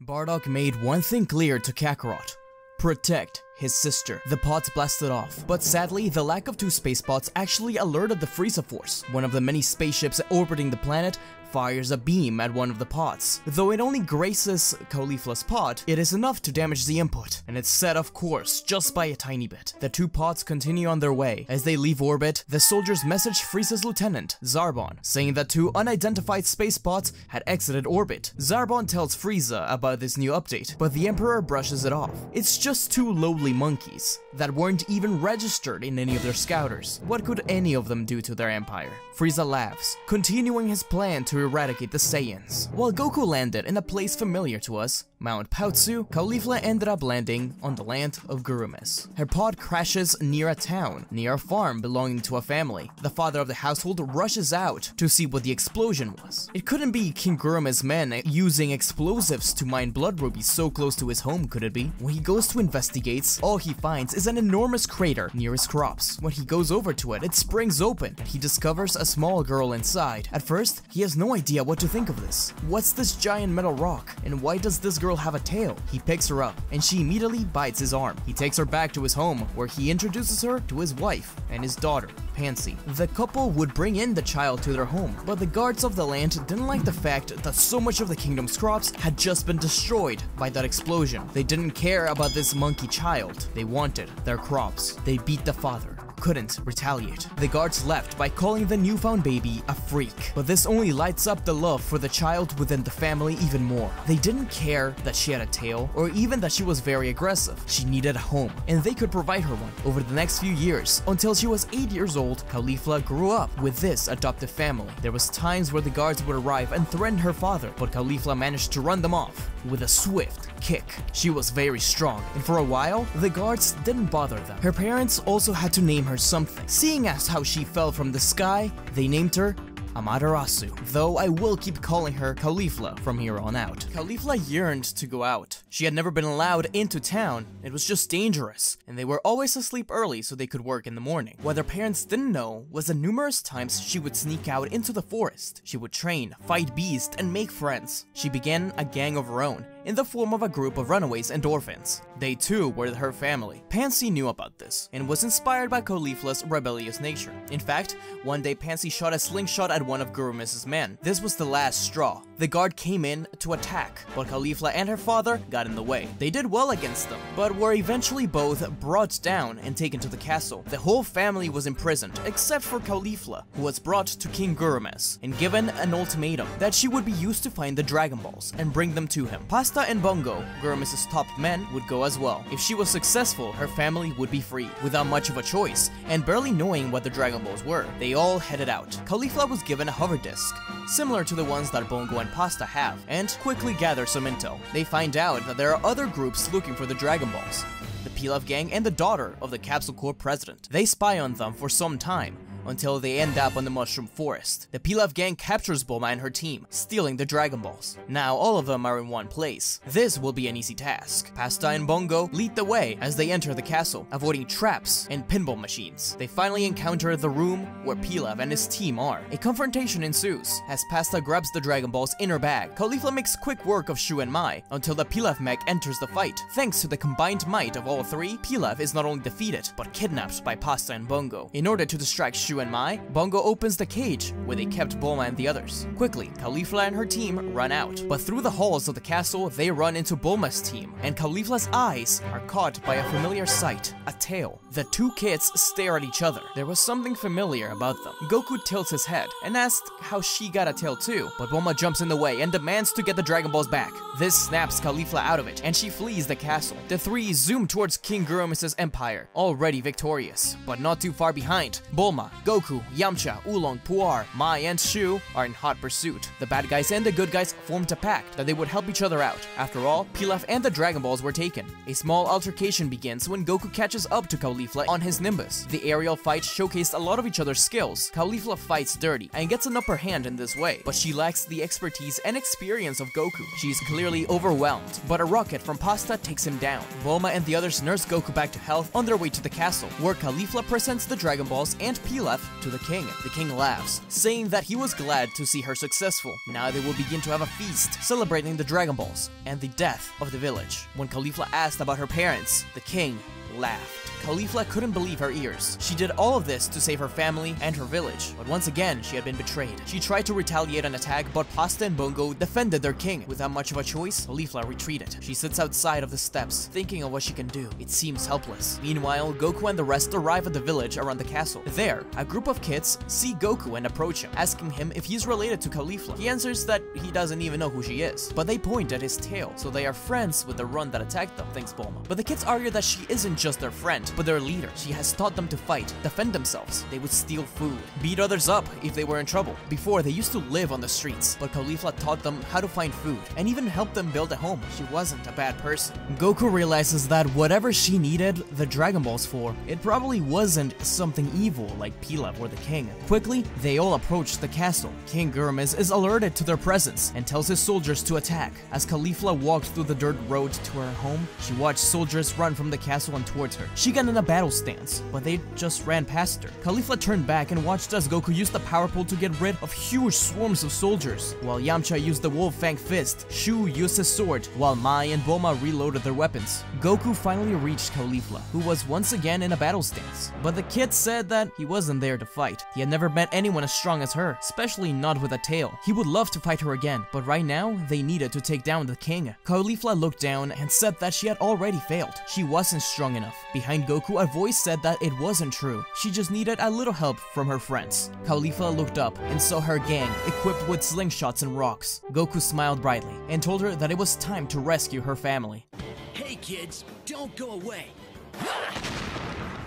Bardock made one thing clear to Kakarot: protect his sister. The pods blasted off, but sadly, the lack of 2 space pods actually alerted the Frieza Force. One of the many spaceships orbiting the planet fires a beam at one of the pods. Though it only grazes Caulifla's pod, it is enough to damage the input, and it's set off course just by a tiny bit. The 2 pods continue on their way. As they leave orbit, the soldiers message Frieza's lieutenant, Zarbon, saying that 2 unidentified space pods had exited orbit. Zarbon tells Frieza about this new update, but the Emperor brushes it off. It's just 2 lowly monkeys that weren't even registered in any of their scouters. What could any of them do to their empire? Frieza laughs, continuing his plan to eradicate the Saiyans. While Goku landed in a place familiar to us, Mount Paozu, Caulifla ended up landing on the land of Gurumis. Her pod crashes near a town, near a farm belonging to a family. The father of the household rushes out to see what the explosion was. It couldn't be King Gurumis' men using explosives to mine blood rubies so close to his home, could it be? When he goes to investigate, all he finds is an enormous crater near his crops. When he goes over to it, it springs open, and he discovers a small girl inside. At first, he has no idea what to think of this. What's this giant metal rock, and why does this girl have a tail? He picks her up, and she immediately bites his arm. He takes her back to his home, where he introduces her to his wife and his daughter, Pansy. The couple would bring in the child to their home, but the guards of the land didn't like the fact that so much of the kingdom's crops had just been destroyed by that explosion. They didn't care about this monkey child. They wanted their crops. They beat the father. Couldn't retaliate. The guards left by calling the newfound baby a freak, but this only lights up the love for the child within the family even more. They didn't care that she had a tail, or even that she was very aggressive. She needed a home, and they could provide her one. Over the next few years, until she was 8 years old, Caulifla grew up with this adoptive family. There was times where the guards would arrive and threaten her father, but Caulifla managed to run them off with a swift kick. She was very strong, and for a while, the guards didn't bother them. Her parents also had to name her something. Seeing as how she fell from the sky, they named her Amaterasu, though I will keep calling her Caulifla from here on out. Caulifla yearned to go out. She had never been allowed into town. It was just dangerous, and they were always asleep early so they could work in the morning. What their parents didn't know was the numerous times she would sneak out into the forest. She would train, fight beasts, and make friends. She began a gang of her own, in the form of a group of runaways and orphans. They too were her family. Pansy knew about this, and was inspired by Caulifla's rebellious nature. In fact, one day Pansy shot a slingshot at one of Gurumis' men. This was the last straw. The guard came in to attack, but Caulifla and her father got in the way. They did well against them, but were eventually both brought down and taken to the castle. The whole family was imprisoned, except for Caulifla, who was brought to King Gurumis and given an ultimatum that she would be used to find the Dragon Balls and bring them to him. Pasta and Bongo, Gurumis' top men, would go as well. If she was successful, her family would be free. Without much of a choice, and barely knowing what the Dragon Balls were, they all headed out. Caulifla was given a hover disc, similar to the ones that Bongo and Pasta have, and quickly gather some intel. They find out that there are other groups looking for the Dragon Balls, the Pilaf gang and the daughter of the Capsule Corp president. They spy on them for some time, until they end up on the Mushroom Forest. The Pilaf gang captures Bulma and her team, stealing the Dragon Balls. Now all of them are in one place. This will be an easy task. Pasta and Bongo lead the way as they enter the castle, avoiding traps and pinball machines. They finally encounter the room where Pilaf and his team are. A confrontation ensues as Pasta grabs the Dragon Balls in her bag. Caulifla makes quick work of Shu and Mai until the Pilaf mech enters the fight. Thanks to the combined might of all three, Pilaf is not only defeated, but kidnapped by Pasta and Bongo. In order to distract Shu and Mai, Bongo opens the cage where they kept Bulma and the others. Quickly, Caulifla and her team run out, but through the halls of the castle, they run into Bulma's team, and Caulifla's eyes are caught by a familiar sight, a tail. The two kids stare at each other. There was something familiar about them. Goku tilts his head and asks how she got a tail too, but Bulma jumps in the way and demands to get the Dragon Balls back. This snaps Caulifla out of it, and she flees the castle. The three zoom towards King Gurumis' empire, already victorious, but not too far behind. Bulma Goku, Yamcha, Oolong, Puar, Mai, and Shu are in hot pursuit. The bad guys and the good guys formed a pact that they would help each other out. After all, Pilaf and the Dragon Balls were taken. A small altercation begins when Goku catches up to Caulifla on his Nimbus. The aerial fight showcased a lot of each other's skills. Caulifla fights dirty and gets an upper hand in this way, but she lacks the expertise and experience of Goku. She's clearly overwhelmed, but a rocket from Pasta takes him down. Bulma and the others nurse Goku back to health on their way to the castle, where Caulifla presents the Dragon Balls and Pilaf to the king. The king laughs, saying that he was glad to see her successful. Now they will begin to have a feast, celebrating the Dragon Balls and the death of the village. When Caulifla asked about her parents, the king laughed. Caulifla couldn't believe her ears. She did all of this to save her family and her village, but once again, she had been betrayed. She tried to retaliate an attack, but Pasta and Bongo defended their king. Without much of a choice, Caulifla retreated. She sits outside of the steps, thinking of what she can do. It seems helpless. Meanwhile, Goku and the rest arrive at the village around the castle. There, a group of kids see Goku and approach him, asking him if he's related to Caulifla. He answers that he doesn't even know who she is, but they point at his tail, so they are friends with the run that attacked them, thinks Bulma. But the kids argue that she isn't just their friend, but their leader. She has taught them to fight, defend themselves. They would steal food, beat others up if they were in trouble. Before, they used to live on the streets, but Caulifla taught them how to find food, and even helped them build a home. She wasn't a bad person. Goku realizes that whatever she needed the Dragon Balls for, it probably wasn't something evil like Pilaf or the king. Quickly, they all approach the castle. King Gurmiz is alerted to their presence and tells his soldiers to attack. As Caulifla walked through the dirt road to her home, she watched soldiers run from the castle and towards her. She got in a battle stance, but they just ran past her. Caulifla turned back and watched as Goku used the power pole to get rid of huge swarms of soldiers. While Yamcha used the Wolf Fang Fist, Shu used his sword, while Mai and Bulma reloaded their weapons. Goku finally reached Caulifla, who was once again in a battle stance. But the kid said that he wasn't there to fight. He had never met anyone as strong as her, especially not with a tail. He would love to fight her again, but right now, they needed to take down the king. Caulifla looked down and said that she had already failed. She wasn't strong enough. Behind Goku, a voice said that it wasn't true. She just needed a little help from her friends. Caulifla looked up and saw her gang equipped with slingshots and rocks. Goku smiled brightly and told her that it was time to rescue her family. Hey kids, don't go away.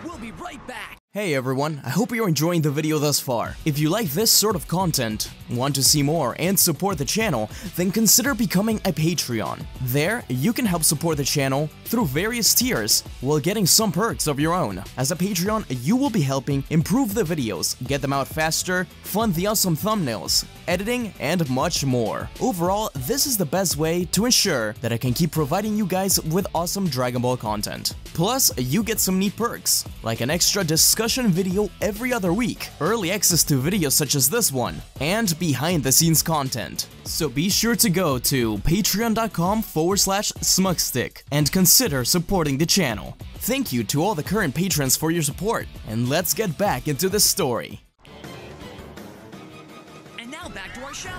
We'll be right back. Hey everyone, I hope you're enjoying the video thus far. If you like this sort of content, want to see more, and support the channel, then consider becoming a Patreon. There, you can help support the channel through various tiers while getting some perks of your own. As a Patreon, you will be helping improve the videos, get them out faster, fund the awesome thumbnails, editing, and much more. Overall, this is the best way to ensure that I can keep providing you guys with awesome Dragon Ball content. Plus, you get some neat perks, like an extra discussion video every other week, early access to videos such as this one, and behind-the-scenes content. So be sure to go to patreon.com/Smugstick and consider supporting the channel. Thank you to all the current patrons for your support, and let's get back into the story. And now back to our show.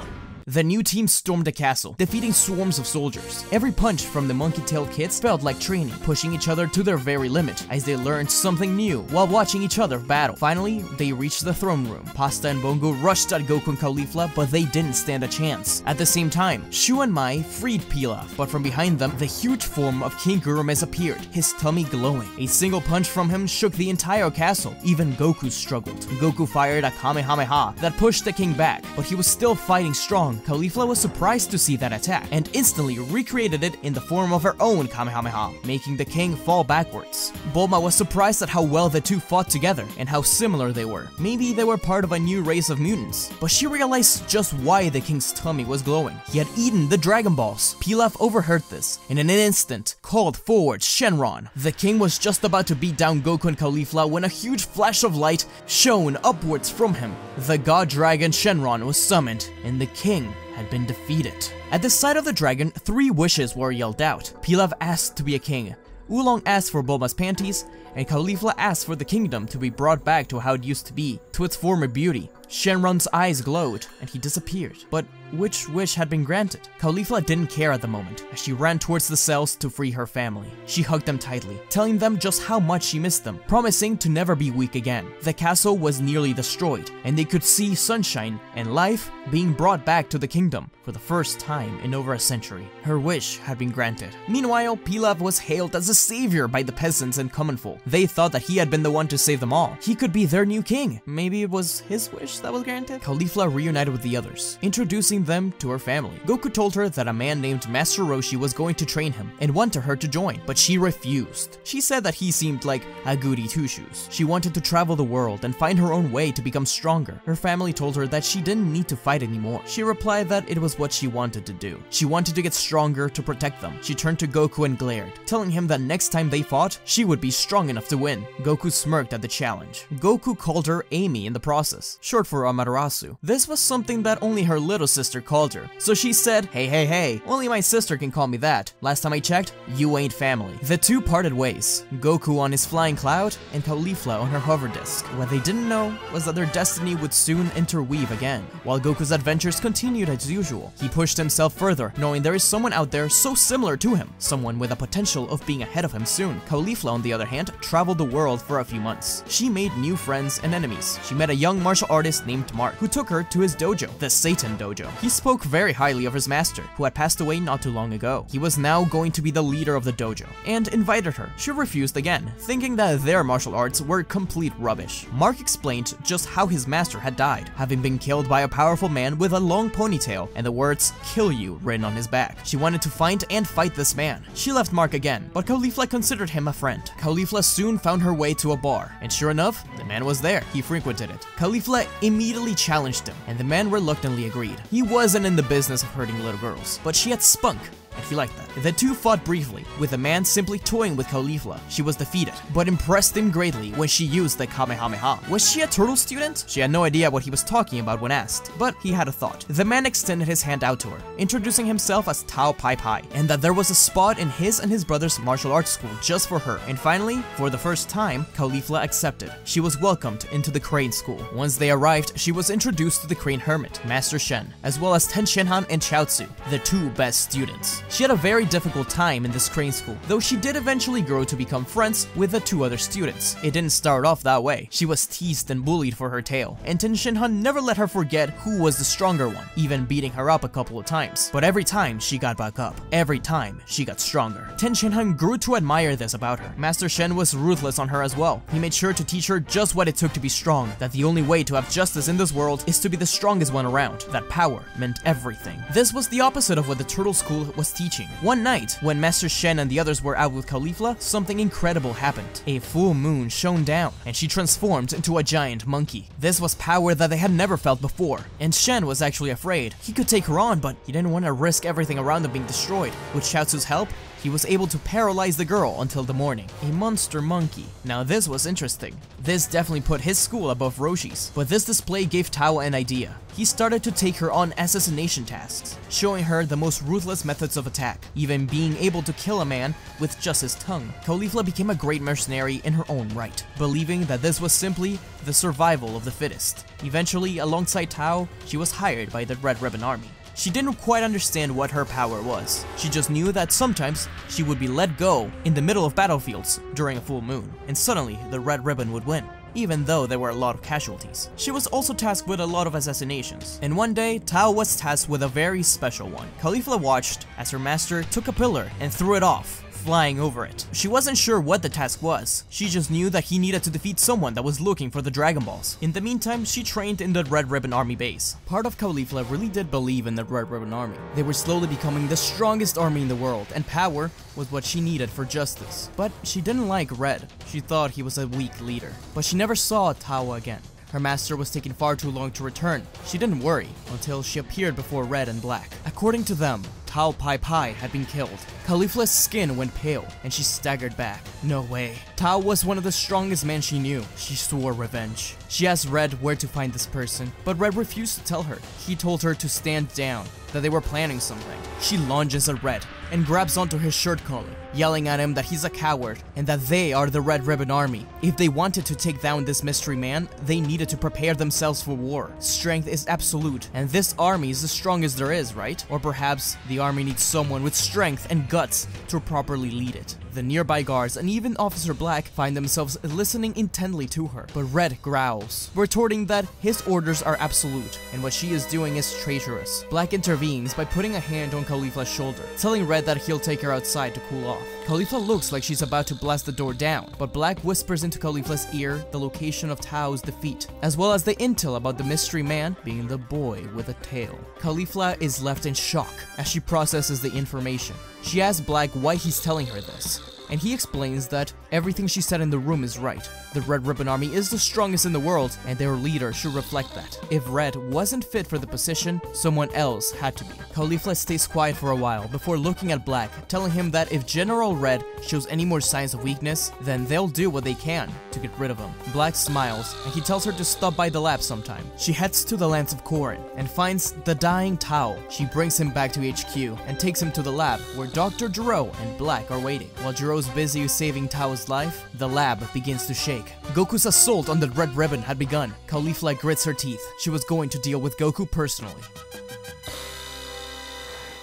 The new team stormed the castle, defeating swarms of soldiers. Every punch from the monkey-tailed kids felt like training, pushing each other to their very limit, as they learned something new while watching each other battle. Finally, they reached the throne room. Pasta and Bongo rushed at Goku and Caulifla, but they didn't stand a chance. At the same time, Shu and Mai freed Pilaf, but from behind them, the huge form of King Gurmiz appeared, his tummy glowing. A single punch from him shook the entire castle. Even Goku struggled. Goku fired a Kamehameha that pushed the king back, but he was still fighting strong. Caulifla was surprised to see that attack, and instantly recreated it in the form of her own Kamehameha, making the king fall backwards. Bulma was surprised at how well the two fought together, and how similar they were. Maybe they were part of a new race of mutants, but she realized just why the king's tummy was glowing. He had eaten the Dragon Balls. Pilaf overheard this, and in an instant, called forward Shenron. The king was just about to beat down Goku and Caulifla when a huge flash of light shone upwards from him. The god dragon Shenron was summoned, and the king had been defeated. At the sight of the dragon, 3 wishes were yelled out. Pilaf asked to be a king, Oolong asked for Bulma's panties, and Caulifla asked for the kingdom to be brought back to how it used to be, to its former beauty. Shenron's eyes glowed, and he disappeared. But which wish had been granted? Caulifla didn't care at the moment, as she ran towards the cells to free her family. She hugged them tightly, telling them just how much she missed them, promising to never be weak again. The castle was nearly destroyed, and they could see sunshine and life being brought back to the kingdom for the first time in over a century. Her wish had been granted. Meanwhile, Pilaf was hailed as a savior by the peasants and common folk. They thought that he had been the one to save them all. He could be their new king. Maybe it was his wish that was granted? Caulifla reunited with the others, introducing them to her family. Goku told her that a man named Master Roshi was going to train him and wanted her to join, but she refused. She said that he seemed like a goody two-shoes. She wanted to travel the world and find her own way to become stronger. Her family told her that she didn't need to fight anymore. She replied that it was what she wanted to do. She wanted to get stronger to protect them. She turned to Goku and glared, telling him that next time they fought, she would be strong enough to win. Goku smirked at the challenge. Goku called her Amy in the process, short for Amaterasu. This was something that only her little sister called her, so she said, hey, only my sister can call me that. Last time I checked, you ain't family. The two parted ways, Goku on his flying cloud and Caulifla on her hover disc. What they didn't know was that their destiny would soon interweave again. While Goku's adventures continued as usual, he pushed himself further, knowing there is someone out there so similar to him, someone with a potential of being ahead of him soon. Caulifla, on the other hand, traveled the world for a few months. She made new friends and enemies. She met a young martial artist named Mark, who took her to his dojo, the Satan Dojo. He spoke very highly of his master, who had passed away not too long ago. He was now going to be the leader of the dojo, and invited her. She refused again, thinking that their martial arts were complete rubbish. Mark explained just how his master had died, having been killed by a powerful man with a long ponytail and the words "kill you" written on his back. She wanted to find and fight this man. She left Mark again, but Caulifla considered him a friend. Caulifla soon found her way to a bar, and sure enough, the man was there. He frequented it. Caulifla immediately challenged him, and the man reluctantly agreed. He wasn't in the business of hurting little girls, but she had spunk, and he liked that. The two fought briefly, with the man simply toying with Caulifla. She was defeated, but impressed him greatly when she used the Kamehameha. Was she a turtle student? She had no idea what he was talking about when asked, but he had a thought. The man extended his hand out to her, introducing himself as Tao Pai Pai, and that there was a spot in his and his brother's martial arts school just for her. And finally, for the first time, Caulifla accepted. She was welcomed into the Crane School. Once they arrived, she was introduced to the Crane Hermit, Master Shen, as well as Ten Shinhan and Chaozu, the two best students. She had a very difficult time in this Crane School, though she did eventually grow to become friends with the two other students. It didn't start off that way. She was teased and bullied for her tail, and Ten Shinhan never let her forget who was the stronger one, even beating her up a couple of times. But every time she got back up, every time she got stronger. Ten Shinhan grew to admire this about her. Master Shen was ruthless on her as well. He made sure to teach her just what it took to be strong, that the only way to have justice in this world is to be the strongest one around, that power meant everything. This was the opposite of what the Turtle School was teaching. One night, when Master Shen and the others were out with Caulifla, something incredible happened. A full moon shone down, and she transformed into a giant monkey. This was power that they had never felt before, and Shen was actually afraid. He could take her on, but he didn't want to risk everything around them being destroyed. With Chaozu's help, he was able to paralyze the girl until the morning. A monster monkey. Now this was interesting. This definitely put his school above Roshi's, but this display gave Tao an idea. He started to take her on assassination tasks, showing her the most ruthless methods of attack, even being able to kill a man with just his tongue. Caulifla became a great mercenary in her own right, believing that this was simply the survival of the fittest. Eventually, alongside Tao, she was hired by the Red Ribbon Army. She didn't quite understand what her power was. She just knew that sometimes she would be let go in the middle of battlefields during a full moon, and suddenly the Red Ribbon would win, even though there were a lot of casualties. She was also tasked with a lot of assassinations, and one day, Tao was tasked with a very special one. Caulifla watched as her master took a pillar and threw it off, flying over it. She wasn't sure what the task was. She just knew that he needed to defeat someone that was looking for the Dragon Balls. In the meantime, she trained in the Red Ribbon Army base. Part of Caulifla really did believe in the Red Ribbon Army. They were slowly becoming the strongest army in the world, and power was what she needed for justice. But she didn't like Red. She thought he was a weak leader. But she never saw Tao again. Her master was taking far too long to return. She didn't worry until she appeared before Red and Black. According to them, Tao Pai Pai had been killed. Caulifla's skin went pale, and she staggered back. No way. Tao was one of the strongest men she knew. She swore revenge. She asked Red where to find this person, but Red refused to tell her. He told her to stand down, that they were planning something. She lunges at Red and grabs onto his shirt collar, yelling at him that he's a coward and that they are the Red Ribbon Army. If they wanted to take down this mystery man, they needed to prepare themselves for war. Strength is absolute, and this army is the strongest there is, right? Or perhaps the army needs someone with strength and guts to properly lead it. The nearby guards and even Officer Black find themselves listening intently to her, but Red growls, retorting that his orders are absolute and what she is doing is traitorous. Black intervenes by putting a hand on Caulifla's shoulder, telling Red that he'll take her outside to cool off. Caulifla looks like she's about to blast the door down, but Black whispers into Caulifla's ear the location of Tao's defeat, as well as the intel about the mystery man being the boy with a tail. Caulifla is left in shock as she processes the information. She asks Black why he's telling her this, and he explains that everything she said in the room is right. The Red Ribbon Army is the strongest in the world, and their leader should reflect that. If Red wasn't fit for the position, someone else had to be. Caulifla stays quiet for a while before looking at Black, telling him that if General Red shows any more signs of weakness, then they'll do what they can to get rid of him. Black smiles, and he tells her to stop by the lab sometime. She heads to the lands of Korin and finds the dying Tao. She brings him back to HQ and takes him to the lab where Dr. Gero and Black are waiting. While Gero's busy saving Tao's life, the lab begins to shake. Goku's assault on the Red Ribbon had begun. Caulifla grits her teeth. She was going to deal with Goku personally.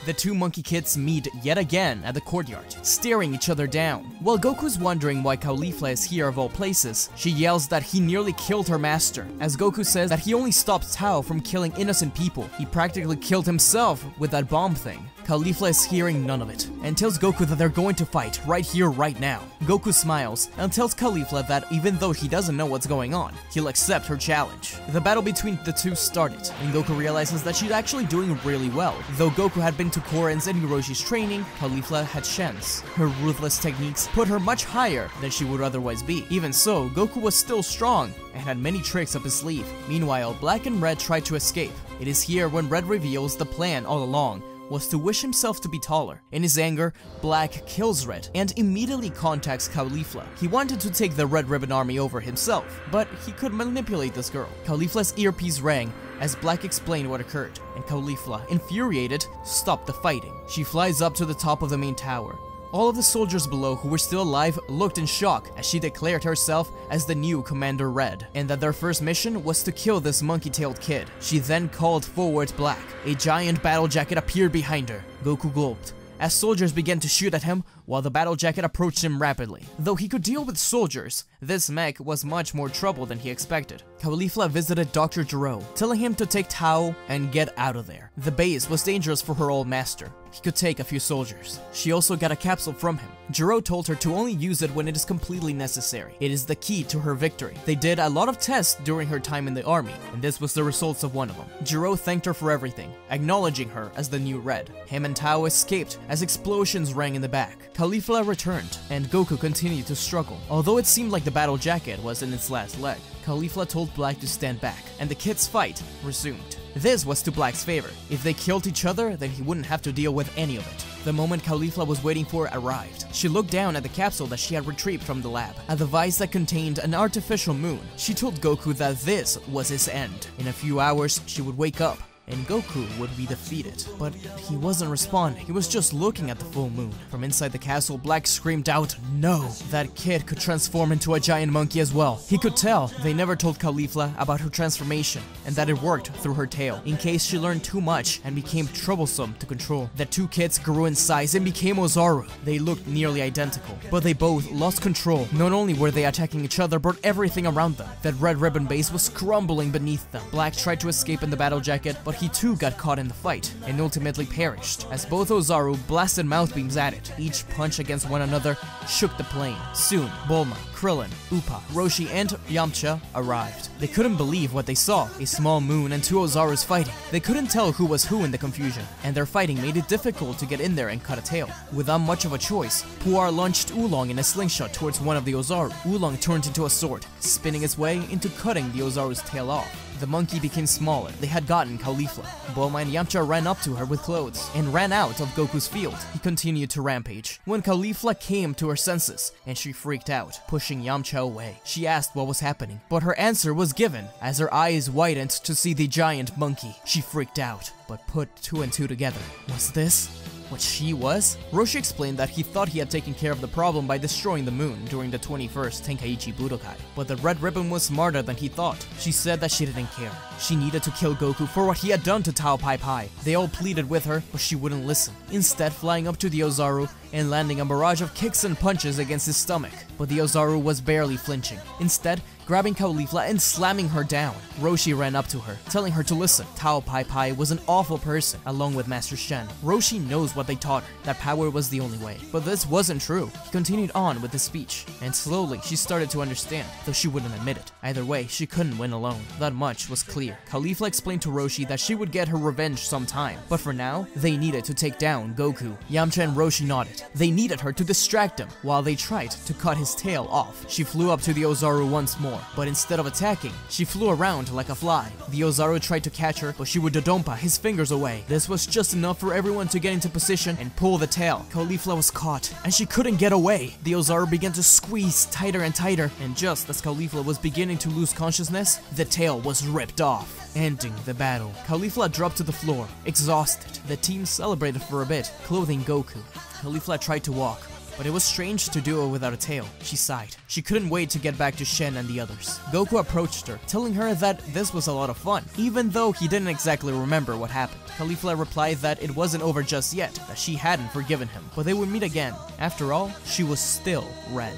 The two monkey kids meet yet again at the courtyard, staring each other down. While Goku's wondering why Caulifla is here of all places, she yells that he nearly killed her master, as Goku says that he only stopped Tao from killing innocent people. He practically killed himself with that bomb thing. Caulifla is hearing none of it, and tells Goku that they're going to fight right here, right now. Goku smiles, and tells Caulifla that even though he doesn't know what's going on, he'll accept her challenge. The battle between the two started, and Goku realizes that she's actually doing really well. Though Goku had been to Korin's and Hiroshi's training, Caulifla had Shen's. Her ruthless techniques put her much higher than she would otherwise be. Even so, Goku was still strong, and had many tricks up his sleeve. Meanwhile, Black and Red try to escape. It is here when Red reveals the plan all along was to wish himself to be taller. In his anger, Black kills Red and immediately contacts Caulifla. He wanted to take the Red Ribbon Army over himself, but he could manipulate this girl. Caulifla's earpiece rang as Black explained what occurred, and Caulifla, infuriated, stopped the fighting. She flies up to the top of the main tower. All of the soldiers below who were still alive looked in shock as she declared herself as the new Commander Red, and that their first mission was to kill this monkey-tailed kid. She then called forward Black. A giant battle jacket appeared behind her. Goku gulped as soldiers began to shoot at him while the battle jacket approached him rapidly. Though he could deal with soldiers, this mech was much more trouble than he expected. Caulifla visited Dr. Gero, telling him to take Tao and get out of there. The base was dangerous for her old master. He could take a few soldiers. She also got a capsule from him. Gero told her to only use it when it is completely necessary. It is the key to her victory. They did a lot of tests during her time in the army, and this was the results of one of them. Gero thanked her for everything, acknowledging her as the new Red. Him and Tao escaped as explosions rang in the back. Caulifla returned, and Goku continued to struggle. Although it seemed like the battle jacket was in its last leg, Caulifla told Black to stand back, and the kids' fight resumed. This was to Black's favor. If they killed each other, then he wouldn't have to deal with any of it. The moment Caulifla was waiting for arrived. She looked down at the capsule that she had retrieved from the lab, a device that contained an artificial moon. She told Goku that this was his end. In a few hours, she would wake up, and Goku would be defeated. But he wasn't responding. He was just looking at the full moon. From inside the castle, Black screamed out, "No!" That kid could transform into a giant monkey as well. He could tell they never told Caulifla about her transformation, and that it worked through her tail, in case she learned too much and became troublesome to control. The two kids grew in size and became Ozaru. They looked nearly identical, but they both lost control. Not only were they attacking each other, but everything around them. That Red Ribbon base was crumbling beneath them. Black tried to escape in the battle jacket, but he too got caught in the fight, and ultimately perished, as both Ozaru blasted mouth beams at it. Each punch against one another shook the plane. Soon, Bulma, Krillin, Upa, Roshi, and Yamcha arrived. They couldn't believe what they saw, a small moon and two Ozarus fighting. They couldn't tell who was who in the confusion, and their fighting made it difficult to get in there and cut a tail. Without much of a choice, Puar launched Oolong in a slingshot towards one of the Ozaru. Oolong turned into a sword, spinning its way into cutting the Ozaru's tail off. The monkey became smaller. They had gotten Caulifla. Bulma and Yamcha ran up to her with clothes and ran out of Goku's field. He continued to rampage when Caulifla came to her senses, and she freaked out, pushing Yamcha away. She asked what was happening, but her answer was given as her eyes widened to see the giant monkey. She freaked out, but put two and two together. Was this what she was? Roshi explained that he thought he had taken care of the problem by destroying the moon during the 21st Tenkaichi Budokai, but the Red Ribbon was smarter than he thought. She said that she didn't care. She needed to kill Goku for what he had done to Tao Pai Pai. They all pleaded with her, but she wouldn't listen, instead flying up to the Ozaru and landing a barrage of kicks and punches against his stomach. But the Ozaru was barely flinching, instead grabbing Caulifla and slamming her down. Roshi ran up to her, telling her to listen. Tao Pai Pai was an awful person, along with Master Shen. Roshi knows what they taught her, that power was the only way. But this wasn't true. He continued on with his speech, and slowly she started to understand, though she wouldn't admit it. Either way, she couldn't win alone. That much was clear. Caulifla explained to Roshi that she would get her revenge sometime, but for now, they needed to take down Goku. Yamcha and Roshi nodded. They needed her to distract him, while they tried to cut his tail off. She flew up to the Ozaru once more, but instead of attacking, she flew around like a fly. The Ozaru tried to catch her, but she would Dodonpa his fingers away. This was just enough for everyone to get into position and pull the tail. Caulifla was caught, and she couldn't get away. The Ozaru began to squeeze tighter and tighter, and just as Caulifla was beginning to lose consciousness, the tail was ripped off, ending the battle. Caulifla dropped to the floor, exhausted. The team celebrated for a bit, clothing Goku. Caulifla tried to walk, but it was strange to do it without a tail. She sighed. She couldn't wait to get back to Shen and the others. Goku approached her, telling her that this was a lot of fun, even though he didn't exactly remember what happened. Caulifla replied that it wasn't over just yet, that she hadn't forgiven him, but they would meet again. After all, she was still red.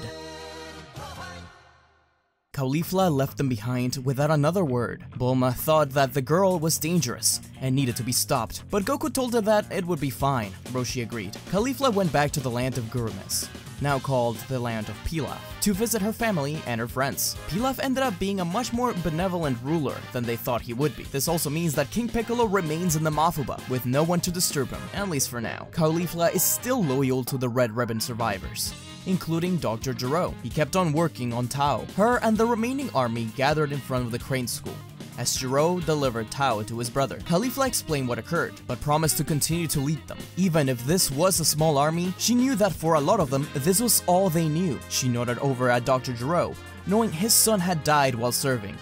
Caulifla left them behind without another word. Bulma thought that the girl was dangerous and needed to be stopped, but Goku told her that it would be fine. Roshi agreed. Caulifla went back to the land of Gurumes, now called the land of Pilaf, to visit her family and her friends. Pilaf ended up being a much more benevolent ruler than they thought he would be. This also means that King Piccolo remains in the Mafuba, with no one to disturb him, at least for now. Caulifla is still loyal to the Red Ribbon survivors, including Dr. Gero. He kept on working on Tao. Her and the remaining army gathered in front of the Crane School, as Gero delivered Tao to his brother. Caulifla explained what occurred, but promised to continue to lead them. Even if this was a small army, she knew that for a lot of them, this was all they knew. She nodded over at Dr. Gero, knowing his son had died while serving.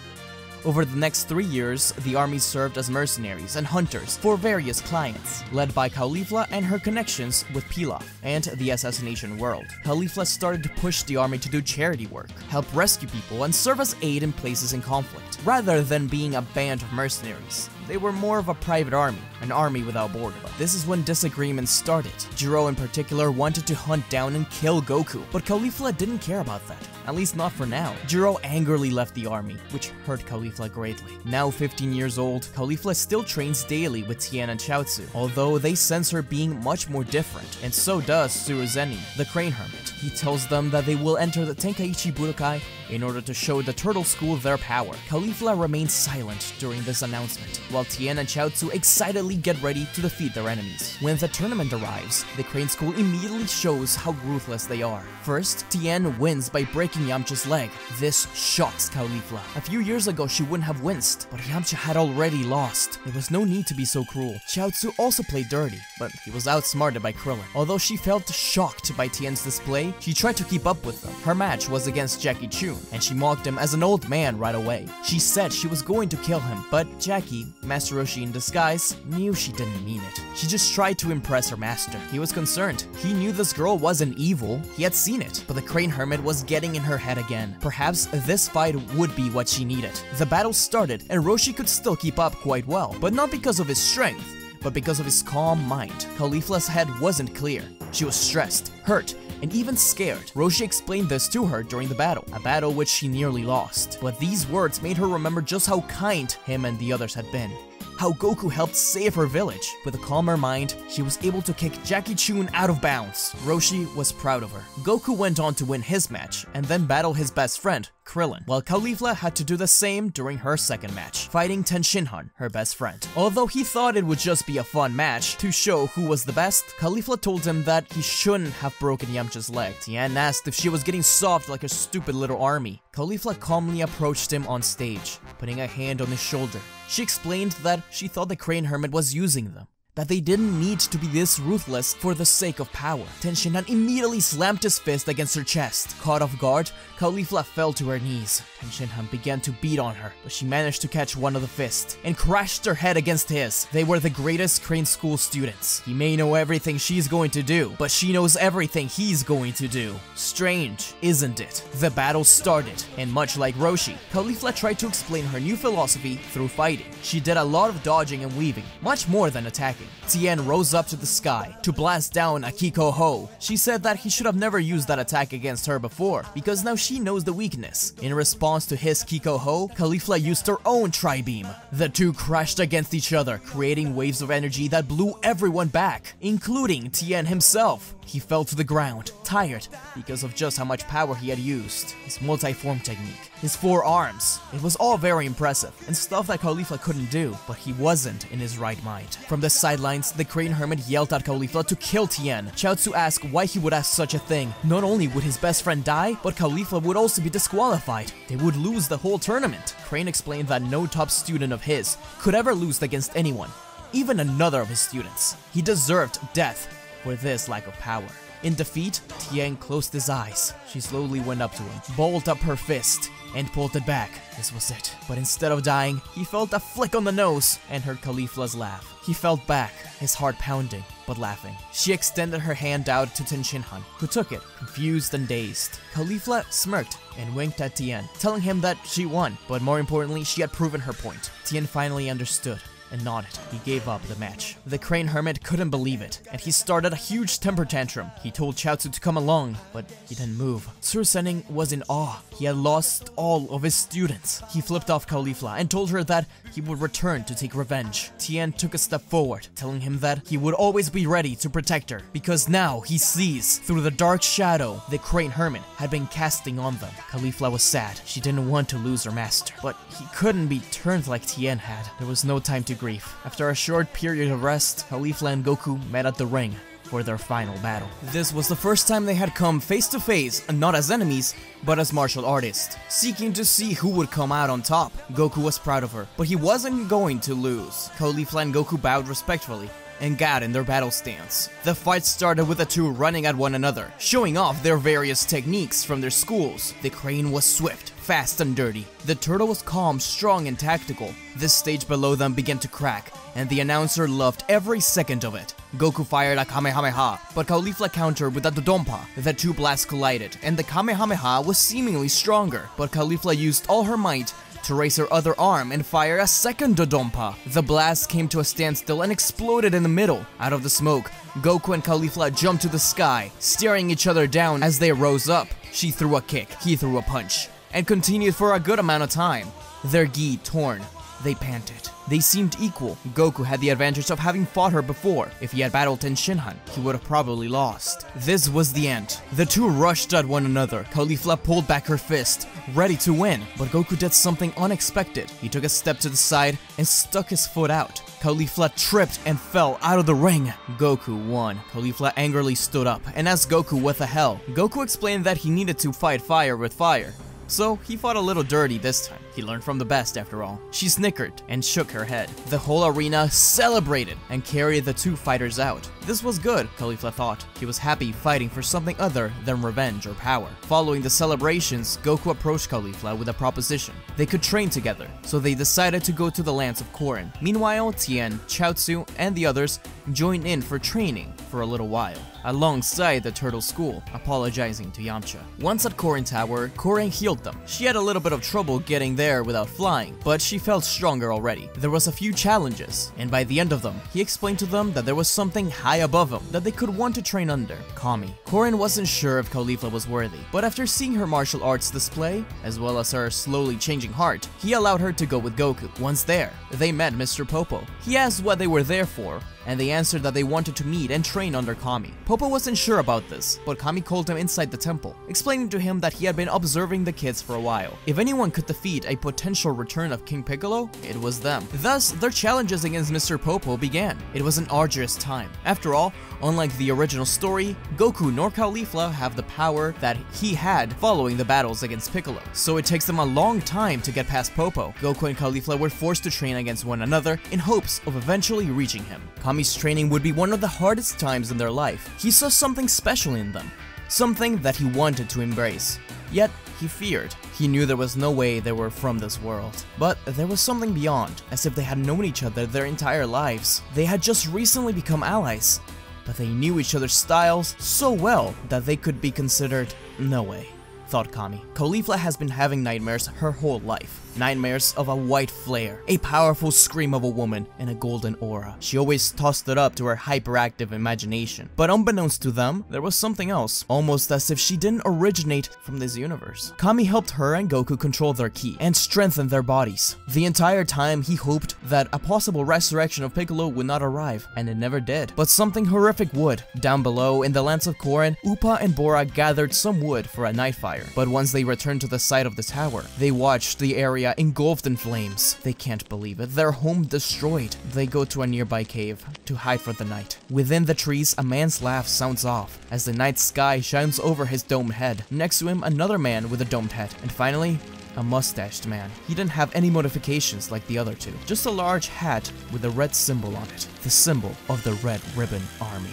Over the next 3 years, the army served as mercenaries and hunters for various clients, led by Caulifla and her connections with Pilaf and the assassination world. Caulifla started to push the army to do charity work, help rescue people, and serve as aid in places in conflict, rather than being a band of mercenaries. They were more of a private army, an army without borders. This is when disagreements started. Gero in particular wanted to hunt down and kill Goku, but Caulifla didn't care about that. At least not for now. Gero angrily left the army, which hurt Caulifla greatly. Now 15 years old, Caulifla still trains daily with Tien and Chaozu, although they sense her being much more different, and so does Tsuruzenni, the Crane Hermit. He tells them that they will enter the Tenkaichi Budokai in order to show the Turtle School their power. Caulifla remains silent during this announcement, while Tien and Chaozu excitedly get ready to defeat their enemies. When the tournament arrives, the Crane School immediately shows how ruthless they are. First, Tien wins by breaking Yamcha's leg. This shocks Caulifla. A few years ago, she wouldn't have winced, but Yamcha had already lost. There was no need to be so cruel. Chaozu also played dirty, but he was outsmarted by Krillin. Although she felt shocked by Tien's display, she tried to keep up with them. Her match was against Jackie Chun, and she mocked him as an old man right away. She said she was going to kill him, but Jackie, Master Roshi in disguise, knew she didn't mean it. She just tried to impress her master. He was concerned. He knew this girl wasn't evil. He had seen it, but the Crane Hermit was getting in her head again. Perhaps this fight would be what she needed. The battle started, and Roshi could still keep up quite well, but not because of his strength, but because of his calm mind. Caulifla's head wasn't clear. She was stressed, hurt, and even scared. Roshi explained this to her during the battle, a battle which she nearly lost. But these words made her remember just how kind him and the others had been. How Goku helped save her village. With a calmer mind, she was able to kick Jackie Chun out of bounds. Roshi was proud of her. Goku went on to win his match, and then battle his best friend, Krillin, while Caulifla had to do the same during her second match, fighting Tenshinhan, her best friend. Although he thought it would just be a fun match to show who was the best, Caulifla told him that he shouldn't have broken Yamcha's leg. Tien asked if she was getting soft like a stupid little army. Caulifla calmly approached him on stage, putting a hand on his shoulder. She explained that she thought the Crane Hermit was using them. that they didn't need to be this ruthless for the sake of power. Tenshinhan immediately slammed his fist against her chest. Caught off guard, Caulifla fell to her knees. Tenshinhan began to beat on her, but she managed to catch one of the fists and crashed her head against his. They were the greatest Crane School students. He may know everything she's going to do, but she knows everything he's going to do. Strange, isn't it? The battle started, and much like Roshi, Caulifla tried to explain her new philosophy through fighting. She did a lot of dodging and weaving, much more than attacking. Tien rose up to the sky to blast down a Kiko Ho. She said that he should have never used that attack against her before, because now she knows the weakness. In response to his Kiko Ho, Caulifla used her own Tri-Beam. The two crashed against each other, creating waves of energy that blew everyone back, including Tien himself. He fell to the ground, tired because of just how much power he had used. His multi-form technique, his 4 arms. It was all very impressive, and stuff that Caulifla couldn't do, but he wasn't in his right mind. From the sidelines, the Crane Hermit yelled at Caulifla to kill Tien. Chaozu asked why he would ask such a thing. Not only would his best friend die, but Caulifla would also be disqualified. They would lose the whole tournament. Crane explained that no top student of his could ever lose against anyone, even another of his students. He deserved death for this lack of power. In defeat, Tien closed his eyes. She slowly went up to him, balled up her fist, and pulled it back. This was it. But instead of dying, he felt a flick on the nose and heard Caulifla's laugh. He felt back, his heart pounding, but laughing. She extended her hand out to Tenshinhan, who took it, confused and dazed. Caulifla smirked and winked at Tien, telling him that she won, but more importantly, she had proven her point. Tien finally understood and nodded. He gave up the match. The Crane Hermit couldn't believe it, and he started a huge temper tantrum. He told Chaozu to come along, but he didn't move. Tsurusenin was in awe. He had lost all of his students. He flipped off Caulifla and told her that he would return to take revenge. Tien took a step forward, telling him that he would always be ready to protect her, because now he sees through the dark shadow the Crane Hermit had been casting on them. Caulifla was sad. She didn't want to lose her master, but he couldn't be turned like Tien had. There was no time to grief. After a short period of rest, Caulifla and Goku met at the ring for their final battle. This was the first time they had come face to face, not as enemies, but as martial artists, seeking to see who would come out on top. Goku was proud of her, but he wasn't going to lose. Caulifla and Goku bowed respectfully and got in their battle stance. The fight started with the two running at one another, showing off their various techniques from their schools. The Crane was swift, fast and dirty. The Turtle was calm, strong and tactical. The stage below them began to crack, and the announcer loved every second of it. Goku fired a Kamehameha, but Caulifla countered with a Dodonpa. The two blasts collided, and the Kamehameha was seemingly stronger, but Caulifla used all her might to raise her other arm and fire a second Dodonpa. The blast came to a standstill and exploded in the middle. Out of the smoke, Goku and Caulifla jumped to the sky, staring each other down as they rose up. She threw a kick, he threw a punch, and continued for a good amount of time. Their gi torn. They panted. They seemed equal. Goku had the advantage of having fought her before. If he had battled Tenshinhan, he would have probably lost. This was the end. The two rushed at one another. Caulifla pulled back her fist, ready to win, but Goku did something unexpected. He took a step to the side and stuck his foot out. Caulifla tripped and fell out of the ring. Goku won. Caulifla angrily stood up and asked Goku what the hell. Goku explained that he needed to fight fire with fire. So he fought a little dirty this time. He learned from the best after all. She snickered and shook her head. The whole arena celebrated and carried the two fighters out. This was good, Caulifla thought. He was happy fighting for something other than revenge or power. Following the celebrations, Goku approached Caulifla with a proposition. They could train together, so they decided to go to the lands of Korin. Meanwhile, Tien, Chaozu, and the others joined in for training for a little while, alongside the Turtle School, apologizing to Yamcha. Once at Korin Tower, Korin healed them. She had a little bit of trouble getting there without flying, but she felt stronger already. There was a few challenges, and by the end of them, he explained to them that there was something high above them that they could want to train under, Kami. Korin wasn't sure if Caulifla was worthy, but after seeing her martial arts display, as well as her slowly changing heart, he allowed her to go with Goku. Once there, they met Mr. Popo. He asked what they were there for, and they answered that they wanted to meet and train under Kami. Popo wasn't sure about this, but Kami called him inside the temple, explaining to him that he had been observing the kids for a while. If anyone could defeat a potential return of King Piccolo, it was them. Thus, their challenges against Mr. Popo began. It was an arduous time. After all, unlike the original story, Goku nor Caulifla have the power that he had following the battles against Piccolo, so it takes them a long time to get past Popo. Goku and Caulifla were forced to train against one another in hopes of eventually reaching him. Kami Kami's training would be one of the hardest times in their life. He saw something special in them, something that he wanted to embrace. Yet, he feared. He knew there was no way they were from this world. But there was something beyond, as if they had known each other their entire lives. They had just recently become allies, but they knew each other's styles so well that they could be considered no way, thought Kami. Caulifla has been having nightmares her whole life. Nightmares of a white flare, a powerful scream of a woman, and a golden aura. She always tossed it up to her hyperactive imagination. But unbeknownst to them, there was something else, almost as if she didn't originate from this universe. Kami helped her and Goku control their ki and strengthen their bodies. The entire time he hoped that a possible resurrection of Piccolo would not arrive, and it never did. But something horrific would. Down below, in the lands of Korin, Upa and Bora gathered some wood for a night fire. But once they returned to the site of the tower, they watched the area engulfed in flames. They can't believe it. Their home destroyed. They go to a nearby cave to hide for the night. Within the trees, a man's laugh sounds off as the night sky shines over his domed head. Next to him, another man with a domed head. And finally, a mustached man. He didn't have any modifications like the other two. Just a large hat with a red symbol on it. The symbol of the Red Ribbon Army.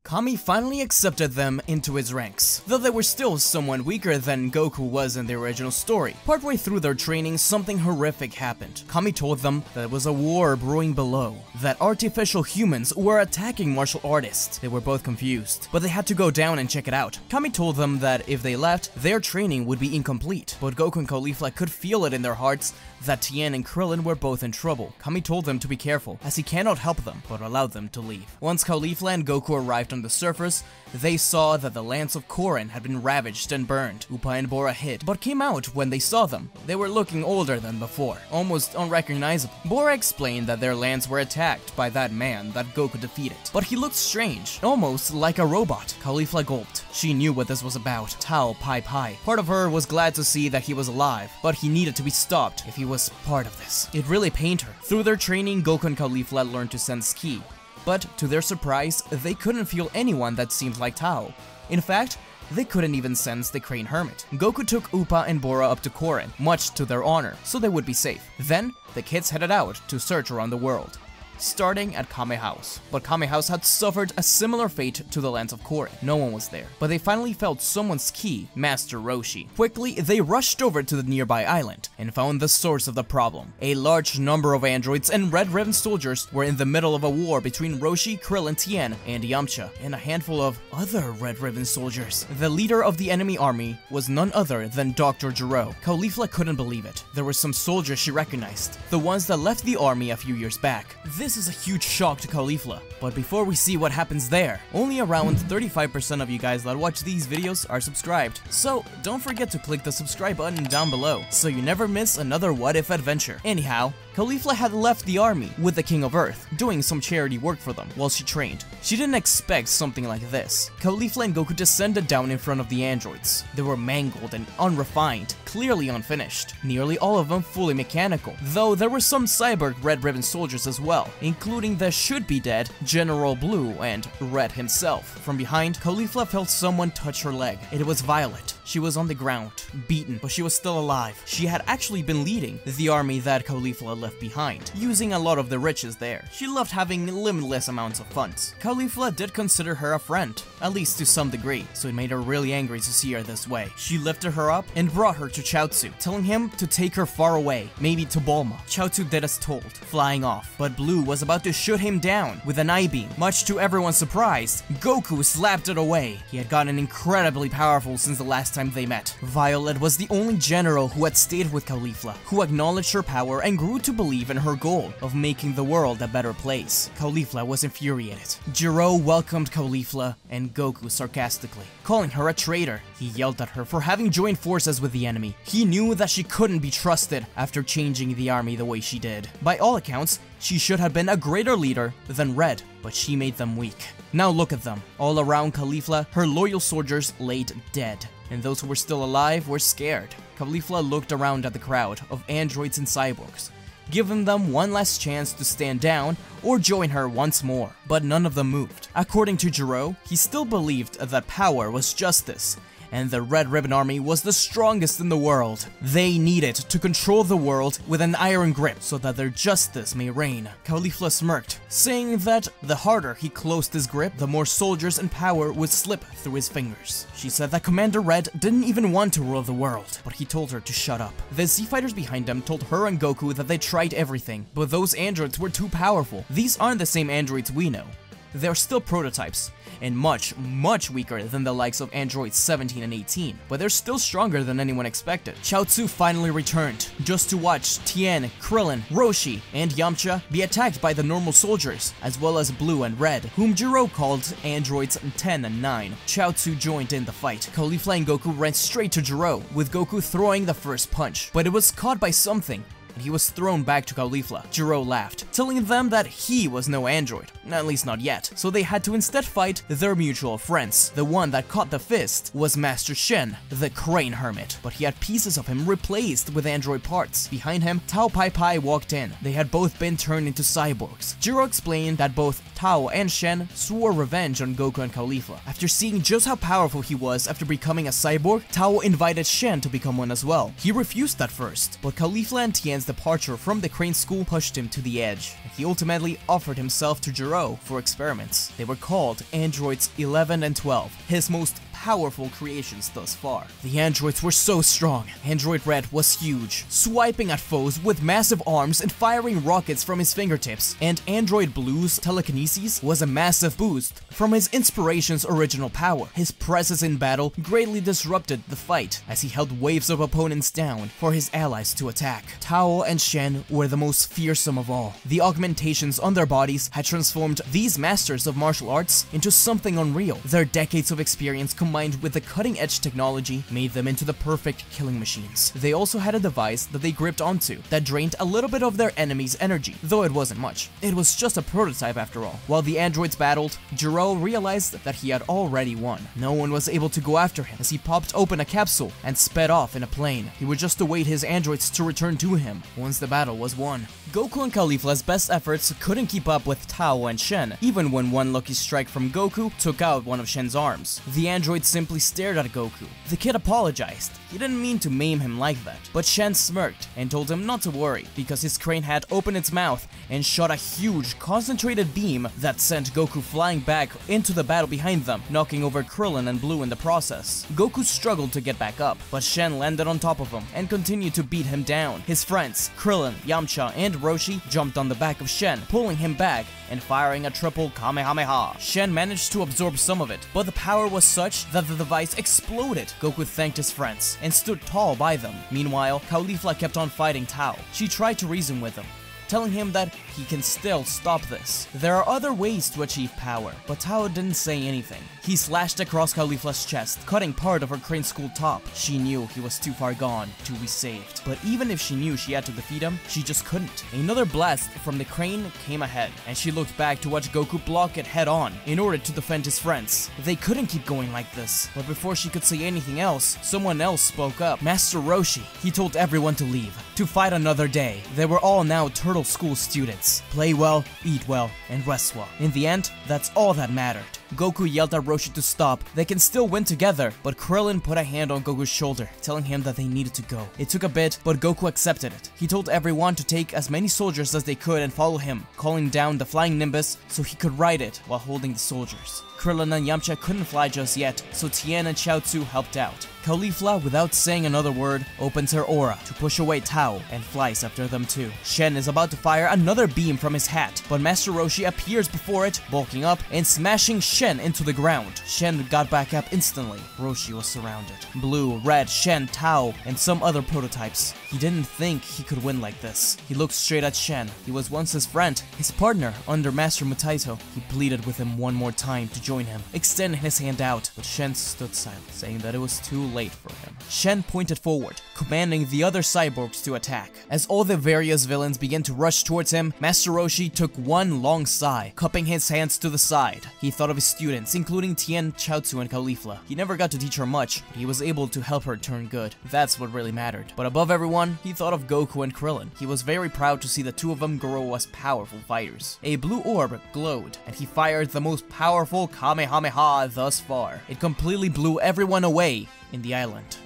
Kami finally accepted them into his ranks, though they were still somewhat weaker than Goku was in the original story. Partway through their training, something horrific happened. Kami told them that it was a war brewing below, that artificial humans were attacking martial artists. They were both confused, but they had to go down and check it out. Kami told them that if they left, their training would be incomplete, but Goku and Caulifla could feel it in their hearts that Tien and Krillin were both in trouble. Kami told them to be careful, as he cannot help them, but allowed them to leave. Once Caulifla and Goku arrived on the surface, they saw that the lands of Korin had been ravaged and burned. Upa and Bora hid, but came out when they saw them. They were looking older than before, almost unrecognizable. Bora explained that their lands were attacked by that man that Goku defeated, but he looked strange, almost like a robot. Caulifla gulped. She knew what this was about. Tao Pai Pai. Part of her was glad to see that he was alive, but he needed to be stopped if he was part of this. It really pained her. Through their training, Goku and Caulifla learned to sense ki, but to their surprise, they couldn't feel anyone that seemed like Tao. In fact, they couldn't even sense the Crane Hermit. Goku took Upa and Bora up to Korin, much to their honor, so they would be safe. Then, the kids headed out to search around the world, starting at Kame House. But Kame House had suffered a similar fate to the lands of Korin. No one was there, but they finally felt someone's ki, Master Roshi. Quickly, they rushed over to the nearby island and found the source of the problem. A large number of androids and Red Ribbon soldiers were in the middle of a war between Roshi, Krillin, Tien, and Yamcha, and a handful of other Red Ribbon soldiers. The leader of the enemy army was none other than Dr. Gero. Caulifla couldn't believe it. There were some soldiers she recognized, the ones that left the army a few years back. This is a huge shock to Caulifla, but before we see what happens there, only around 35% of you guys that watch these videos are subscribed, so don't forget to click the subscribe button down below so you never miss another What If adventure. Anyhow, Caulifla had left the army with the King of Earth, doing some charity work for them while she trained. She didn't expect something like this. Caulifla and Goku descended down in front of the androids. They were mangled and unrefined, clearly unfinished, nearly all of them fully mechanical, though there were some cyborg Red Ribbon soldiers as well, including the should-be-dead General Blue and Red himself. From behind, Caulifla felt someone touch her leg. It was Violet. She was on the ground, beaten, but she was still alive. She had actually been leading the army that Caulifla left behind, using a lot of the riches there. She loved having limitless amounts of funds. Caulifla did consider her a friend, at least to some degree, so it made her really angry to see her this way. She lifted her up and brought her to Chaozu, telling him to take her far away, maybe to Bulma. Chaozu did as told, flying off, but Blue was about to shoot him down with an eye beam. Much to everyone's surprise, Goku slapped it away. He had gotten incredibly powerful since the last time they met. Violet was the only general who had stayed with Caulifla, who acknowledged her power and grew to believe in her goal of making the world a better place. Caulifla was infuriated. Gero welcomed Caulifla and Goku sarcastically, calling her a traitor. He yelled at her for having joined forces with the enemy. He knew that she couldn't be trusted after changing the army the way she did. By all accounts, she should have been a greater leader than Red, but she made them weak. Now look at them. All around Caulifla, her loyal soldiers laid dead, and those who were still alive were scared. Caulifla looked around at the crowd of androids and cyborgs, giving them one last chance to stand down or join her once more, but none of them moved. According to Gero, he still believed that power was justice, and the Red Ribbon Army was the strongest in the world. They needed to control the world with an iron grip so that their justice may reign. Caulifla smirked, saying that the harder he closed his grip, the more soldiers and power would slip through his fingers. She said that Commander Red didn't even want to rule the world, but he told her to shut up. The Z Fighters behind him told her and Goku that they tried everything, but those androids were too powerful. These aren't the same androids we know. They're still prototypes, and much weaker than the likes of androids 17 and 18, but they're still stronger than anyone expected. Chaozu finally returned, just to watch Tien, Krillin, Roshi, and Yamcha be attacked by the normal soldiers, as well as Blue and Red, whom Jiro called androids 10 and 9. Chaozu joined in the fight. Caulifla and Goku ran straight to Jiro, with Goku throwing the first punch, but it was caught by something, and he was thrown back to Caulifla. Jiro laughed, telling them that he was no android, at least not yet, so they had to instead fight their mutual friends. The one that caught the fist was Master Shen, the Crane Hermit, but he had pieces of him replaced with android parts. Behind him, Tao Pai Pai walked in. They had both been turned into cyborgs. Jiro explained that both Tao and Shen swore revenge on Goku and Caulifla. After seeing just how powerful he was after becoming a cyborg, Tao invited Shen to become one as well. He refused at first, but Caulifla and Tien's departure from the Crane School pushed him to the edge, and he ultimately offered himself to Jiro for experiments. They were called Androids 11 and 12, his most powerful creations thus far. The androids were so strong. Android Red was huge, swiping at foes with massive arms and firing rockets from his fingertips, and Android Blue's telekinesis was a massive boost from his inspiration's original power. His presence in battle greatly disrupted the fight, as he held waves of opponents down for his allies to attack. Tao and Shen were the most fearsome of all. The augmentations on their bodies had transformed these masters of martial arts into something unreal. Their decades of experience combined with the cutting-edge technology made them into the perfect killing machines. They also had a device that they gripped onto that drained a little bit of their enemy's energy, though it wasn't much. It was just a prototype after all. While the androids battled, Jiro realized that he had already won. No one was able to go after him as he popped open a capsule and sped off in a plane. He would just await his androids to return to him once the battle was won. Goku and Caulifla's best efforts couldn't keep up with Tao and Shen, even when one lucky strike from Goku took out one of Shen's arms. The android simply stared at Goku. The kid apologized. He didn't mean to maim him like that, but Shen smirked and told him not to worry, because his crane had opened its mouth and shot a huge, concentrated beam that sent Goku flying back into the battle behind them, knocking over Krillin and Blue in the process. Goku struggled to get back up, but Shen landed on top of him and continued to beat him down. His friends, Krillin, Yamcha, and Roshi jumped on the back of Shen, pulling him back and firing a triple Kamehameha. Shen managed to absorb some of it, but the power was such that the device exploded. Goku thanked his friends and stood tall by them. Meanwhile, Caulifla kept on fighting Tao. She tried to reason with him, telling him that he can still stop this. There are other ways to achieve power, but Tao didn't say anything. He slashed across Caulifla's chest, cutting part of her Crane School top. She knew he was too far gone to be saved, but even if she knew she had to defeat him, she just couldn't. Another blast from the crane came ahead, and she looked back to watch Goku block it head on in order to defend his friends. They couldn't keep going like this, but before she could say anything else, someone else spoke up. Master Roshi. He told everyone to leave, to fight another day. They were all now Turtle School students. Play well, eat well, and rest well. In the end, that's all that mattered. Goku yelled at Roshi to stop. They can still win together, but Krillin put a hand on Goku's shoulder, telling him that they needed to go. It took a bit, but Goku accepted it. He told everyone to take as many soldiers as they could and follow him, calling down the flying Nimbus so he could ride it while holding the soldiers. Krillin and Yamcha couldn't fly just yet, so Tien and Chaozu helped out. Caulifla, without saying another word, opens her aura to push away Tao and flies after them too. Shen is about to fire another beam from his hat, but Master Roshi appears before it, bulking up and smashing Shen into the ground. Shen got back up instantly. Roshi was surrounded. Blue, Red, Shen, Tao, and some other prototypes. He didn't think he could win like this. He looked straight at Shen. He was once his friend, his partner under Master Mutaito. He pleaded with him one more time to join him, extending his hand out, but Shen stood silent, saying that it was too late late for him. Shen pointed forward, commanding the other cyborgs to attack. As all the various villains began to rush towards him, Master Roshi took one long sigh, cupping his hands to the side. He thought of his students, including Tien, Chaozu, and Caulifla. He never got to teach her much, but he was able to help her turn good. That's what really mattered. But above everyone, he thought of Goku and Krillin. He was very proud to see the two of them grow as powerful fighters. A blue orb glowed, and he fired the most powerful Kamehameha thus far. It completely blew everyone away in the island.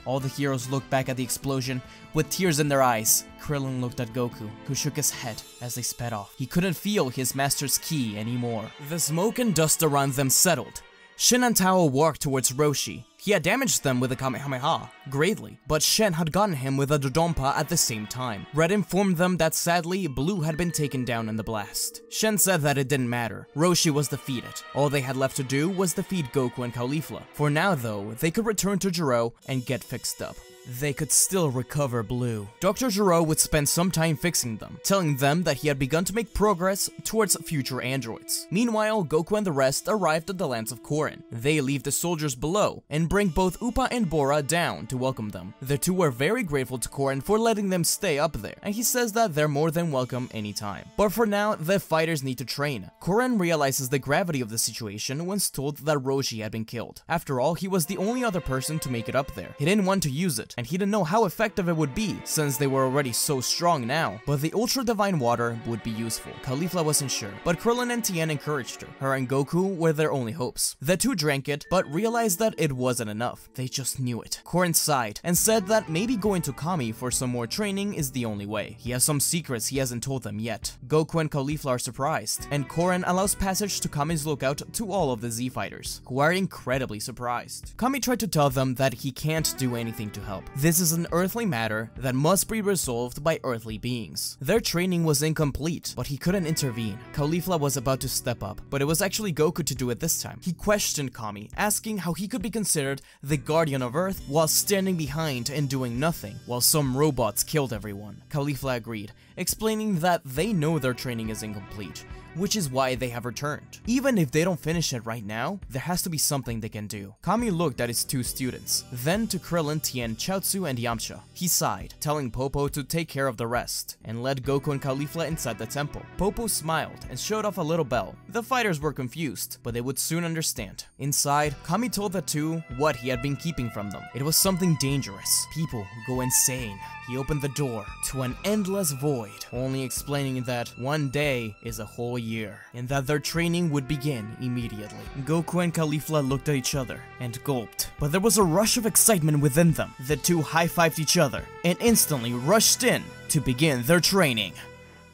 All the heroes looked back at the explosion with tears in their eyes. Krillin looked at Goku, who shook his head as they sped off. He couldn't feel his master's ki anymore. The smoke and dust around them settled. Shen and Tao walked towards Roshi. He had damaged them with a Kamehameha, greatly, but Shen had gotten him with a Dodonpa at the same time. Red informed them that sadly, Blue had been taken down in the blast. Shen said that it didn't matter. Roshi was defeated. All they had left to do was defeat Goku and Caulifla. For now though, they could return to Gero and get fixed up. They could still recover Blue. Dr. Gero would spend some time fixing them, telling them that he had begun to make progress towards future androids. Meanwhile, Goku and the rest arrived at the lands of Korin. They leave the soldiers below and bring both Upa and Bora down to welcome them. The two were very grateful to Korin for letting them stay up there, and he says that they're more than welcome anytime. But for now, the fighters need to train. Korin realizes the gravity of the situation once told that Roshi had been killed. After all, he was the only other person to make it up there. He didn't want to use it, and he didn't know how effective it would be, since they were already so strong now. But the Ultra Divine Water would be useful. Caulifla wasn't sure, but Krillin and Tien encouraged her. Her and Goku were their only hopes. The two drank it, but realized that it wasn't enough. They just knew it. Korin sighed, and said that maybe going to Kami for some more training is the only way. He has some secrets he hasn't told them yet. Goku and Caulifla are surprised, and Korin allows passage to Kami's lookout to all of the Z fighters, who are incredibly surprised. Kami tried to tell them that he can't do anything to help. This is an earthly matter that must be resolved by earthly beings. Their training was incomplete, but he couldn't intervene. Caulifla was about to step up, but it was actually Goku to do it this time. He questioned Kami, asking how he could be considered the guardian of Earth while standing behind and doing nothing, while some robots killed everyone. Caulifla agreed, explaining that they know their training is incomplete, which is why they have returned. Even if they don't finish it right now, there has to be something they can do. Kami looked at his two students, then to Krillin, Tien, Chaozu, and Yamcha. He sighed, telling Popo to take care of the rest, and led Goku and Caulifla inside the temple. Popo smiled and showed off a little bell. The fighters were confused, but they would soon understand. Inside, Kami told the two what he had been keeping from them. It was something dangerous. People go insane. He opened the door to an endless void, only explaining that one day is a whole year, and that their training would begin immediately. Goku and Caulifla looked at each other and gulped, but there was a rush of excitement within them. The two high-fived each other and instantly rushed in to begin their training.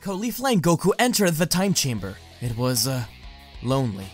Caulifla and Goku entered the time chamber. It was, lonely.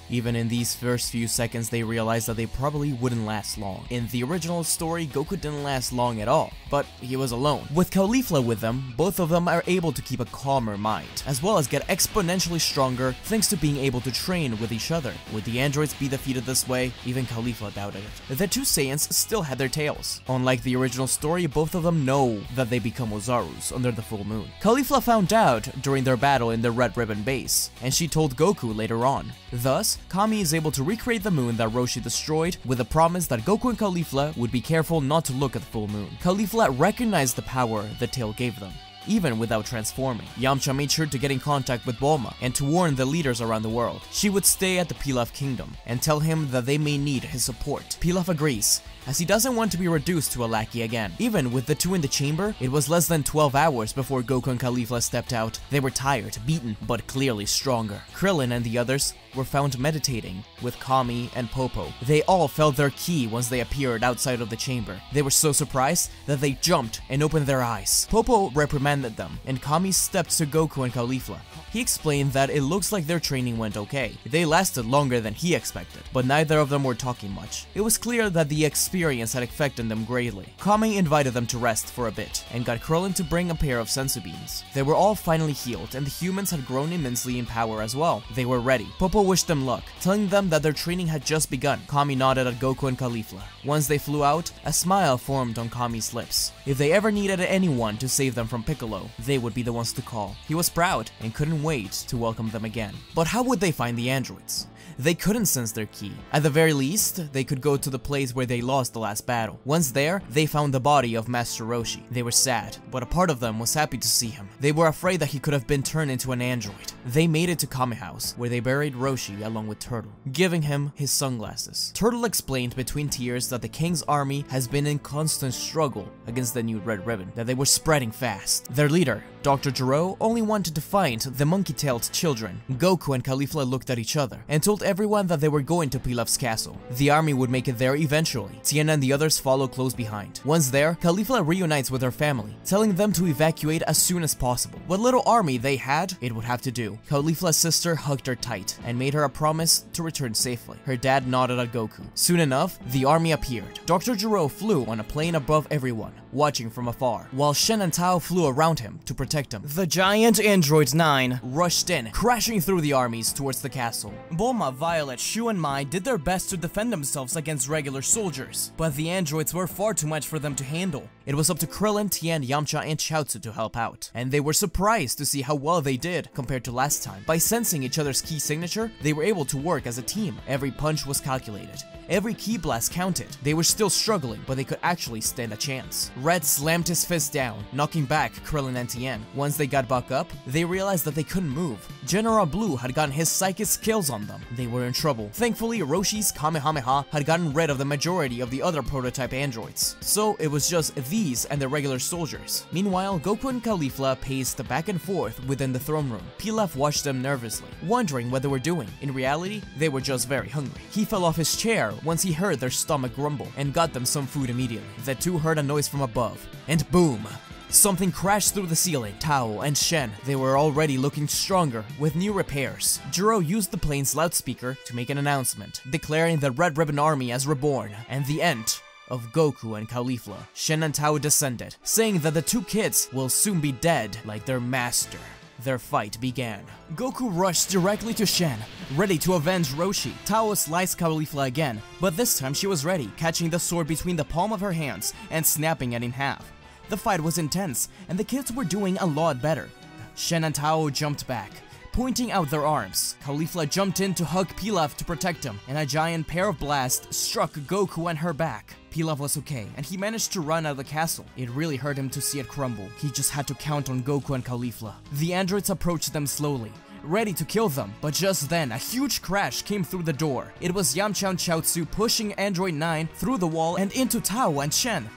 Even in these first few seconds, they realized that they probably wouldn't last long. In the original story, Goku didn't last long at all, but he was alone. With Caulifla with them, both of them are able to keep a calmer mind, as well as get exponentially stronger thanks to being able to train with each other. Would the androids be defeated this way? Even Caulifla doubted it. The two Saiyans still had their tails. Unlike the original story, both of them know that they become Ozarus under the full moon. Caulifla found out during their battle in the Red Ribbon base, and she told Goku later on. Thus, Kami is able to recreate the moon that Roshi destroyed with a promise that Goku and Caulifla would be careful not to look at the full moon. Caulifla recognized the power the tail gave them, even without transforming. Yamcha made sure to get in contact with Bulma and to warn the leaders around the world. She would stay at the Pilaf Kingdom and tell him that they may need his support. Pilaf agrees, as he doesn't want to be reduced to a lackey again. Even with the two in the chamber, it was less than 12 hours before Goku and Caulifla stepped out. They were tired, beaten, but clearly stronger. Krillin and the others were found meditating with Kami and Popo. They all felt their ki once they appeared outside of the chamber. They were so surprised that they jumped and opened their eyes. Popo reprimanded them, and Kami stepped to Goku and Caulifla. He explained that it looks like their training went okay. They lasted longer than he expected, but neither of them were talking much. It was clear that the experience had affected them greatly. Kami invited them to rest for a bit, and got Krillin to bring a pair of senzu beans. They were all finally healed, and the humans had grown immensely in power as well. They were ready. Popo wished them luck, telling them that their training had just begun. Kami nodded at Goku and Caulifla. Once they flew out, a smile formed on Kami's lips. If they ever needed anyone to save them from Piccolo, they would be the ones to call. He was proud and couldn't wait to welcome them again. But how would they find the androids? They couldn't sense their ki. At the very least, they could go to the place where they lost lost the last battle. Once there, they found the body of Master Roshi. They were sad, but a part of them was happy to see him. They were afraid that he could have been turned into an android. They made it to Kame House, where they buried Roshi along with Turtle, giving him his sunglasses. Turtle explained between tears that the king's army has been in constant struggle against the new Red Ribbon, that they were spreading fast. Their leader, Dr. Gero, only wanted to find the monkey-tailed children. Goku and Caulifla looked at each other and told everyone that they were going to Pilaf's castle. The army would make it there eventually. Tien and the others follow close behind. Once there, Caulifla reunites with her family, telling them to evacuate as soon as possible. What little army they had, it would have to do. Caulifla's sister hugged her tight and made her a promise to return safely. Her dad nodded at Goku. Soon enough, the army appeared. Dr. Gero flew on a plane above everyone, watching from afar, while Shen and Tao flew around him to protect him. The giant Android 9 rushed in, crashing through the armies towards the castle. Bulma, Violet, Shu, and Mai did their best to defend themselves against regular soldiers, but the androids were far too much for them to handle. It was up to Krillin, Tien, Yamcha, and Chaozu to help out, and they were surprised to see how well they did compared to last time. By sensing each other's key signature, they were able to work as a team. Every punch was calculated. Every key blast counted. They were still struggling, but they could actually stand a chance. Red slammed his fist down, knocking back Krillin and Tien. Once they got back up, they realized that they couldn't move. General Blue had gotten his psychic skills on them. They were in trouble. Thankfully, Roshi's Kamehameha had gotten rid of the majority of the other prototype androids, so it was just these and the regular soldiers. Meanwhile, Goku and Caulifla paced back and forth within the throne room. Pilaf watched them nervously, wondering what they were doing. In reality, they were just very hungry. He fell off his chair once he heard their stomach grumble and got them some food immediately. The two heard a noise from above, and boom! Something crashed through the ceiling. Tao and Shen, they were already looking stronger with new repairs. Gero used the plane's loudspeaker to make an announcement, declaring the Red Ribbon Army as reborn, and the end of Goku and Caulifla. Shen and Tao descended, saying that the two kids will soon be dead like their master. Their fight began. Goku rushed directly to Shen, ready to avenge Roshi. Tao sliced Caulifla again, but this time she was ready, catching the sword between the palm of her hands and snapping it in half. The fight was intense, and the kids were doing a lot better. Shen and Tao jumped back, pointing out their arms. Caulifla jumped in to hug Pilaf to protect him, and a giant pair of blasts struck Goku and her back. Pilaf was okay, and he managed to run out of the castle. It really hurt him to see it crumble. He just had to count on Goku and Caulifla. The androids approached them slowly, ready to kill them, but just then, a huge crash came through the door. It was Yamcha and Chaozu pushing Android 9 through the wall and into Tao and Shen.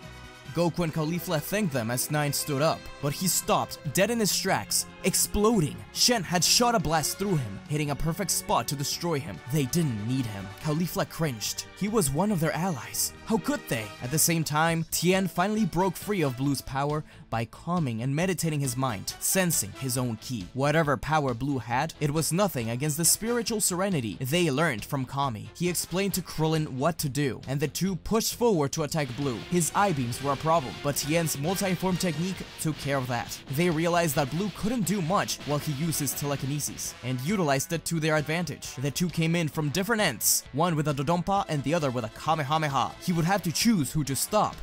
Goku and Caulifla thanked them as 9 stood up, but he stopped, dead in his tracks, exploding. Shen had shot a blast through him, hitting a perfect spot to destroy him. They didn't need him. Caulifla cringed. He was one of their allies. How could they? At the same time, Tien finally broke free of Blue's power by calming and meditating his mind, sensing his own ki. Whatever power Blue had, it was nothing against the spiritual serenity they learned from Kami. He explained to Krillin what to do, and the two pushed forward to attack Blue. His eye-beams were a problem, but Tien's multi-form technique took care of that. They realized that Blue couldn't do much while he used his telekinesis, and utilized it to their advantage. The two came in from different ends, one with a Dodonpa and the other with a Kamehameha. He would have to choose who to stop.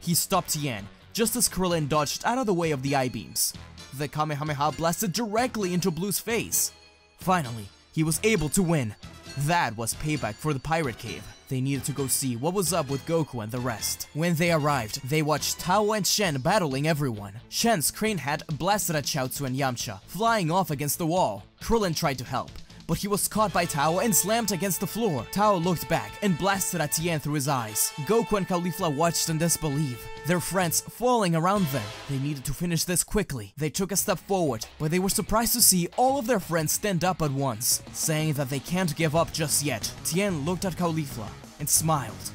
He stopped Tien, just as Krillin dodged out of the way of the eye-beams. The Kamehameha blasted directly into Blue's face. Finally, he was able to win. That was payback for the Pirate Cave. They needed to go see what was up with Goku and the rest. When they arrived, they watched Tao and Shen battling everyone. Shen's crane hat blasted at Chaozu and Yamcha, flying off against the wall. Krillin tried to help, but he was caught by Tao and slammed against the floor. Tao looked back and blasted at Tien through his eyes. Goku and Caulifla watched in disbelief, their friends falling around them. They needed to finish this quickly. They took a step forward, but they were surprised to see all of their friends stand up at once, saying that they can't give up just yet. Tien looked at Caulifla and smiled.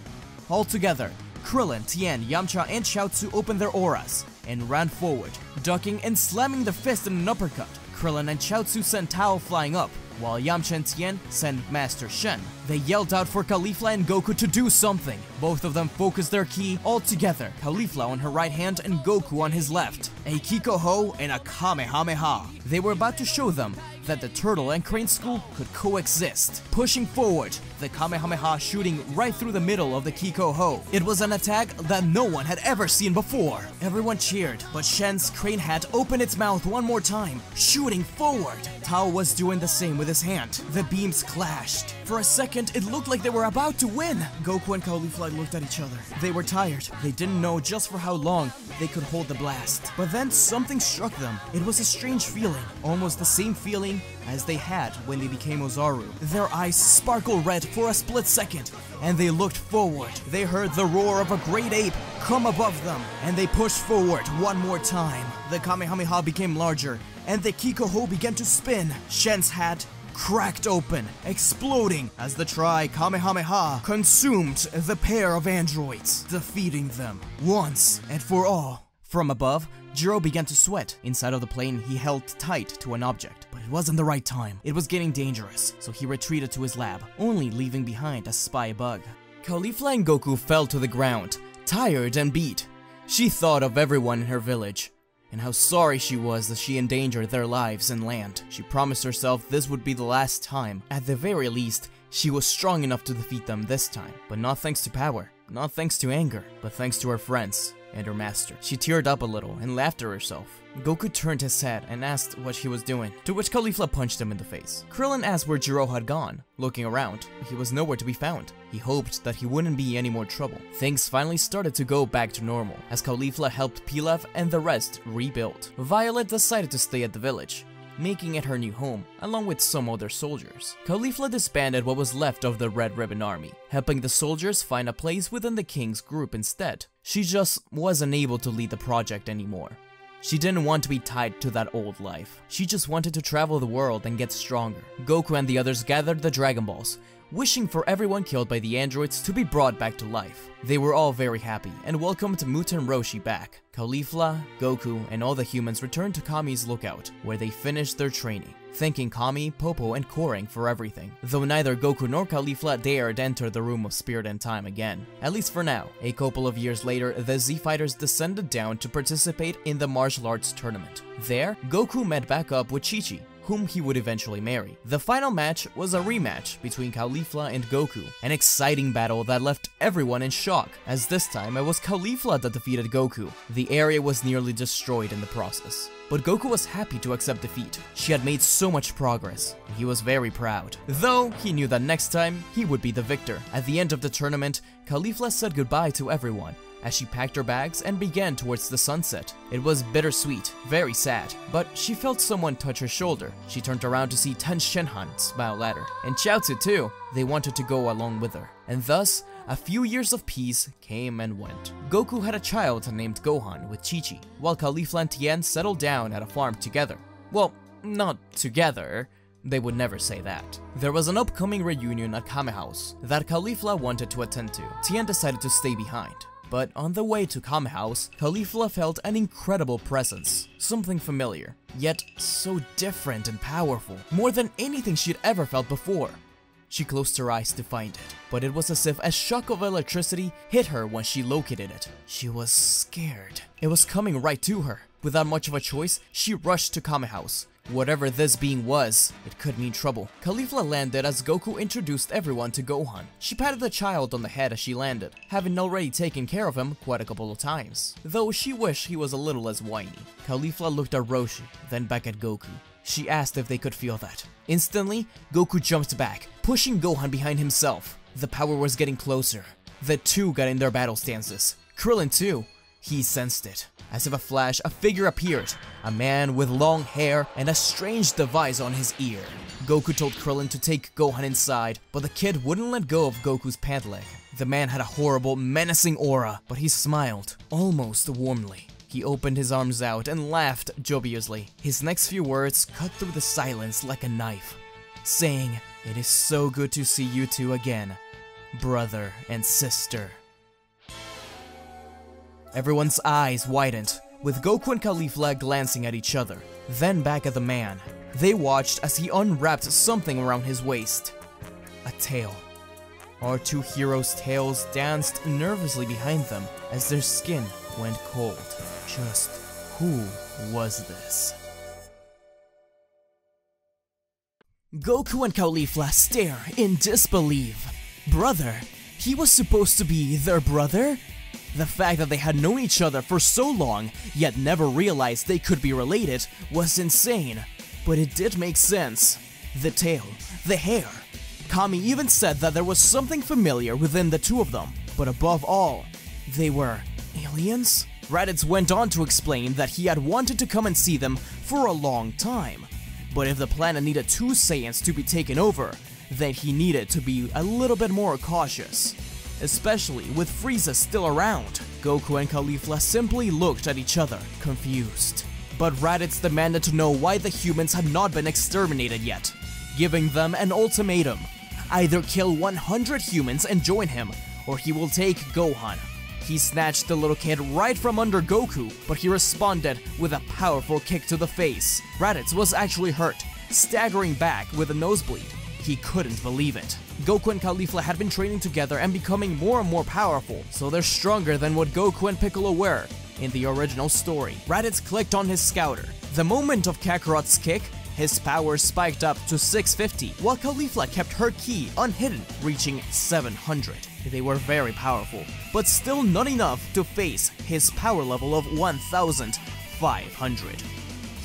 All together, Krillin, Tien, Yamcha, and Chaozu opened their auras and ran forward, ducking and slamming their fist in an uppercut. Krillin and Chaozu sent Tao flying up, while Yamcha and Tien sent Master Shen. They yelled out for Caulifla and Goku to do something. Both of them focused their ki all together, Caulifla on her right hand and Goku on his left. A Kiko-Ho and a Kamehameha. They were about to show them that the Turtle and Crane School could coexist. Pushing forward, the Kamehameha shooting right through the middle of the Kikoho. It was an attack that no one had ever seen before. Everyone cheered, but Shen's crane hat opened its mouth one more time, shooting forward. Tao was doing the same with his hand. The beams clashed. For a second, it looked like they were about to win. Goku and Caulifla looked at each other. They were tired. They didn't know just for how long they could hold the blast. But then something struck them. It was a strange feeling, almost the same feeling as they had when they became Ozaru. Their eyes sparkled red for a split second, and they looked forward. They heard the roar of a great ape come above them, and they pushed forward one more time. The Kamehameha became larger, and the Kikoho began to spin. Shen's hat cracked open, exploding as the Tri-Kamehameha consumed the pair of androids, defeating them once and for all. From above, Jiro began to sweat. Inside of the plane, he held tight to an object, but it wasn't the right time. It was getting dangerous, so he retreated to his lab, only leaving behind a spy bug. Caulifla and Goku fell to the ground, tired and beat. She thought of everyone in her village, and how sorry she was that she endangered their lives and land. She promised herself this would be the last time. At the very least, she was strong enough to defeat them this time, but not thanks to power, not thanks to anger, but thanks to her friends and her master. She teared up a little and laughed at herself. Goku turned his head and asked what she was doing, to which Caulifla punched him in the face. Krillin asked where Jiro had gone. Looking around, he was nowhere to be found. He hoped that he wouldn't be any more trouble. Things finally started to go back to normal, as Caulifla helped Pilaf and the rest rebuild. Violet decided to stay at the village, making it her new home, along with some other soldiers. Caulifla disbanded what was left of the Red Ribbon Army, helping the soldiers find a place within the King's group instead. She just wasn't able to lead the project anymore. She didn't want to be tied to that old life. She just wanted to travel the world and get stronger. Goku and the others gathered the Dragon Balls, wishing for everyone killed by the androids to be brought back to life. They were all very happy and welcomed Muten Roshi back. Caulifla, Goku, and all the humans returned to Kami's lookout, where they finished their training, thanking Kami, Popo, and Korang for everything, though neither Goku nor Caulifla dared enter the Room of Spirit and Time again, at least for now. A couple of years later, the Z-Fighters descended down to participate in the martial arts tournament. There, Goku met back up with Chi-Chi, whom he would eventually marry. The final match was a rematch between Caulifla and Goku, an exciting battle that left everyone in shock, as this time it was Caulifla that defeated Goku. The area was nearly destroyed in the process, but Goku was happy to accept defeat. She had made so much progress, and he was very proud, though he knew that next time he would be the victor. At the end of the tournament, Caulifla said goodbye to everyone, as she packed her bags and began towards the sunset. It was bittersweet, very sad, but she felt someone touch her shoulder. She turned around to see Ten Shenhan smile at her, and Chaozu too. They wanted to go along with her, and thus, a few years of peace came and went. Goku had a child named Gohan with Chi-Chi, while Caulifla and Tien settled down at a farm together. Well, not together. They would never say that. There was an upcoming reunion at Kame House that Caulifla wanted to attend to. Tien decided to stay behind. But on the way to Kame House, Caulifla felt an incredible presence. Something familiar, yet so different and powerful. More than anything she'd ever felt before. She closed her eyes to find it, but it was as if a shock of electricity hit her when she located it. She was scared. It was coming right to her. Without much of a choice, she rushed to Kame House. Whatever this being was, it could mean trouble. Caulifla landed as Goku introduced everyone to Gohan. She patted the child on the head as she landed, having already taken care of him quite a couple of times, though she wished he was a little less whiny. Caulifla looked at Roshi, then back at Goku. She asked if they could feel that. Instantly, Goku jumped back, pushing Gohan behind himself. The power was getting closer. The two got in their battle stances. Krillin too. He sensed it. As if a flash, a figure appeared. A man with long hair and a strange device on his ear. Goku told Krillin to take Gohan inside, but the kid wouldn't let go of Goku's pant leg. The man had a horrible, menacing aura, but he smiled, almost warmly. He opened his arms out and laughed joyously. His next few words cut through the silence like a knife, saying, "It is so good to see you two again, brother and sister." Everyone's eyes widened, with Goku and Caulifla glancing at each other, then back at the man. They watched as he unwrapped something around his waist. A tail. Our two heroes' tails danced nervously behind them as their skin went cold. Just who was this? Goku and Caulifla stare in disbelief. Brother? He was supposed to be their brother? The fact that they had known each other for so long, yet never realized they could be related, was insane. But it did make sense. The tail, the hair. Kami even said that there was something familiar within the two of them. But above all, they were aliens? Raditz went on to explain that he had wanted to come and see them for a long time. But if the planet needed two Saiyans to be taken over, then he needed to be a little bit more cautious. Especially with Frieza still around. Goku and Caulifla simply looked at each other, confused. But Raditz demanded to know why the humans had not been exterminated yet, giving them an ultimatum. Either kill 100 humans and join him, or he will take Gohan. He snatched the little kid right from under Goku, but he responded with a powerful kick to the face. Raditz was actually hurt, staggering back with a nosebleed. He couldn't believe it. Goku and Caulifla had been training together and becoming more and more powerful, so they're stronger than what Goku and Piccolo were in the original story. Raditz clicked on his scouter. The moment of Kakarot's kick, his power spiked up to 650, while Caulifla kept her ki unhidden, reaching 700. They were very powerful, but still not enough to face his power level of 1,500.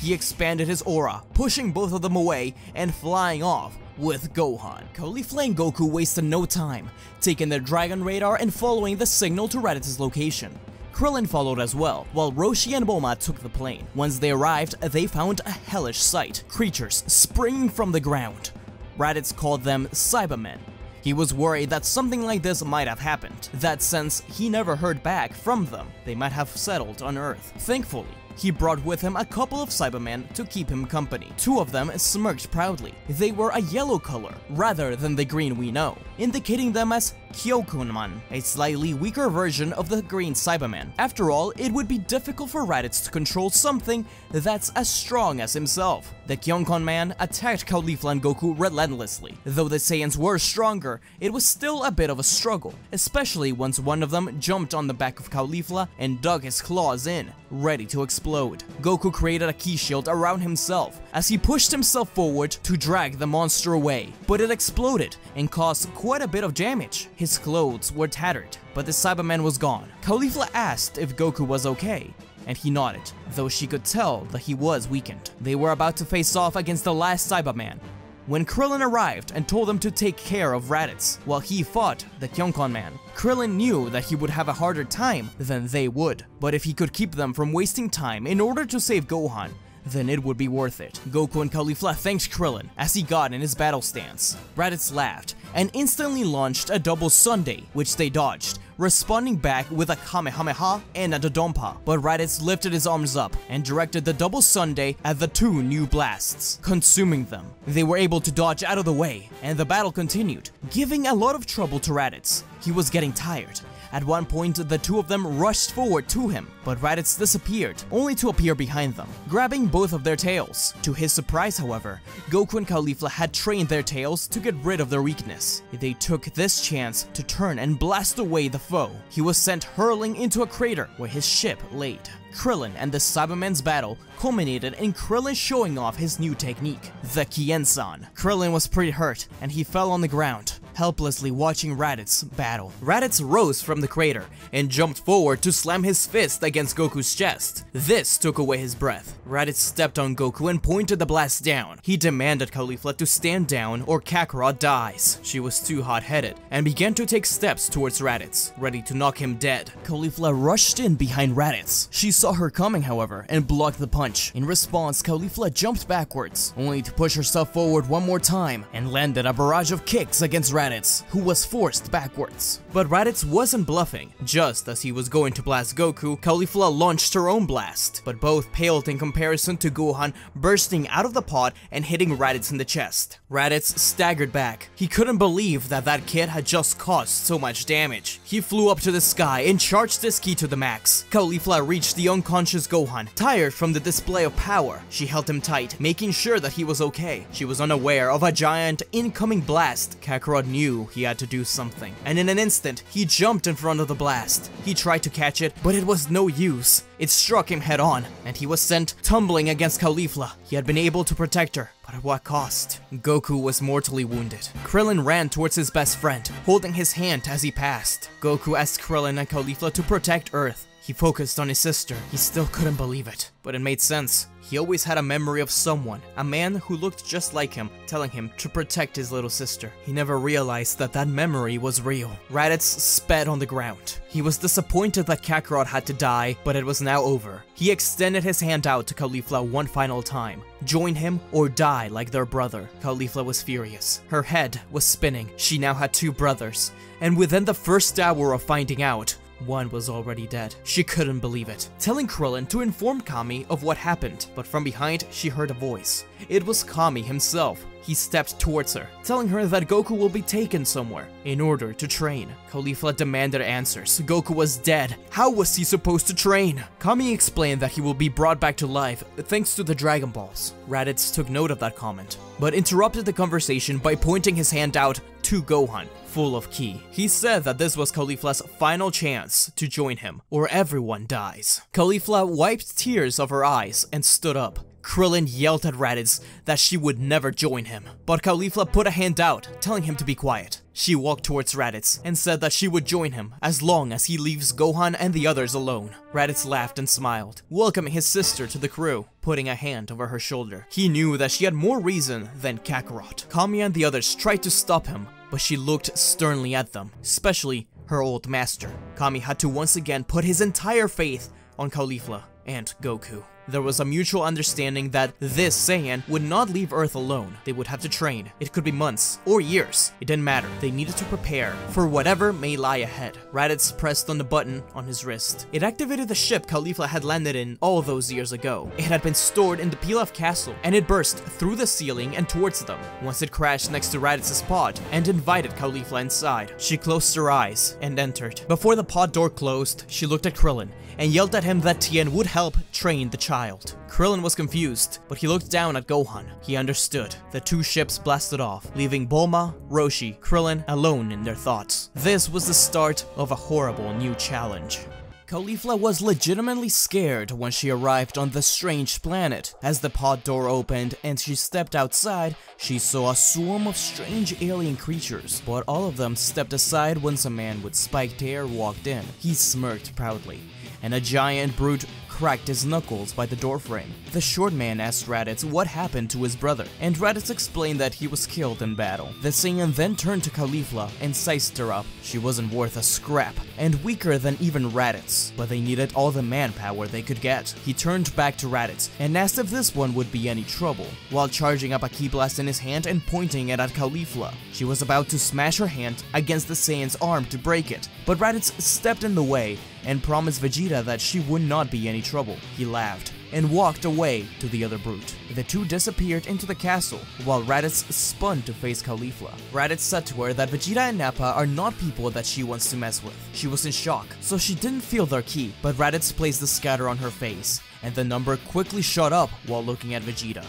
He expanded his aura, pushing both of them away and flying off with Gohan. Caulifla and Goku wasted no time, taking their Dragon Radar and following the signal to Raditz's location. Krillin followed as well, while Roshi and Bulma took the plane. Once they arrived, they found a hellish sight, creatures springing from the ground. Raditz called them Cybermen. He was worried that something like this might have happened, that since he never heard back from them, they might have settled on Earth. Thankfully, he brought with him a couple of Cybermen to keep him company. Two of them smirked proudly. They were a yellow color, rather than the green we know, indicating them as Kyokunman, a slightly weaker version of the green Cyberman. After all, it would be difficult for Raditz to control something that's as strong as himself. The Kyokunman attacked Caulifla and Goku relentlessly. Though the Saiyans were stronger, it was still a bit of a struggle, especially once one of them jumped on the back of Caulifla and dug his claws in, ready to explode. Goku created a ki shield around himself as he pushed himself forward to drag the monster away, but it exploded and caused quite a bit of damage. His clothes were tattered, but the Cyberman was gone. Caulifla asked if Goku was okay, and he nodded, though she could tell that he was weakened. They were about to face off against the last Cyberman when Krillin arrived and told them to take care of Raditz while he fought the Kyokunman. Krillin knew that he would have a harder time than they would, but if he could keep them from wasting time in order to save Gohan, then it would be worth it. Goku and Caulifla thanked Krillin as he got in his battle stance. Raditz laughed and instantly launched a double Sunday, which they dodged, responding back with a Kamehameha and a Dodonpa. But Raditz lifted his arms up and directed the double Sunday at the two new blasts, consuming them. They were able to dodge out of the way, and the battle continued, giving a lot of trouble to Raditz. He was getting tired. At one point, the two of them rushed forward to him, but Raditz disappeared, only to appear behind them, grabbing both of their tails. To his surprise, however, Goku and Caulifla had trained their tails to get rid of their weakness. They took this chance to turn and blast away the foe. He was sent hurling into a crater where his ship laid. Krillin and the Cybermen's battle culminated in Krillin showing off his new technique, the Kien-san. Krillin was pretty hurt, and he fell on the ground, helplessly watching Raditz battle. Raditz rose from the crater and jumped forward to slam his fist against Goku's chest. This took away his breath. Raditz stepped on Goku and pointed the blast down. He demanded Caulifla to stand down or Kakarot dies. She was too hot-headed and began to take steps towards Raditz, ready to knock him dead. Caulifla rushed in behind Raditz. She saw her coming, however, and blocked the punch. In response, Caulifla jumped backwards, only to push herself forward one more time and landed a barrage of kicks against Raditz, who was forced backwards. But Raditz wasn't bluffing. Just as he was going to blast Goku, Caulifla launched her own blast, but both paled in comparison to Gohan bursting out of the pod and hitting Raditz in the chest. Raditz staggered back. He couldn't believe that that kid had just caused so much damage. He flew up to the sky and charged his ki to the max. Caulifla reached the unconscious Gohan. Tired from the display of power, she held him tight, making sure that he was okay. She was unaware of a giant incoming blast. Kakarot knew he had to do something, and in an instant, he jumped in front of the blast. He tried to catch it, but it was no use. It struck him head on, and he was sent tumbling against Caulifla. He had been able to protect her, but at what cost? Goku was mortally wounded. Krillin ran towards his best friend, holding his hand as he passed. Goku asked Krillin and Caulifla to protect Earth. He focused on his sister. He still couldn't believe it, but it made sense. He always had a memory of someone, a man who looked just like him, telling him to protect his little sister. He never realized that that memory was real. Raditz sped on the ground. He was disappointed that Kakarot had to die, but it was now over. He extended his hand out to Caulifla one final time. Join him or die like their brother. Caulifla was furious. Her head was spinning. She now had two brothers, and within the first hour of finding out, one was already dead. She couldn't believe it, telling Krillin to inform Kami of what happened, but from behind she heard a voice. It was Kami himself. He stepped towards her, telling her that Goku will be taken somewhere in order to train. Caulifla demanded answers. Goku was dead. How was he supposed to train? Kami explained that he will be brought back to life thanks to the Dragon Balls. Raditz took note of that comment, but interrupted the conversation by pointing his hand out to Gohan, full of ki. He said that this was Caulifla's final chance to join him, or everyone dies. Caulifla wiped tears off her eyes and stood up. Krillin yelled at Raditz that she would never join him, but Caulifla put a hand out, telling him to be quiet. She walked towards Raditz and said that she would join him as long as he leaves Gohan and the others alone. Raditz laughed and smiled, welcoming his sister to the crew, putting a hand over her shoulder. He knew that she had more reason than Kakarot. Kami and the others tried to stop him, but she looked sternly at them, especially her old master. Kami had to once again put his entire faith on Caulifla and Goku. There was a mutual understanding that this Saiyan would not leave Earth alone. They would have to train. It could be months or years. It didn't matter. They needed to prepare for whatever may lie ahead. Raditz pressed on the button on his wrist. It activated the ship Caulifla had landed in all those years ago. It had been stored in the Pilaf castle, and it burst through the ceiling and towards them. Once it crashed next to Raditz's pod and invited Caulifla inside. She closed her eyes and entered. Before the pod door closed, she looked at Krillin and yelled at him that Tien would help train the child. Krillin was confused, but he looked down at Gohan. He understood. The two ships blasted off, leaving Bulma, Roshi, Krillin alone in their thoughts. This was the start of a horrible new challenge. Caulifla was legitimately scared when she arrived on the strange planet. As the pod door opened and she stepped outside, she saw a swarm of strange alien creatures, but all of them stepped aside once a man with spiked hair walked in. He smirked proudly, and a giant brute cracked his knuckles by the doorframe. The short man asked Raditz what happened to his brother, and Raditz explained that he was killed in battle. The Saiyan then turned to Caulifla and sized her up. She wasn't worth a scrap, and weaker than even Raditz, but they needed all the manpower they could get. He turned back to Raditz and asked if this one would be any trouble, while charging up a ki blast in his hand and pointing it at Caulifla. She was about to smash her hand against the Saiyan's arm to break it, but Raditz stepped in the way and promised Vegeta that she would not be any trouble. He laughed and walked away to the other brute. The two disappeared into the castle, while Raditz spun to face Caulifla. Raditz said to her that Vegeta and Nappa are not people that she wants to mess with. She was in shock, so she didn't feel their ki, but Raditz placed the scatter on her face, and the number quickly shot up while looking at Vegeta.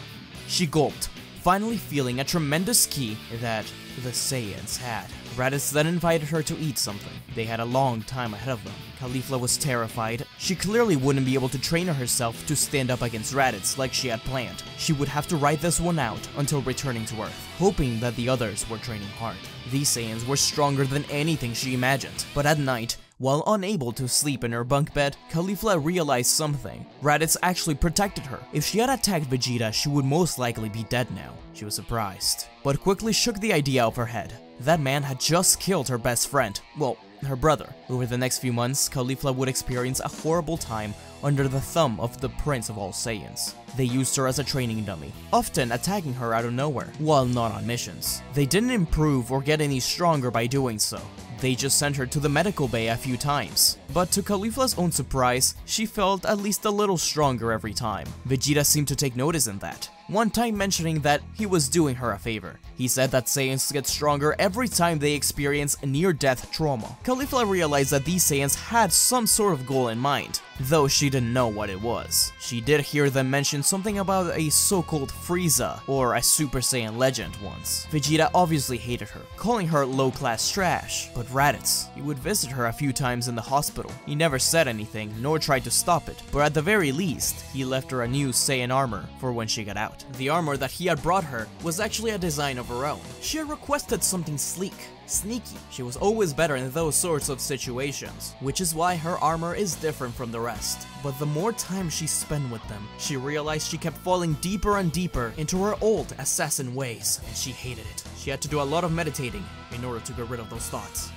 She gulped, finally feeling a tremendous ki that the Saiyans had. Raditz then invited her to eat something. They had a long time ahead of them. Caulifla was terrified. She clearly wouldn't be able to train herself to stand up against Raditz like she had planned. She would have to ride this one out until returning to Earth, hoping that the others were training hard. These Saiyans were stronger than anything she imagined, but at night, while unable to sleep in her bunk bed, Caulifla realized something. Raditz actually protected her. If she had attacked Vegeta, she would most likely be dead now. She was surprised, but quickly shook the idea off her head. That man had just killed her best friend, well, her brother. Over the next few months, Caulifla would experience a horrible time under the thumb of the Prince of all Saiyans. They used her as a training dummy, often attacking her out of nowhere, while not on missions. They didn't improve or get any stronger by doing so. They just sent her to the medical bay a few times. But to Caulifla's own surprise, she felt at least a little stronger every time. Vegeta seemed to take notice in that. one time mentioning that he was doing her a favor. He said that Saiyans get stronger every time they experience near-death trauma. Caulifla realized that these Saiyans had some sort of goal in mind, though she didn't know what it was. She did hear them mention something about a so-called Frieza, or a Super Saiyan legend once. Vegeta obviously hated her, calling her low-class trash, but Raditz, he would visit her a few times in the hospital. He never said anything, nor tried to stop it, but at the very least, he left her a new Saiyan armor for when she got out. The armor that he had brought her was actually a design of her own. She had requested something sleek, sneaky. She was always better in those sorts of situations, which is why her armor is different from the rest. But the more time she spent with them, she realized she kept falling deeper and deeper into her old assassin ways, and she hated it. She had to do a lot of meditating in order to get rid of those thoughts.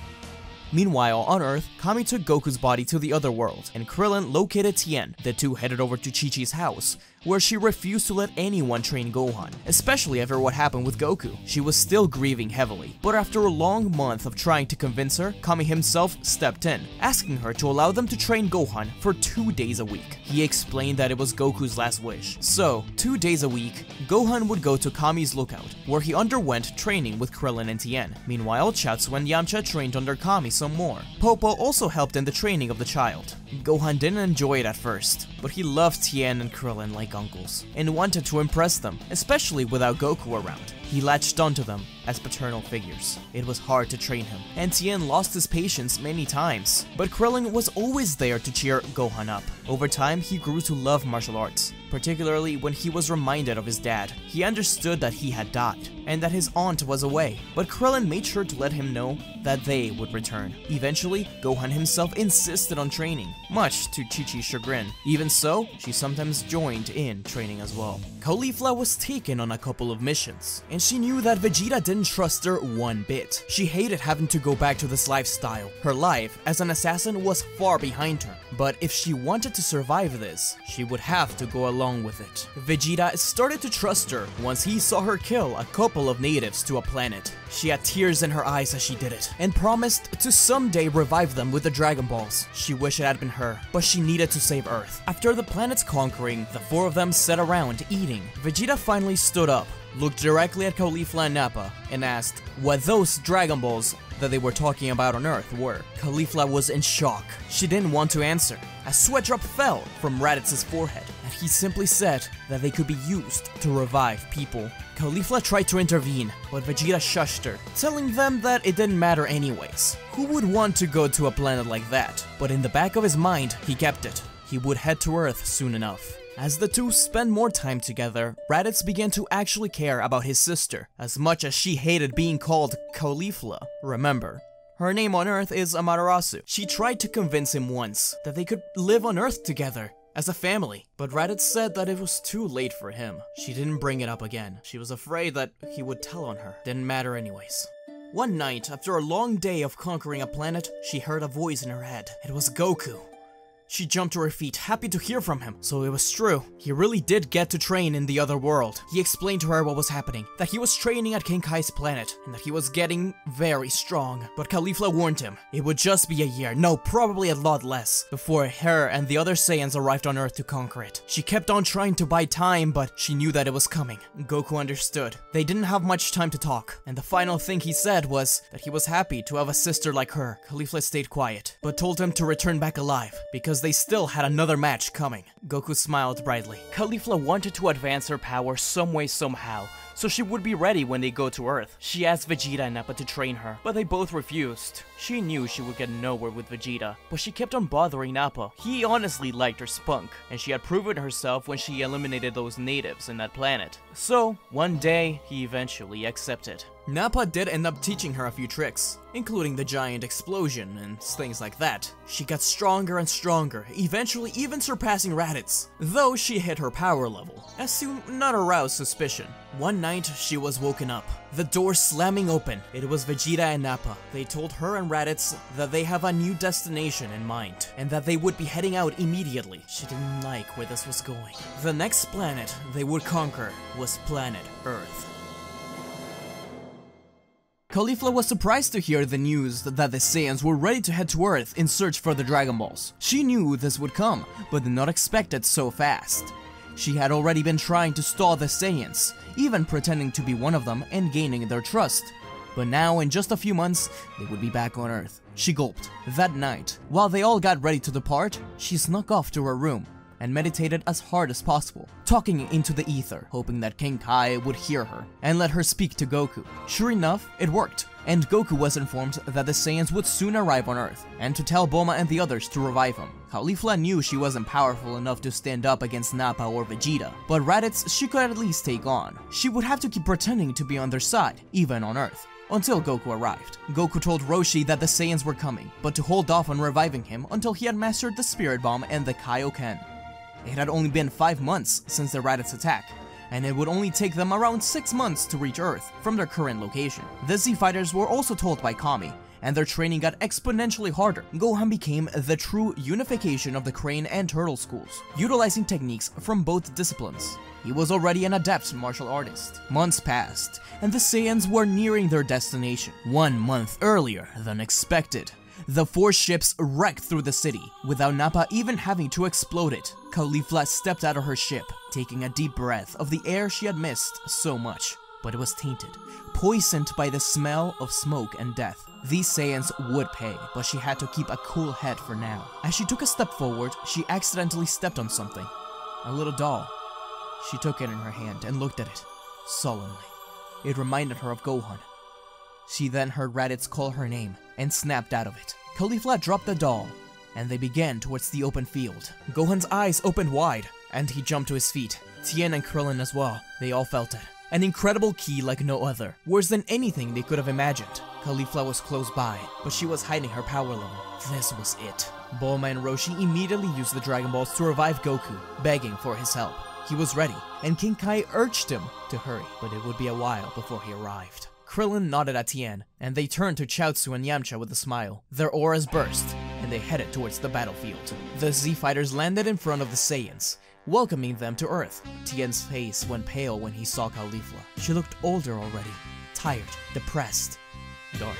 Meanwhile, on Earth, Kami took Goku's body to the other world, and Krillin located Tien. The two headed over to Chi-Chi's house, where she refused to let anyone train Gohan, especially after what happened with Goku. She was still grieving heavily, but after a long month of trying to convince her, Kami himself stepped in, asking her to allow them to train Gohan for 2 days a week. He explained that it was Goku's last wish. So, 2 days a week, Gohan would go to Kami's lookout, where he underwent training with Krillin and Tien. Meanwhile, Chaozu and Yamcha trained under Kami some more. Popo also helped in the training of the child. Gohan didn't enjoy it at first, but he loved Tien and Krillin like uncles, and wanted to impress them, especially without Goku around. He latched onto them as paternal figures. It was hard to train him, and Tien lost his patience many times, but Krillin was always there to cheer Gohan up. Over time, he grew to love martial arts, particularly when he was reminded of his dad. He understood that he had died, and that his aunt was away, but Krillin made sure to let him know that they would return. Eventually, Gohan himself insisted on training, much to Chi-Chi's chagrin. Even so, she sometimes joined in training as well. Caulifla was taken on a couple of missions, and she knew that Vegeta didn't trust her one bit. She hated having to go back to this lifestyle. Her life as an assassin was far behind her, but if she wanted to survive this, she would have to go along with it. Vegeta started to trust her once he saw her kill a couple of natives to a planet. She had tears in her eyes as she did it, and promised to someday revive them with the Dragon Balls. She wished it had been her, but she needed to save Earth. After the planet's conquering, the four of them sat around eating. Vegeta finally stood up, looked directly at Caulifla and Nappa, and asked what those Dragon Balls that they were talking about on Earth were. Caulifla was in shock. She didn't want to answer. A sweat drop fell from Raditz's forehead, and he simply said that they could be used to revive people. Caulifla tried to intervene, but Vegeta shushed her, telling them that it didn't matter anyways. Who would want to go to a planet like that? But in the back of his mind, he kept it. He would head to Earth soon enough. As the two spent more time together, Raditz began to actually care about his sister, as much as she hated being called Caulifla. Remember, her name on Earth is Amaterasu. She tried to convince him once that they could live on Earth together as a family, but Raditz said that it was too late for him. She didn't bring it up again. She was afraid that he would tell on her. Didn't matter anyways. One night, after a long day of conquering a planet, she heard a voice in her head. It was Goku. She jumped to her feet, happy to hear from him. So it was true. He really did get to train in the other world. He explained to her what was happening, that he was training at King Kai's planet, and that he was getting very strong. But Caulifla warned him, it would just be a year, no, probably a lot less, before her and the other Saiyans arrived on Earth to conquer it. She kept on trying to buy time, but she knew that it was coming. Goku understood. They didn't have much time to talk, and the final thing he said was that he was happy to have a sister like her. Caulifla stayed quiet, but told him to return back alive, because they still had another match coming. Goku smiled brightly. Caulifla wanted to advance her power some way somehow, so she would be ready when they go to Earth. She asked Vegeta and Nappa to train her, but they both refused. She knew she would get nowhere with Vegeta, but she kept on bothering Nappa. He honestly liked her spunk, and she had proven herself when she eliminated those natives in that planet. So, one day, he eventually accepted. Nappa did end up teaching her a few tricks, including the giant explosion and things like that. She got stronger and stronger, eventually even surpassing Raditz, though she hit her power level, as to not arouse suspicion. One night, she was woken up, the door slamming open. It was Vegeta and Nappa. They told her and Raditz that they have a new destination in mind, and that they would be heading out immediately. She didn't like where this was going. The next planet they would conquer was planet Earth. Caulifla was surprised to hear the news that the Saiyans were ready to head to Earth in search for the Dragon Balls. She knew this would come, but did not expect it so fast. She had already been trying to stall the Saiyans, even pretending to be one of them and gaining their trust. But now, in just a few months, they would be back on Earth. She gulped. That night, while they all got ready to depart, she snuck off to her room and meditated as hard as possible, talking into the ether, hoping that King Kai would hear her and let her speak to Goku. Sure enough, it worked, and Goku was informed that the Saiyans would soon arrive on Earth, and to tell Bulma and the others to revive him. Caulifla knew she wasn't powerful enough to stand up against Nappa or Vegeta, but Raditz she could at least take on. She would have to keep pretending to be on their side, even on Earth, until Goku arrived. Goku told Roshi that the Saiyans were coming, but to hold off on reviving him until he had mastered the Spirit Bomb and the Kaioken. It had only been 5 months since the Raditz attack, and it would only take them around 6 months to reach Earth from their current location. The Z Fighters were also told by Kami, and their training got exponentially harder. Gohan became the true unification of the Crane and Turtle schools, utilizing techniques from both disciplines. He was already an adept martial artist. Months passed, and the Saiyans were nearing their destination. 1 month earlier than expected, the 4 ships wrecked through the city, without Nappa even having to explode it. Caulifla stepped out of her ship, taking a deep breath of the air she had missed so much, but it was tainted, poisoned by the smell of smoke and death. These Saiyans would pay, but she had to keep a cool head for now. As she took a step forward, she accidentally stepped on something. A little doll. She took it in her hand and looked at it, sullenly. It reminded her of Gohan. She then heard Raditz call her name, and snapped out of it. Caulifla dropped the doll, and they began towards the open field. Gohan's eyes opened wide, and he jumped to his feet. Tien and Krillin as well, they all felt it. An incredible ki like no other, worse than anything they could have imagined. Caulifla was close by, but she was hiding her power level. This was it. Bulma and Roshi immediately used the Dragon Balls to revive Goku, begging for his help. He was ready, and King Kai urged him to hurry, but it would be a while before he arrived. Krillin nodded at Tien, and they turned to Chaozu and Yamcha with a smile. Their auras burst, and they headed towards the battlefield. The Z Fighters landed in front of the Saiyans, welcoming them to Earth. Tien's face went pale when he saw Caulifla. She looked older already, tired, depressed, dark.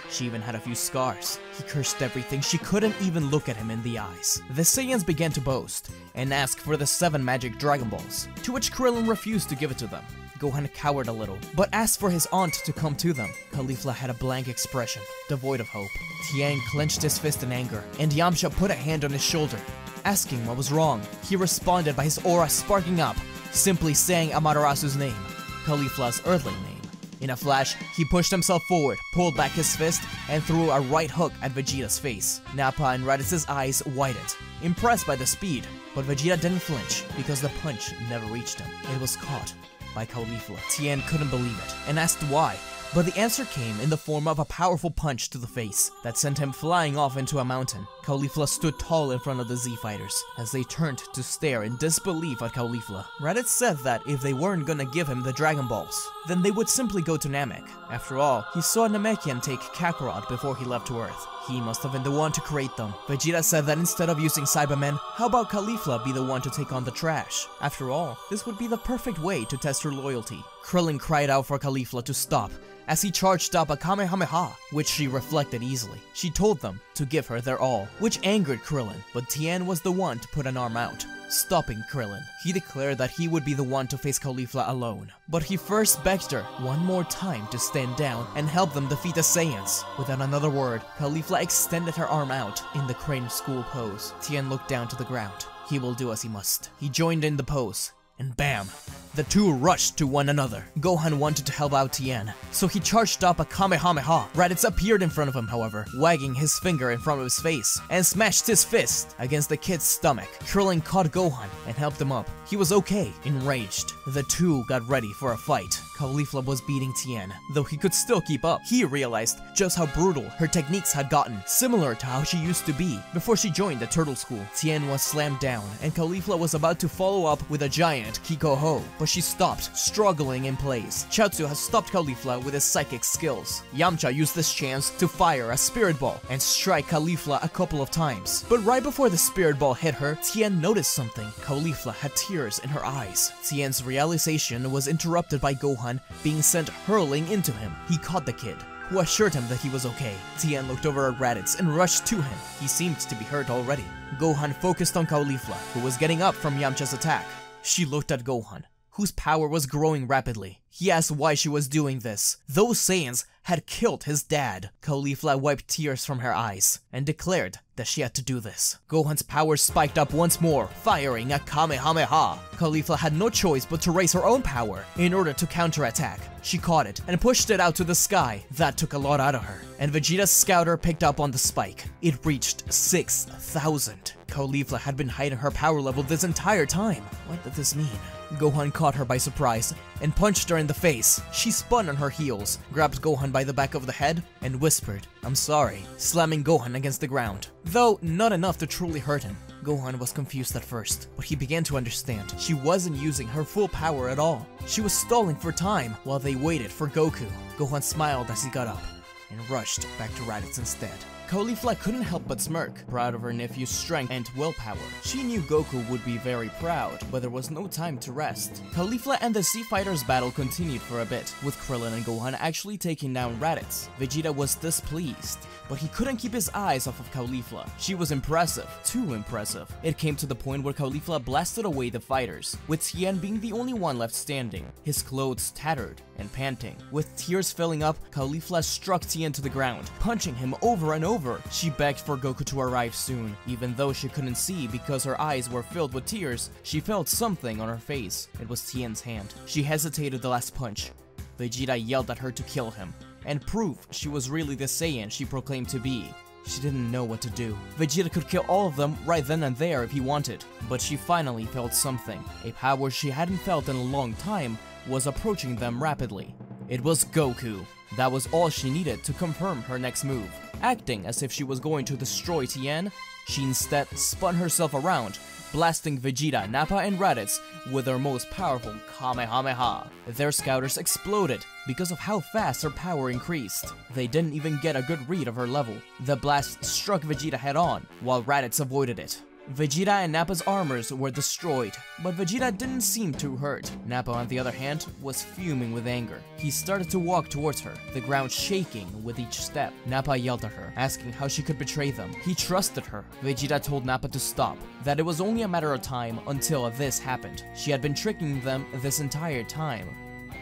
She even had a few scars. He cursed everything. She couldn't even look at him in the eyes. The Saiyans began to boast and ask for the 7 magic Dragon Balls, to which Krillin refused to give it to them. Gohan cowered a little, but asked for his aunt to come to them. Caulifla had a blank expression, devoid of hope. Tien clenched his fist in anger, and Yamcha put a hand on his shoulder, asking what was wrong. He responded by his aura sparking up, simply saying Amaterasu's name, Caulifla's earthling name. In a flash, he pushed himself forward, pulled back his fist, and threw a right hook at Vegeta's face. Nappa and Raditz's eyes widened, impressed by the speed, but Vegeta didn't flinch because the punch never reached him. It was caught by Caulifla. Tien couldn't believe it, and asked why, but the answer came in the form of a powerful punch to the face that sent him flying off into a mountain. Caulifla stood tall in front of the Z Fighters as they turned to stare in disbelief at Caulifla. Raditz said that if they weren't gonna give him the Dragon Balls, then they would simply go to Namek. After all, he saw Namekian take Kakarot before he left to Earth. He must have been the one to create them. Vegeta said that instead of using Cybermen, how about Caulifla be the one to take on the trash? After all, this would be the perfect way to test her loyalty. Krillin cried out for Caulifla to stop, as he charged up a Kamehameha, which she reflected easily. She told them to give her their all, which angered Krillin, but Tien was the one to put an arm out, stopping Krillin. He declared that he would be the one to face Caulifla alone, but he first begged her one more time to stand down and help them defeat the Saiyans. Without another word, Caulifla extended her arm out in the Crane School pose. Tien looked down to the ground. He will do as he must. He joined in the pose, and bam! The two rushed to one another. Gohan wanted to help out Tien, so he charged up a Kamehameha. Raditz appeared in front of him, however, wagging his finger in front of his face, and smashed his fist against the kid's stomach. Krillin caught Gohan and helped him up. He was okay. Enraged, the two got ready for a fight. Caulifla was beating Tien, though he could still keep up. He realized just how brutal her techniques had gotten, similar to how she used to be before she joined the Turtle School. Tien was slammed down, and Caulifla was about to follow up with a giant Kiko-Ho, but she stopped, struggling in place. Chaozu has stopped Caulifla with his psychic skills. Yamcha used this chance to fire a Spirit Ball and strike Caulifla a couple of times. But right before the Spirit Ball hit her, Tien noticed something. Caulifla had tears in her eyes. Tien's realization was interrupted by Gohan being sent hurling into him. He caught the kid, who assured him that he was okay. Tien looked over at Raditz and rushed to him. He seemed to be hurt already. Gohan focused on Caulifla, who was getting up from Yamcha's attack. She looked at Gohan, whose power was growing rapidly. He asked why she was doing this. Those Saiyans had killed his dad. Caulifla wiped tears from her eyes and declared that she had to do this. Gohan's power spiked up once more, firing a Kamehameha. Caulifla had no choice but to raise her own power in order to counterattack. She caught it and pushed it out to the sky. That took a lot out of her. And Vegeta's scouter picked up on the spike. It reached 6,000. Caulifla had been hiding her power level this entire time. What did this mean? Gohan caught her by surprise and punched her in the face. She spun on her heels, grabbed Gohan by the back of the head, and whispered, "I'm sorry," slamming Gohan against the ground. Though not enough to truly hurt him. Gohan was confused at first, but he began to understand. She wasn't using her full power at all. She was stalling for time while they waited for Goku. Gohan smiled as he got up and rushed back to Raditz instead. Caulifla couldn't help but smirk, proud of her nephew's strength and willpower. She knew Goku would be very proud, but there was no time to rest. Caulifla and the Sea Fighters battle continued for a bit, with Krillin and Gohan actually taking down Raditz. Vegeta was displeased, but he couldn't keep his eyes off of Caulifla. She was impressive, too impressive. It came to the point where Caulifla blasted away the fighters, with Tien being the only one left standing, his clothes tattered and panting. With tears filling up, Caulifla struck Tien to the ground, punching him over and over. She begged for Goku to arrive soon. Even though she couldn't see because her eyes were filled with tears, she felt something on her face. It was Tien's hand. She hesitated the last punch. Vegeta yelled at her to kill him, and prove she was really the Saiyan she proclaimed to be. She didn't know what to do. Vegeta could kill all of them right then and there if he wanted, but she finally felt something. A power she hadn't felt in a long time was approaching them rapidly. It was Goku. That was all she needed to confirm her next move. Acting as if she was going to destroy Tien, she instead spun herself around, blasting Vegeta, Nappa, and Raditz with her most powerful Kamehameha. Their scouters exploded because of how fast her power increased. They didn't even get a good read of her level. The blast struck Vegeta head-on, while Raditz avoided it. Vegeta and Nappa's armors were destroyed, but Vegeta didn't seem too hurt. Nappa, on the other hand, was fuming with anger. He started to walk towards her, the ground shaking with each step. Nappa yelled at her, asking how she could betray them. He trusted her. Vegeta told Nappa to stop, that it was only a matter of time until this happened. She had been tricking them this entire time,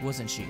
wasn't she?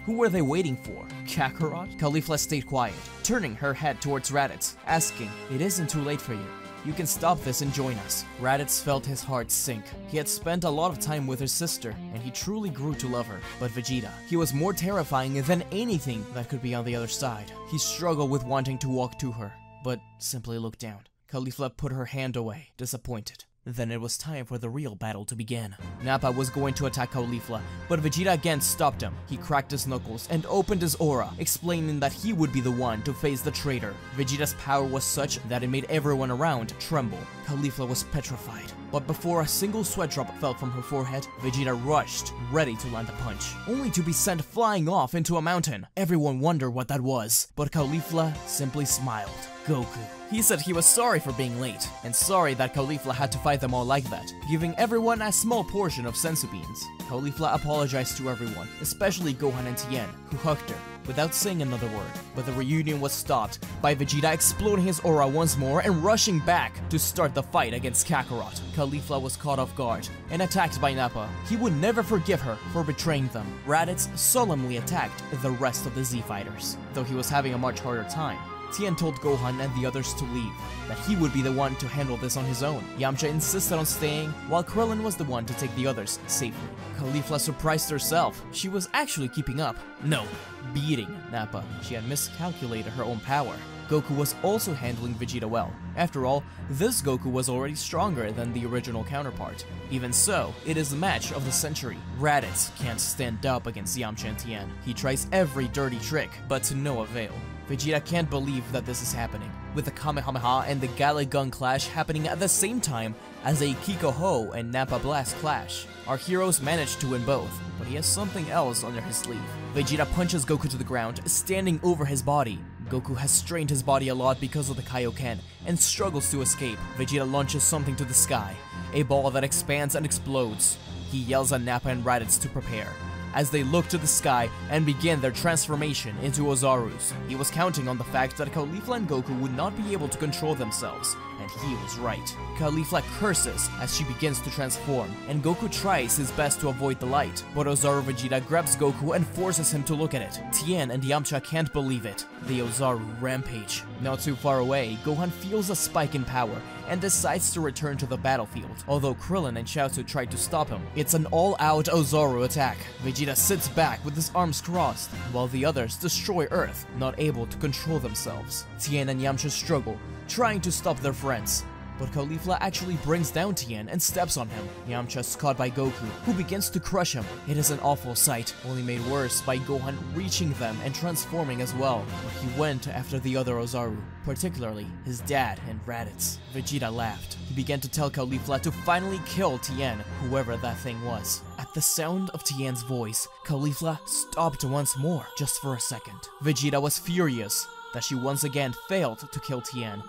Who were they waiting for? Kakarot? Caulifla stayed quiet, turning her head towards Raditz, asking, "It isn't too late for you. You can stop this and join us." Raditz felt his heart sink. He had spent a lot of time with his sister, and he truly grew to love her. But Vegeta, he was more terrifying than anything that could be on the other side. He struggled with wanting to walk to her, but simply looked down. Caulifla put her hand away, disappointed. Then it was time for the real battle to begin. Nappa was going to attack Caulifla, but Vegeta again stopped him. He cracked his knuckles and opened his aura, explaining that he would be the one to face the traitor. Vegeta's power was such that it made everyone around tremble. Caulifla was petrified, but before a single sweat drop fell from her forehead, Vegeta rushed, ready to land a punch, only to be sent flying off into a mountain. Everyone wondered what that was, but Caulifla simply smiled. Goku. He said he was sorry for being late, and sorry that Caulifla had to fight them all like that, giving everyone a small portion of senzu beans. Caulifla apologized to everyone, especially Gohan and Tien, who hugged her, without saying another word. But the reunion was stopped by Vegeta exploding his aura once more and rushing back to start the fight against Kakarot. Caulifla was caught off guard and attacked by Nappa. He would never forgive her for betraying them. Raditz solemnly attacked the rest of the Z Fighters, though he was having a much harder time. Tien told Gohan and the others to leave, that he would be the one to handle this on his own. Yamcha insisted on staying, while Krillin was the one to take the others safely. Caulifla surprised herself. She was actually keeping up. No, beating Nappa. She had miscalculated her own power. Goku was also handling Vegeta well. After all, this Goku was already stronger than the original counterpart. Even so, it is the match of the century. Raditz can't stand up against Yamcha and Tien. He tries every dirty trick, but to no avail. Vegeta can't believe that this is happening, with the Kamehameha and the Gale Gun clash happening at the same time as a Kiko-Ho and Nappa Blast clash. Our heroes managed to win both, but he has something else under his sleeve. Vegeta punches Goku to the ground, standing over his body. Goku has strained his body a lot because of the Kaioken, and struggles to escape. Vegeta launches something to the sky, a ball that expands and explodes. He yells at Nappa and Raditz to prepare, as they look to the sky and begin their transformation into Ozarus. He was counting on the fact that Caulifla and Goku would not be able to control themselves, and he was right. Caulifla curses as she begins to transform, and Goku tries his best to avoid the light, but Ozaru Vegeta grabs Goku and forces him to look at it. Tien and Yamcha can't believe it. The Ozaru rampage. Not too far away, Gohan feels a spike in power and decides to return to the battlefield, although Krillin and Chaozu try to stop him. It's an all-out Ozaru attack. Vegeta sits back with his arms crossed, while the others destroy Earth, not able to control themselves. Tien and Yamcha struggle, trying to stop their friends, but Caulifla actually brings down Tien and steps on him. Yamcha is caught by Goku, who begins to crush him. It is an awful sight, only made worse by Gohan reaching them and transforming as well. But he went after the other Ozaru, particularly his dad and Raditz. Vegeta laughed. He began to tell Caulifla to finally kill Tien, whoever that thing was. At the sound of Tien's voice, Caulifla stopped once more, just for a second. Vegeta was furious that she once again failed to kill Tien,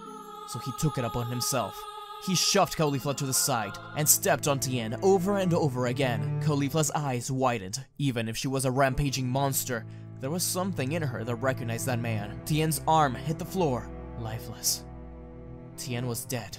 so he took it upon himself. He shoved Caulifla to the side and stepped on Tien over and over again. Caulifla's eyes widened. Even if she was a rampaging monster, there was something in her that recognized that man. Tien's arm hit the floor, lifeless. Tien was dead,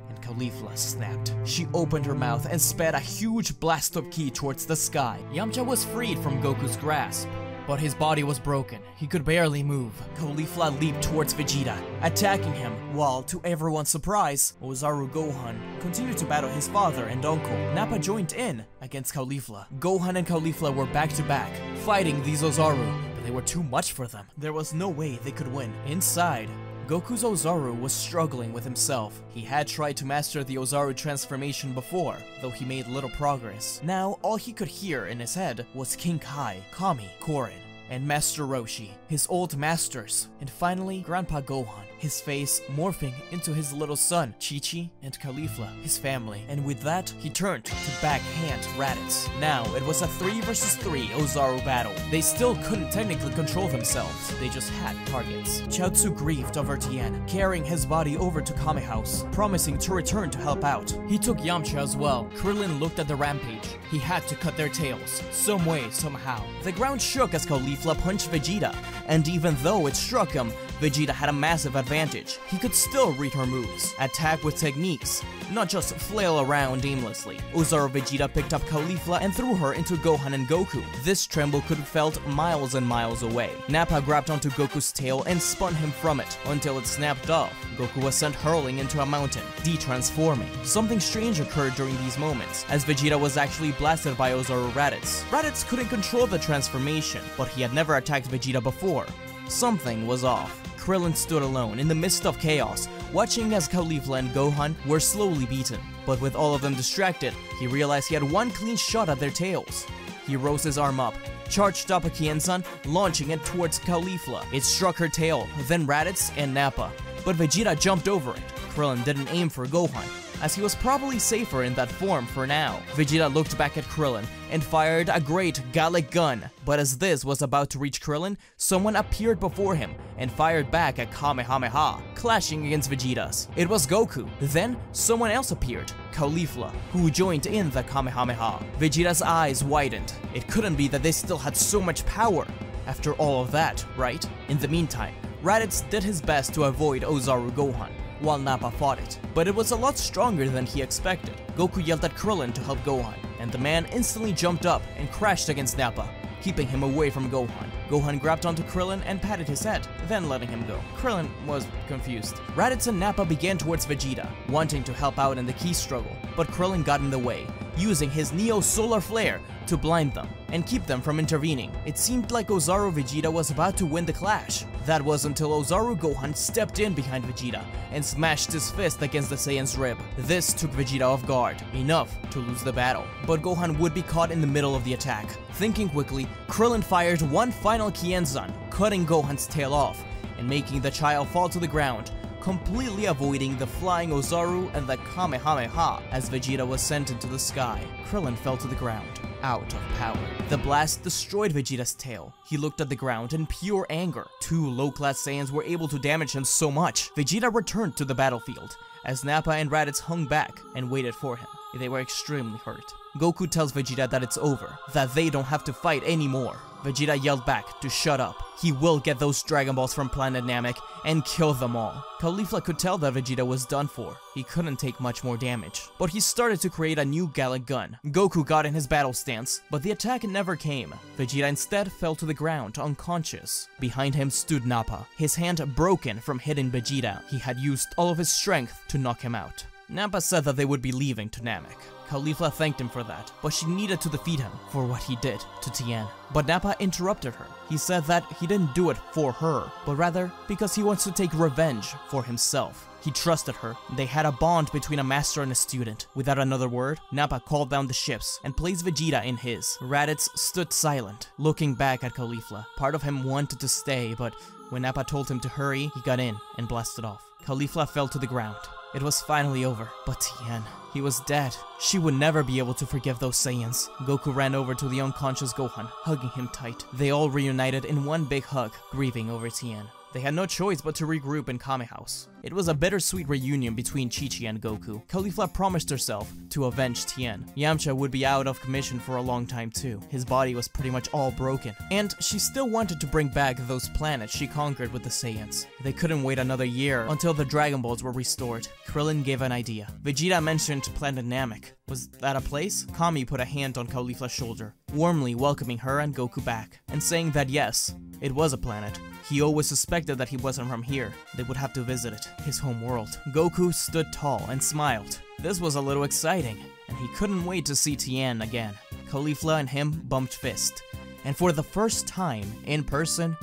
and Caulifla snapped. She opened her mouth and spat a huge blast of ki towards the sky. Yamcha was freed from Goku's grasp, but his body was broken. He could barely move. Caulifla leaped towards Vegeta, attacking him, while, to everyone's surprise, Ozaru Gohan continued to battle his father and uncle. Nappa joined in against Caulifla. Gohan and Caulifla were back to back, fighting these Ozaru, but they were too much for them. There was no way they could win. Inside, Goku's Ozaru was struggling with himself. He had tried to master the Ozaru transformation before, though he made little progress. Now, all he could hear in his head was King Kai, Kami, Korin, and Master Roshi, his old masters, and finally, Grandpa Gohan, his face morphing into his little son, Chi-Chi, and Caulifla, his family. And with that, he turned to backhand Raditz. Now, it was a 3 versus 3 Ozaru battle. They still couldn't technically control themselves, they just had targets. Chaozu grieved over Tien, carrying his body over to Kame House, promising to return to help out. He took Yamcha as well. Krillin looked at the rampage. He had to cut their tails, some way, somehow. The ground shook as Caulifla punched Vegeta, and even though it struck him, Vegeta had a massive advantage. He could still read her moves, attack with techniques, not just flail around aimlessly. Ozaru Vegeta picked up Caulifla and threw her into Gohan and Goku. This tremble could have felt miles and miles away. Nappa grabbed onto Goku's tail and spun him from it until it snapped off. Goku was sent hurling into a mountain, de-transforming. Something strange occurred during these moments, as Vegeta was actually blasted by Ozaru Raditz. Raditz couldn't control the transformation, but he had never attacked Vegeta before. Something was off. Krillin stood alone in the midst of chaos, watching as Caulifla and Gohan were slowly beaten. But with all of them distracted, he realized he had one clean shot at their tails. He rose his arm up, charged up a Kienzan, launching it towards Caulifla. It struck her tail, then Raditz and Nappa, but Vegeta jumped over it. Krillin didn't aim for Gohan, as he was probably safer in that form for now. Vegeta looked back at Krillin and fired a great Gallic gun, but as this was about to reach Krillin, someone appeared before him and fired back a Kamehameha, clashing against Vegeta's. It was Goku. Then, someone else appeared, Caulifla, who joined in the Kamehameha. Vegeta's eyes widened. It couldn't be that they still had so much power after all of that, right? In the meantime, Raditz did his best to avoid Ozaru Gohan, while Nappa fought it, but it was a lot stronger than he expected. Goku yelled at Krillin to help Gohan, and the man instantly jumped up and crashed against Nappa, keeping him away from Gohan. Gohan grabbed onto Krillin and patted his head, then letting him go. Krillin was confused. Raditz and Nappa began towards Vegeta, wanting to help out in the ki struggle, but Krillin got in the way, using his Neo Solar Flare to blind them and keep them from intervening. It seemed like Ozaru Vegeta was about to win the clash. That was until Ozaru Gohan stepped in behind Vegeta and smashed his fist against the Saiyan's rib. This took Vegeta off guard, enough to lose the battle, but Gohan would be caught in the middle of the attack. Thinking quickly, Krillin fired one final Kienzan, cutting Gohan's tail off and making the child fall to the ground, completely avoiding the flying Ozaru and the Kamehameha. As Vegeta was sent into the sky, Krillin fell to the ground, out of power. The blast destroyed Vegeta's tail. He looked at the ground in pure anger. 2 low-class Saiyans were able to damage him so much. Vegeta returned to the battlefield, as Nappa and Raditz hung back and waited for him. They were extremely hurt. Goku tells Vegeta that it's over, that they don't have to fight anymore. Vegeta yelled back to shut up. He will get those Dragon Balls from Planet Namek and kill them all. Caulifla could tell that Vegeta was done for. He couldn't take much more damage. But he started to create a new Gallic gun. Goku got in his battle stance, but the attack never came. Vegeta instead fell to the ground, unconscious. Behind him stood Nappa, his hand broken from hitting Vegeta. He had used all of his strength to knock him out. Nappa said that they would be leaving to Namek. Caulifla thanked him for that, but she needed to defeat him for what he did to Tien. But Nappa interrupted her. He said that he didn't do it for her, but rather because he wants to take revenge for himself. He trusted her. They had a bond between a master and a student. Without another word, Nappa called down the ships and placed Vegeta in his. Raditz stood silent, looking back at Caulifla. Part of him wanted to stay, but when Nappa told him to hurry, he got in and blasted off. Caulifla fell to the ground. It was finally over, but Tien, he was dead. She would never be able to forgive those Saiyans. Goku ran over to the unconscious Gohan, hugging him tight. They all reunited in one big hug, grieving over Tien. They had no choice but to regroup in Kame House. It was a bittersweet reunion between Chi-Chi and Goku. Caulifla promised herself to avenge Tien. Yamcha would be out of commission for a long time too. His body was pretty much all broken. And she still wanted to bring back those planets she conquered with the Saiyans. They couldn't wait another year until the Dragon Balls were restored. Krillin gave an idea. Vegeta mentioned Planet Namek. Was that a place? Kami put a hand on Caulifla's shoulder, warmly welcoming her and Goku back, and saying that yes, it was a planet. He always suspected that he wasn't from here. They would have to visit it, his home world. Goku stood tall and smiled. This was a little exciting, and he couldn't wait to see Tien again. Caulifla and him bumped fists, and for the first time in person,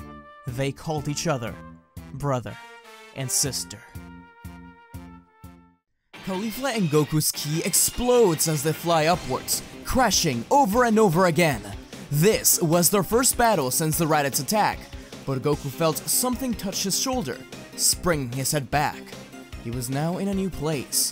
they called each other brother and sister. Caulifla and Goku's ki explodes as they fly upwards, crashing over and over again. This was their first battle since the Raditz attack, but Goku felt something touch his shoulder, springing his head back. He was now in a new place.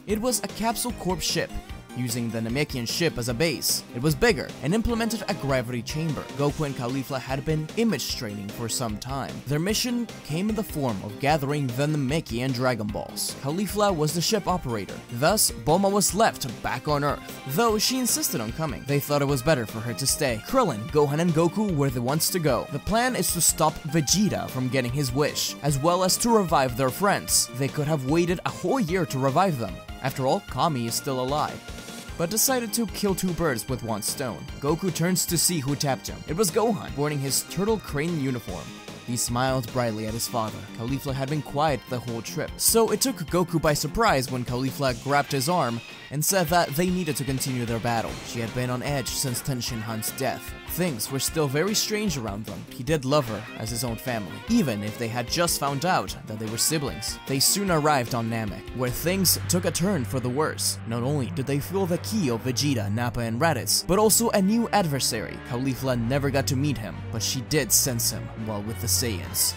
It was a Capsule Corp ship, using the Namekian ship as a base. It was bigger and implemented a gravity chamber. Goku and Caulifla had been image training for some time. Their mission came in the form of gathering the Namekian Dragon Balls. Caulifla was the ship operator. Thus, Bulma was left back on Earth, though she insisted on coming. They thought it was better for her to stay. Krillin, Gohan, and Goku were the ones to go. The plan is to stop Vegeta from getting his wish, as well as to revive their friends. They could have waited a whole year to revive them. After all, Kami is still alive, but decided to kill two birds with one stone. Goku turns to see who tapped him. It was Gohan, sporting his turtle crane uniform. He smiled brightly at his father. Caulifla had been quiet the whole trip, so it took Goku by surprise when Caulifla grabbed his arm and said that they needed to continue their battle. She had been on edge since Ten Shin Han's death. Things were still very strange around them. He did love her as his own family, even if they had just found out that they were siblings. They soon arrived on Namek, where things took a turn for the worse. Not only did they feel the ki of Vegeta, Nappa, and Raditz, but also a new adversary. Caulifla never got to meet him, but she did sense him while with the Saiyans.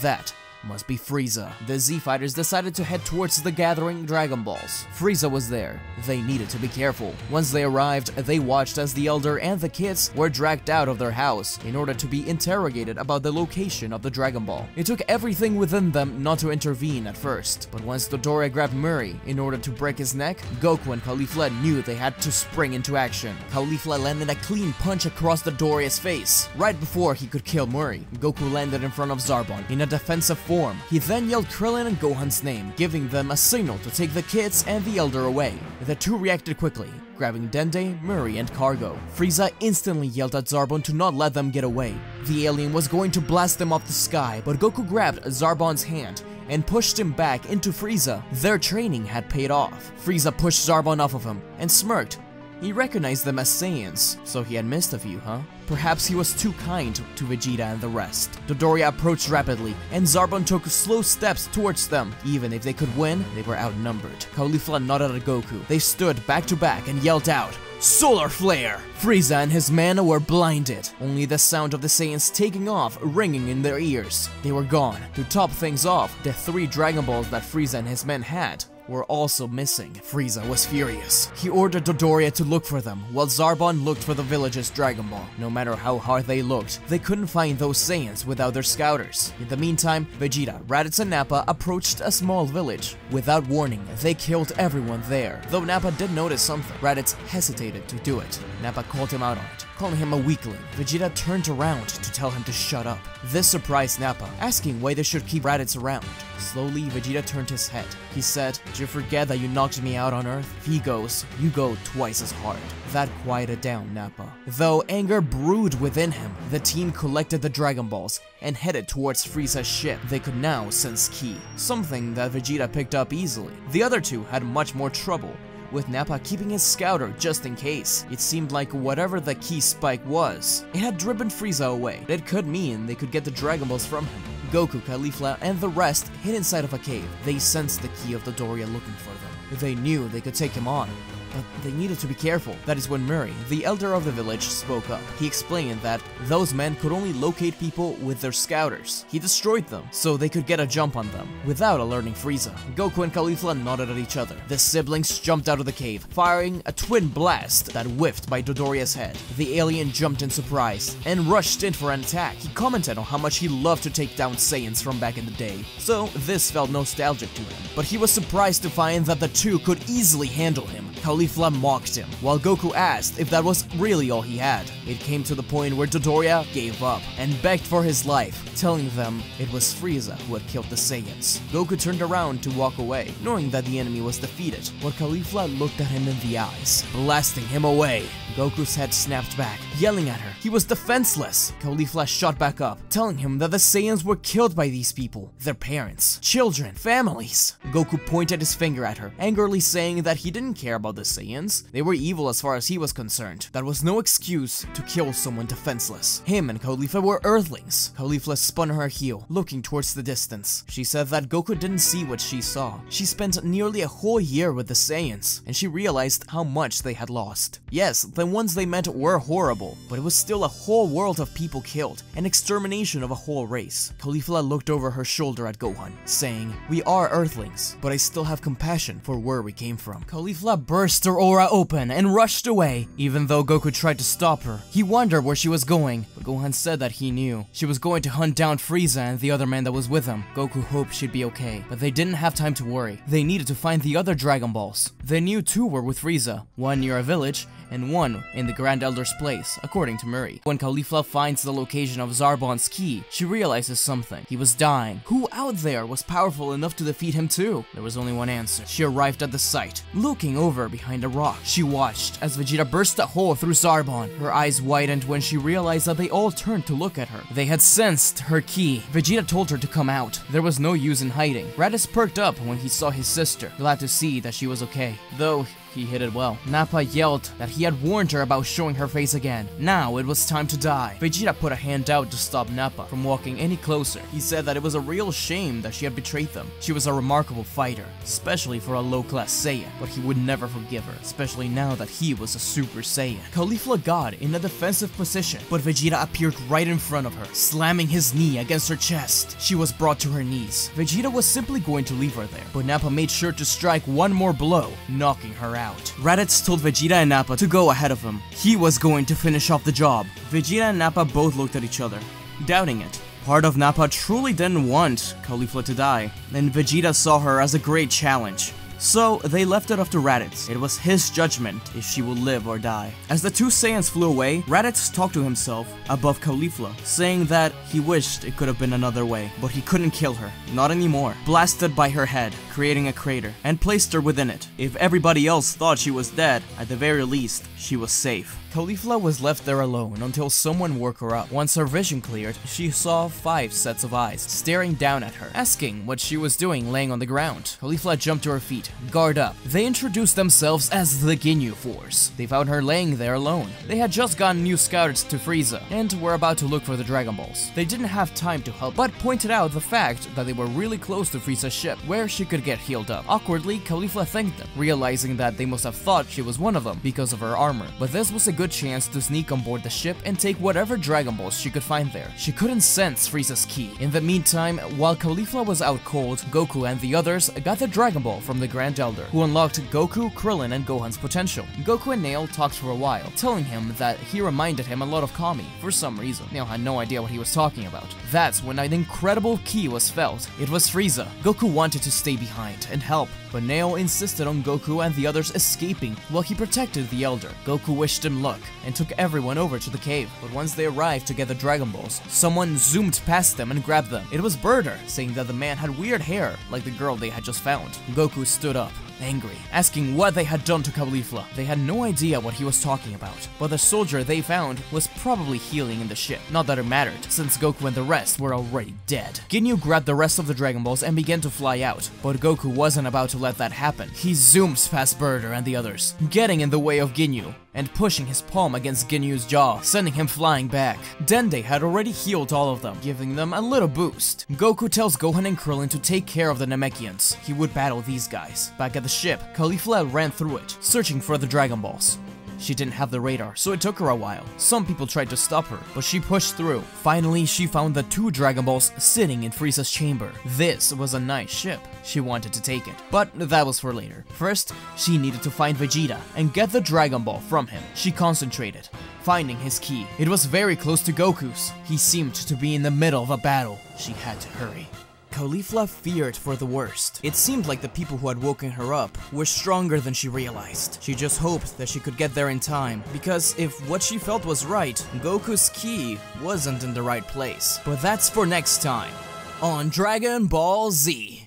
That must be Frieza. The Z-Fighters decided to head towards the gathering Dragon Balls. Frieza was there. They needed to be careful. Once they arrived, they watched as the Elder and the kids were dragged out of their house in order to be interrogated about the location of the Dragon Ball. It took everything within them not to intervene at first, but once Dodoria grabbed Murray in order to break his neck, Goku and Caulifla knew they had to spring into action. Caulifla landed a clean punch across Dodoria's face. Right before he could kill Murray, Goku landed in front of Zarbon in a defensive form. He then yelled Krillin and Gohan's name, giving them a signal to take the kids and the Elder away. The two reacted quickly, grabbing Dende, Murray, and Cargo. Frieza instantly yelled at Zarbon to not let them get away. The alien was going to blast them off the sky, but Goku grabbed Zarbon's hand and pushed him back into Frieza. Their training had paid off. Frieza pushed Zarbon off of him and smirked. He recognized them as Saiyans, so he had missed a few, huh? Perhaps he was too kind to Vegeta and the rest. Dodoria approached rapidly, and Zarbon took slow steps towards them. Even if they could win, they were outnumbered. Caulifla nodded at Goku. They stood back to back and yelled out, "Solar Flare!" Frieza and his men were blinded, only the sound of the Saiyans taking off ringing in their ears. They were gone. To top things off, the 3 Dragon Balls that Frieza and his men had were also missing. Frieza was furious. He ordered Dodoria to look for them, while Zarbon looked for the village's Dragon Ball. No matter how hard they looked, they couldn't find those Saiyans without their scouters. In the meantime, Vegeta, Raditz, and Nappa approached a small village. Without warning, they killed everyone there. Though Nappa did notice something, Raditz hesitated to do it. Nappa called him out on it, calling him a weakling. Vegeta turned around to tell him to shut up. This surprised Nappa, asking why they should keep Raditz around. Slowly, Vegeta turned his head. He said, "Did you forget that you knocked me out on Earth? If he goes, you go twice as hard." That quieted down Nappa. Though anger brewed within him, the team collected the Dragon Balls and headed towards Frieza's ship. They could now sense Ki, something that Vegeta picked up easily. The other two had much more trouble, with Nappa keeping his scouter just in case. It seemed like whatever the Ki spike was, it had driven Frieza away. It could mean they could get the Dragon Balls from him. Goku, Caulifla, and the rest hid inside of a cave. They sensed the Ki of Dodoria looking for them. They knew they could take him on, but they needed to be careful. That is when Murray, the elder of the village, spoke up. He explained that those men could only locate people with their scouters. He destroyed them, so they could get a jump on them, without alerting Frieza. Goku and Caulifla nodded at each other. The siblings jumped out of the cave, firing a twin blast that whiffed by Dodoria's head. The alien jumped in surprise, and rushed in for an attack. He commented on how much he loved to take down Saiyans from back in the day, so this felt nostalgic to him. But he was surprised to find that the two could easily handle him. Caulifla mocked him, while Goku asked if that was really all he had. It came to the point where Dodoria gave up and begged for his life, telling them it was Frieza who had killed the Saiyans. Goku turned around to walk away, knowing that the enemy was defeated, but Caulifla looked at him in the eyes, blasting him away. Goku's head snapped back, yelling at her. He was defenseless. Caulifla shot back up, telling him that the Saiyans were killed by these people, their parents, children, families. Goku pointed his finger at her, angrily saying that he didn't care about the Saiyans. They were evil as far as he was concerned. That was no excuse to kill someone defenseless. Him and Caulifla were Earthlings. Caulifla spun her heel, looking towards the distance. She said that Goku didn't see what she saw. She spent nearly a whole year with the Saiyans, and she realized how much they had lost. Yes, the ones they met were horrible, but it was still a whole world of people killed, an extermination of a whole race. Caulifla looked over her shoulder at Gohan, saying, "We are Earthlings, but I still have compassion for where we came from." Caulifla burst her aura open and rushed away. Even though Goku tried to stop her, he wondered where she was going, but Gohan said that he knew. She was going to hunt down Frieza and the other man that was with him. Goku hoped she'd be okay, but they didn't have time to worry. They needed to find the other Dragon Balls. They knew two were with Frieza, one near a village, and one in the Grand Elder's place, according to Murray. When Caulifla finds the location of Zarbon's Ki, she realizes something. He was dying. Who out there was powerful enough to defeat him too? There was only one answer. She arrived at the site, looking over behind a rock. She watched as Vegeta burst a hole through Zarbon. Her eyes widened when she realized that they all turned to look at her. They had sensed her Ki. Vegeta told her to come out. There was no use in hiding. Raditz perked up when he saw his sister, glad to see that she was okay, though he hid it well. Nappa yelled that he had warned her about showing her face again. Now it was time to die. Vegeta put a hand out to stop Nappa from walking any closer. He said that it was a real shame that she had betrayed them. She was a remarkable fighter, especially for a low-class Saiyan, but he would never forgive her, especially now that he was a Super Saiyan. Caulifla got in a defensive position, but Vegeta appeared right in front of her, slamming his knee against her chest. She was brought to her knees. Vegeta was simply going to leave her there, but Nappa made sure to strike one more blow, knocking her out. Raditz told Vegeta and Nappa to go ahead of him. He was going to finish off the job. Vegeta and Nappa both looked at each other, doubting it. Part of Nappa truly didn't want Caulifla to die, and Vegeta saw her as a great challenge. So they left it up to Raditz. It was his judgment if she would live or die. As the two Saiyans flew away, Raditz talked to himself above Caulifla, saying that he wished it could have been another way, but he couldn't kill her, not anymore. Blasted by her head, creating a crater, and placed her within it. If everybody else thought she was dead, at the very least, she was safe. Caulifla was left there alone until someone woke her up. Once her vision cleared, she saw 5 sets of eyes staring down at her, asking what she was doing laying on the ground. Caulifla jumped to her feet, guard up. They introduced themselves as the Ginyu Force. They found her laying there alone. They had just gotten new scouters to Frieza, and were about to look for the Dragon Balls. They didn't have time to help, but pointed out the fact that they were really close to Frieza's ship, where she could get healed up. Awkwardly, Caulifla thanked them, realizing that they must have thought she was one of them because of her armor. But this was a good chance to sneak on board the ship and take whatever Dragon Balls she could find there. She couldn't sense Frieza's Ki. In the meantime, while Caulifla was out cold, Goku and the others got the Dragon Ball from the Grand Elder, who unlocked Goku, Krillin, and Gohan's potential. Goku and Nail talked for a while, telling him that he reminded him a lot of Kami for some reason. Nail had no idea what he was talking about. That's when an incredible key was felt. It was Frieza. Goku wanted to stay behind and help, but Nail insisted on Goku and the others escaping while he protected the Elder. Goku wished him luck and took everyone over to the cave, but once they arrived to get the Dragon Balls, someone zoomed past them and grabbed them. It was Burter, saying that the man had weird hair like the girl they had just found. Goku stood up, angry, asking what they had done to Caulifla. They had no idea what he was talking about, but the soldier they found was probably healing in the ship. Not that it mattered, since Goku and the rest were already dead. Ginyu grabbed the rest of the Dragon Balls and began to fly out, but Goku wasn't about to let that happen. He zooms past Burter and the others, getting in the way of Ginyu and pushing his palm against Ginyu's jaw, sending him flying back. Dende had already healed all of them, giving them a little boost. Goku tells Gohan and Krillin to take care of the Namekians. He would battle these guys. Back at the ship, Caulifla ran through it, searching for the Dragon Balls. She didn't have the radar, so it took her a while. Some people tried to stop her, but she pushed through. Finally, she found the 2 Dragon Balls sitting in Frieza's chamber. This was a nice ship. She wanted to take it, but that was for later. First, she needed to find Vegeta and get the Dragon Ball from him. She concentrated, finding his key. It was very close to Goku's. He seemed to be in the middle of a battle. She had to hurry. Caulifla feared for the worst. It seemed like the people who had woken her up were stronger than she realized. She just hoped that she could get there in time, because if what she felt was right, Goku's key wasn't in the right place. But that's for next time on Dragon Ball Z.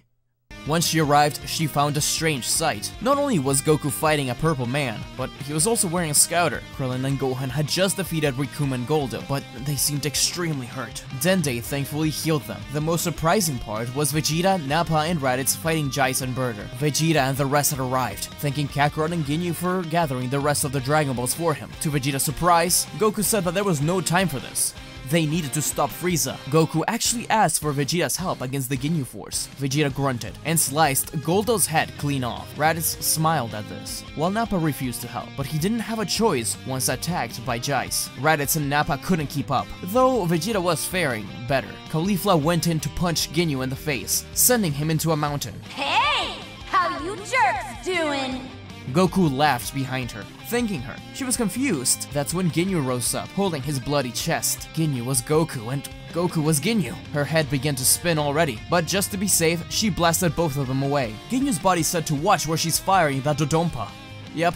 Once she arrived, she found a strange sight. Not only was Goku fighting a purple man, but he was also wearing a scouter. Krillin and Gohan had just defeated Rikum and Goldo, but they seemed extremely hurt. Dende thankfully healed them. The most surprising part was Vegeta, Nappa, and Raditz fighting Jeice and Burter. Vegeta and the rest had arrived, thanking Kakarot and Ginyu for gathering the rest of the Dragon Balls for him. To Vegeta's surprise, Goku said that there was no time for this. They needed to stop Frieza. Goku actually asked for Vegeta's help against the Ginyu Force. Vegeta grunted and sliced Goldo's head clean off. Raditz smiled at this, while Nappa refused to help, but he didn't have a choice once attacked by Jeice. Raditz and Nappa couldn't keep up, though Vegeta was faring better. Caulifla went in to punch Ginyu in the face, sending him into a mountain. Hey! How you jerks doing? Goku laughed behind her, thanking her. She was confused. That's when Ginyu rose up, holding his bloody chest. Ginyu was Goku, and Goku was Ginyu. Her head began to spin already, but just to be safe, she blasted both of them away. Ginyu's body said to watch where she's firing that Dodonpa. Yep,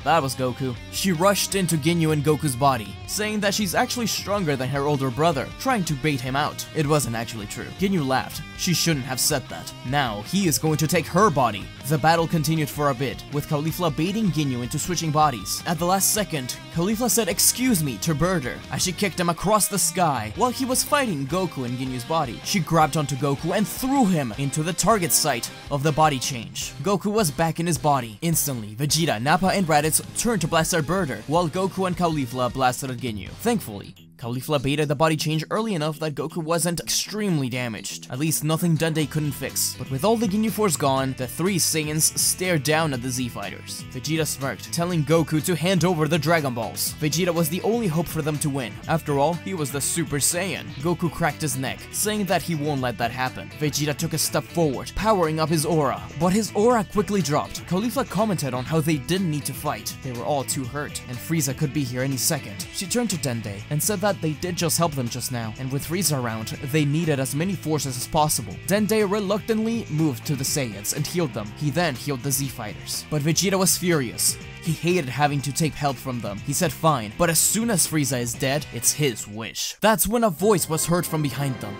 that was Goku. She rushed into Ginyu and Goku's body, saying that she's actually stronger than her older brother, trying to bait him out. It wasn't actually true. Ginyu laughed. She shouldn't have said that. Now, he is going to take her body. The battle continued for a bit, with Caulifla baiting Ginyu into switching bodies. At the last second, Caulifla said "excuse me" to Burter as she kicked him across the sky while he was fighting Goku in Ginyu's body. She grabbed onto Goku and threw him into the target site of the body change. Goku was back in his body. Instantly, Vegeta, Nappa, and Raditz turned to blast at Burter, while Goku and Caulifla blasted at Ginyu. Thankfully, Caulifla baited the body change early enough that Goku wasn't extremely damaged. At least nothing Dende couldn't fix. But with all the Ginyu Force gone, the 3 Saiyans stared down at the Z Fighters. Vegeta smirked, telling Goku to hand over the Dragon Balls. Vegeta was the only hope for them to win. After all, he was the Super Saiyan. Goku cracked his neck, saying that he won't let that happen. Vegeta took a step forward, powering up his aura. But his aura quickly dropped. Caulifla commented on how they didn't need to fight. They were all too hurt, and Frieza could be here any second. She turned to Dende and said that they did just help them just now, and with Frieza around, they needed as many forces as possible. Dende reluctantly moved to the Saiyans and healed them. He then healed the Z Fighters. But Vegeta was furious. He hated having to take help from them. He said fine, but as soon as Frieza is dead, it's his wish. That's when a voice was heard from behind them.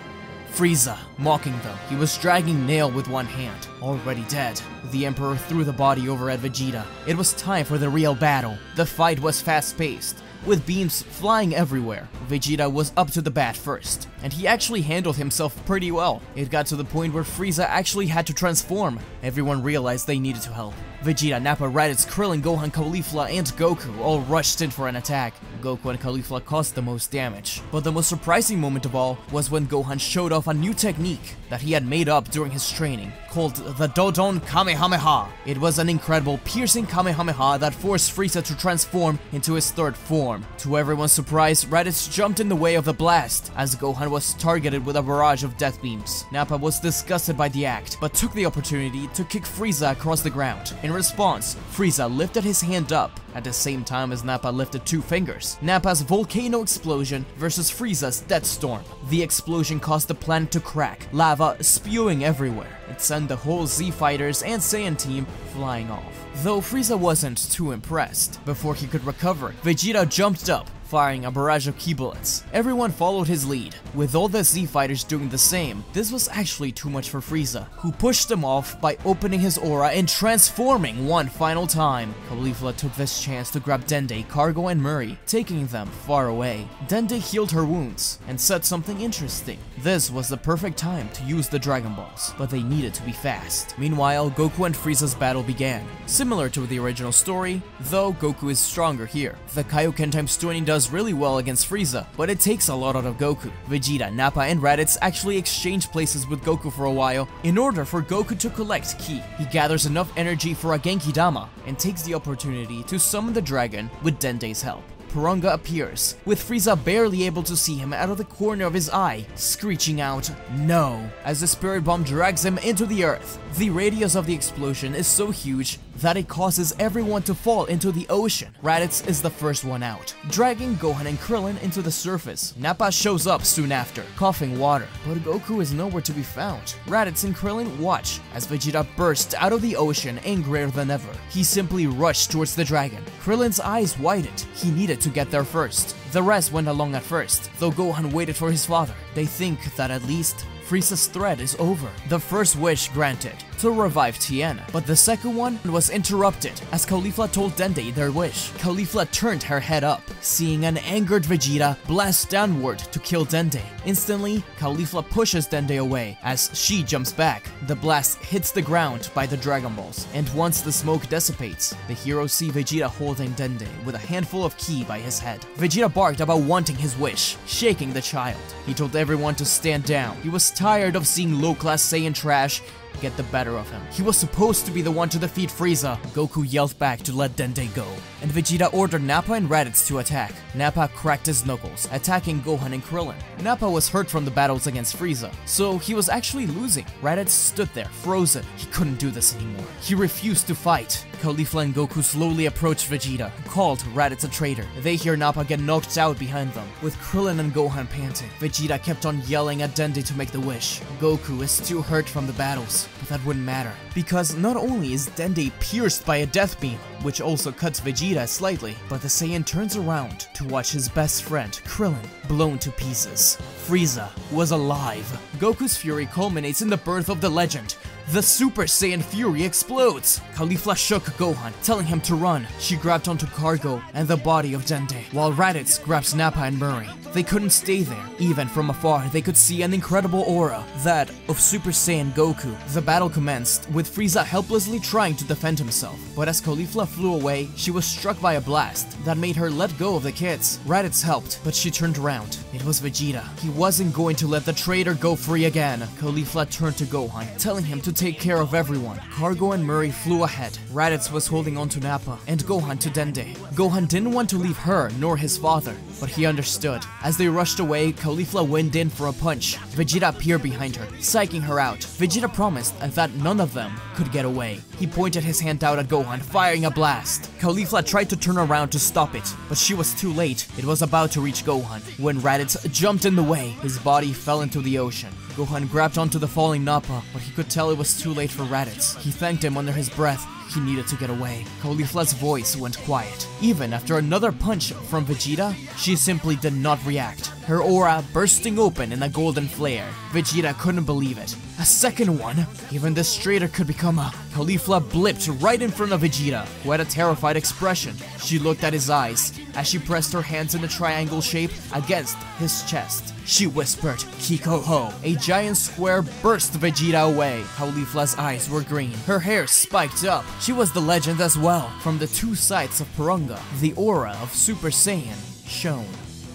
Frieza, mocking them. He was dragging Nail with one hand, already dead. The Emperor threw the body over at Vegeta. It was time for the real battle. The fight was fast-paced, with beams flying everywhere. Vegeta was up to the bat first, and he actually handled himself pretty well. It got to the point where Frieza actually had to transform. Everyone realized they needed to help. Vegeta, Nappa, Raditz, Krillin, Gohan, Caulifla, and Goku all rushed in for an attack. Goku and Caulifla caused the most damage. But the most surprising moment of all was when Gohan showed off a new technique that he had made up during his training, called the Dodon Kamehameha. It was an incredible piercing Kamehameha that forced Frieza to transform into his third form. To everyone's surprise, Raditz jumped in the way of the blast as Gohan was targeted with a barrage of death beams. Nappa was disgusted by the act, but took the opportunity to kick Frieza across the ground. In response, Frieza lifted his hand up at the same time as Nappa lifted 2 fingers. Nappa's volcano explosion versus Frieza's death storm. The explosion caused the planet to crack, lava spewing everywhere. It sent the whole Z Fighters and Saiyan team flying off. Though Frieza wasn't too impressed. Before he could recover, Vegeta jumped up, firing a barrage of ki bullets. Everyone followed his lead, with all the Z Fighters doing the same. This was actually too much for Frieza, who pushed them off by opening his aura and transforming one final time. Caulifla took this chance to grab Dende, Cargo, and Murray, taking them far away. Dende healed her wounds and said something interesting. This was the perfect time to use the Dragon Balls, but they needed to be fast. Meanwhile, Goku and Frieza's battle began. Similar to the original story, though Goku is stronger here. The Kaioken times 20 does really well against Frieza, but it takes a lot out of Goku. Vegeta, Nappa, and Raditz actually exchange places with Goku for a while in order for Goku to collect ki. He gathers enough energy for a Genki Dama and takes the opportunity to summon the dragon with Dende's help. Porunga appears, with Frieza barely able to see him out of the corner of his eye, screeching out, "No!" as the Spirit Bomb drags him into the earth. The radius of the explosion is so huge that it causes everyone to fall into the ocean. Raditz is the first one out, dragging Gohan and Krillin into the surface. Nappa shows up soon after, coughing water, but Goku is nowhere to be found. Raditz and Krillin watch as Vegeta bursts out of the ocean angrier than ever. He simply rushed towards the dragon. Krillin's eyes widened. He needed to get there first. The rest went along at first, though Gohan waited for his father. They think that at least Frieza's threat is over. The first wish granted, to revive Tien, but the second one was interrupted as Caulifla told Dende their wish. Caulifla turned her head up, seeing an angered Vegeta blast downward to kill Dende. Instantly, Caulifla pushes Dende away as she jumps back. The blast hits the ground by the Dragon Balls, and once the smoke dissipates, the heroes see Vegeta holding Dende with a handful of ki by his head. Vegeta barked about wanting his wish, shaking the child. He told everyone to stand down. He was tired of seeing low-class Saiyan trash get the better of him. He was supposed to be the one to defeat Frieza. Goku yelled back to let Dende go, and Vegeta ordered Nappa and Raditz to attack. Nappa cracked his knuckles, attacking Gohan and Krillin. Nappa was hurt from the battles against Frieza, so he was actually losing. Raditz stood there, frozen. He couldn't do this anymore. He refused to fight. Caulifla and Goku slowly approached Vegeta, who called Raditz a traitor. They hear Nappa get knocked out behind them, with Krillin and Gohan panting. Vegeta kept on yelling at Dende to make the wish. Goku is too hurt from the battles, but that wouldn't matter, because not only is Dende pierced by a death beam, which also cuts Vegeta slightly, but the Saiyan turns around to watch his best friend, Krillin, blown to pieces. Frieza was alive. Goku's fury culminates in the birth of the legend. The Super Saiyan Fury explodes! Caulifla shook Gohan, telling him to run. She grabbed onto Cargo and the body of Dende, while Raditz grabs Nappa and Murray. They couldn't stay there. Even from afar, they could see an incredible aura, that of Super Saiyan Goku. The battle commenced, with Frieza helplessly trying to defend himself. But as Caulifla flew away, she was struck by a blast that made her let go of the kids. Raditz helped, but she turned around. It was Vegeta. He wasn't going to let the traitor go free again. Caulifla turned to Gohan, telling him to take care of everyone. Cargo and Murray flew ahead. Raditz was holding on to Nappa, and Gohan to Dende. Gohan didn't want to leave her nor his father, but he understood. As they rushed away, Caulifla went in for a punch. Vegeta appeared behind her, psyching her out. Vegeta promised that none of them could get away. He pointed his hand out at Gohan, firing a blast. Caulifla tried to turn around to stop it, but she was too late. It was about to reach Gohan. When Raditz jumped in the way, his body fell into the ocean. Gohan grabbed onto the falling Nappa, but he could tell it was too late for Raditz. He thanked him under his breath. He needed to get away. Caulifla's voice went quiet. Even after another punch from Vegeta, she simply did not react, her aura bursting open in a golden flare. Vegeta couldn't believe it. A second one? Even this traitor could become a... Caulifla blipped right in front of Vegeta, who had a terrified expression. She looked at his eyes as she pressed her hands in a triangle shape against his chest. She whispered, "Kiko Ho." A giant square burst Vegeta away. Caulifla's eyes were green. Her hair spiked up. She was the legend as well. From the two sides of Porunga, the aura of Super Saiyan shone.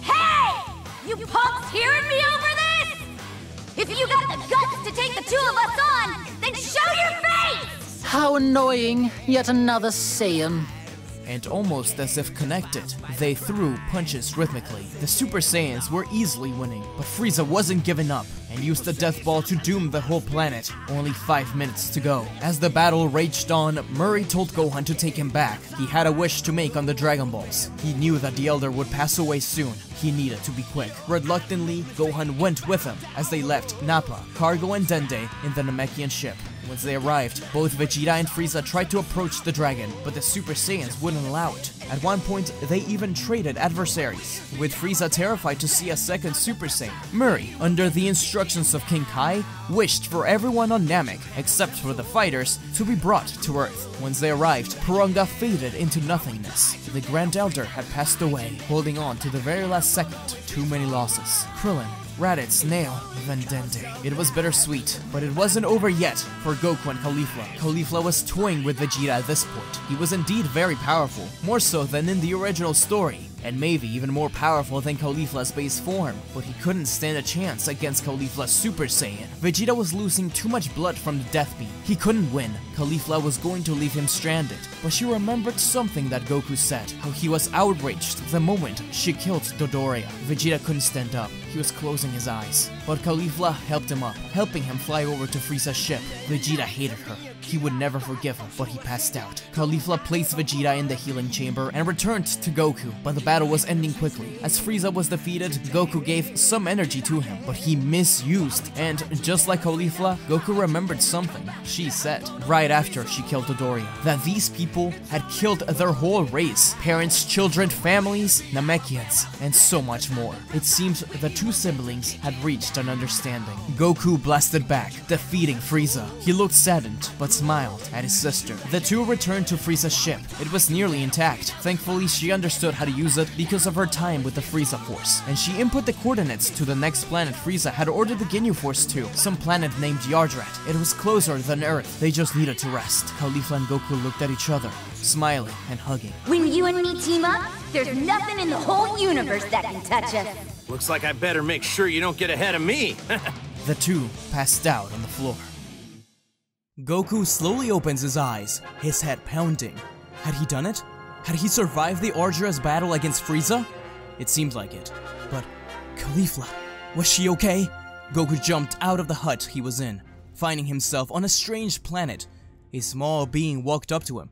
Hey! You punks hearing me over this? If you got the guts to take the two of us on, then show your face! How annoying, yet another Saiyan. And almost as if connected, they threw punches rhythmically. The Super Saiyans were easily winning, but Frieza wasn't giving up and used the Death Ball to doom the whole planet. Only 5 minutes to go. As the battle raged on, Murray told Gohan to take him back. He had a wish to make on the Dragon Balls. He knew that the Elder would pass away soon. He needed to be quick. Reluctantly, Gohan went with him as they left Nappa, Cargo, and Dende in the Namekian ship. Once they arrived, both Vegeta and Frieza tried to approach the dragon, but the Super Saiyans wouldn't allow it. At one point, they even traded adversaries, with Frieza terrified to see a second Super Saiyan. Murray, under the instructions of King Kai, wished for everyone on Namek, except for the fighters, to be brought to Earth. Once they arrived, Porunga faded into nothingness. The Grand Elder had passed away, holding on to the very last second. Too many losses. Krillin, Raditz, Nail, then Dende. It was bittersweet, but it wasn't over yet for Goku and Caulifla. Caulifla was toying with Vegeta at this point. He was indeed very powerful, more so than in the original story, and maybe even more powerful than Caulifla's base form, but he couldn't stand a chance against Caulifla's Super Saiyan. Vegeta was losing too much blood from the Death Beam. He couldn't win. Caulifla was going to leave him stranded, but she remembered something that Goku said, how he was outraged the moment she killed Dodoria. Vegeta couldn't stand up. He was closing his eyes, but Caulifla helped him up, helping him fly over to Frieza's ship. Vegeta hated her. He would never forgive her, but he passed out. Caulifla placed Vegeta in the healing chamber and returned to Goku, but the battle was ending quickly. As Frieza was defeated, Goku gave some energy to him, but he misused. And just like Caulifla, Goku remembered something she said right after she killed Dodoria, that these people had killed their whole race, parents, children, families, Namekians, and so much more. It seems the two siblings had reached an understanding. Goku blasted back, defeating Frieza. He looked saddened, but smiled at his sister. The two returned to Frieza's ship. It was nearly intact. Thankfully, she understood how to use it because of her time with the Frieza Force, and she input the coordinates to the next planet Frieza had ordered the Ginyu Force to, some planet named Yardrat. It was closer than Earth. They just needed to rest. Caulifla and Goku looked at each other, smiling and hugging. When you and me team up, there's nothing in the whole universe that can touch us. Looks like I better make sure you don't get ahead of me. The two passed out on the floor. Goku slowly opens his eyes, his head pounding. Had he done it? Had he survived the arduous battle against Frieza? It seemed like it. But Caulifla, was she okay? Goku jumped out of the hut he was in, finding himself on a strange planet. A small being walked up to him.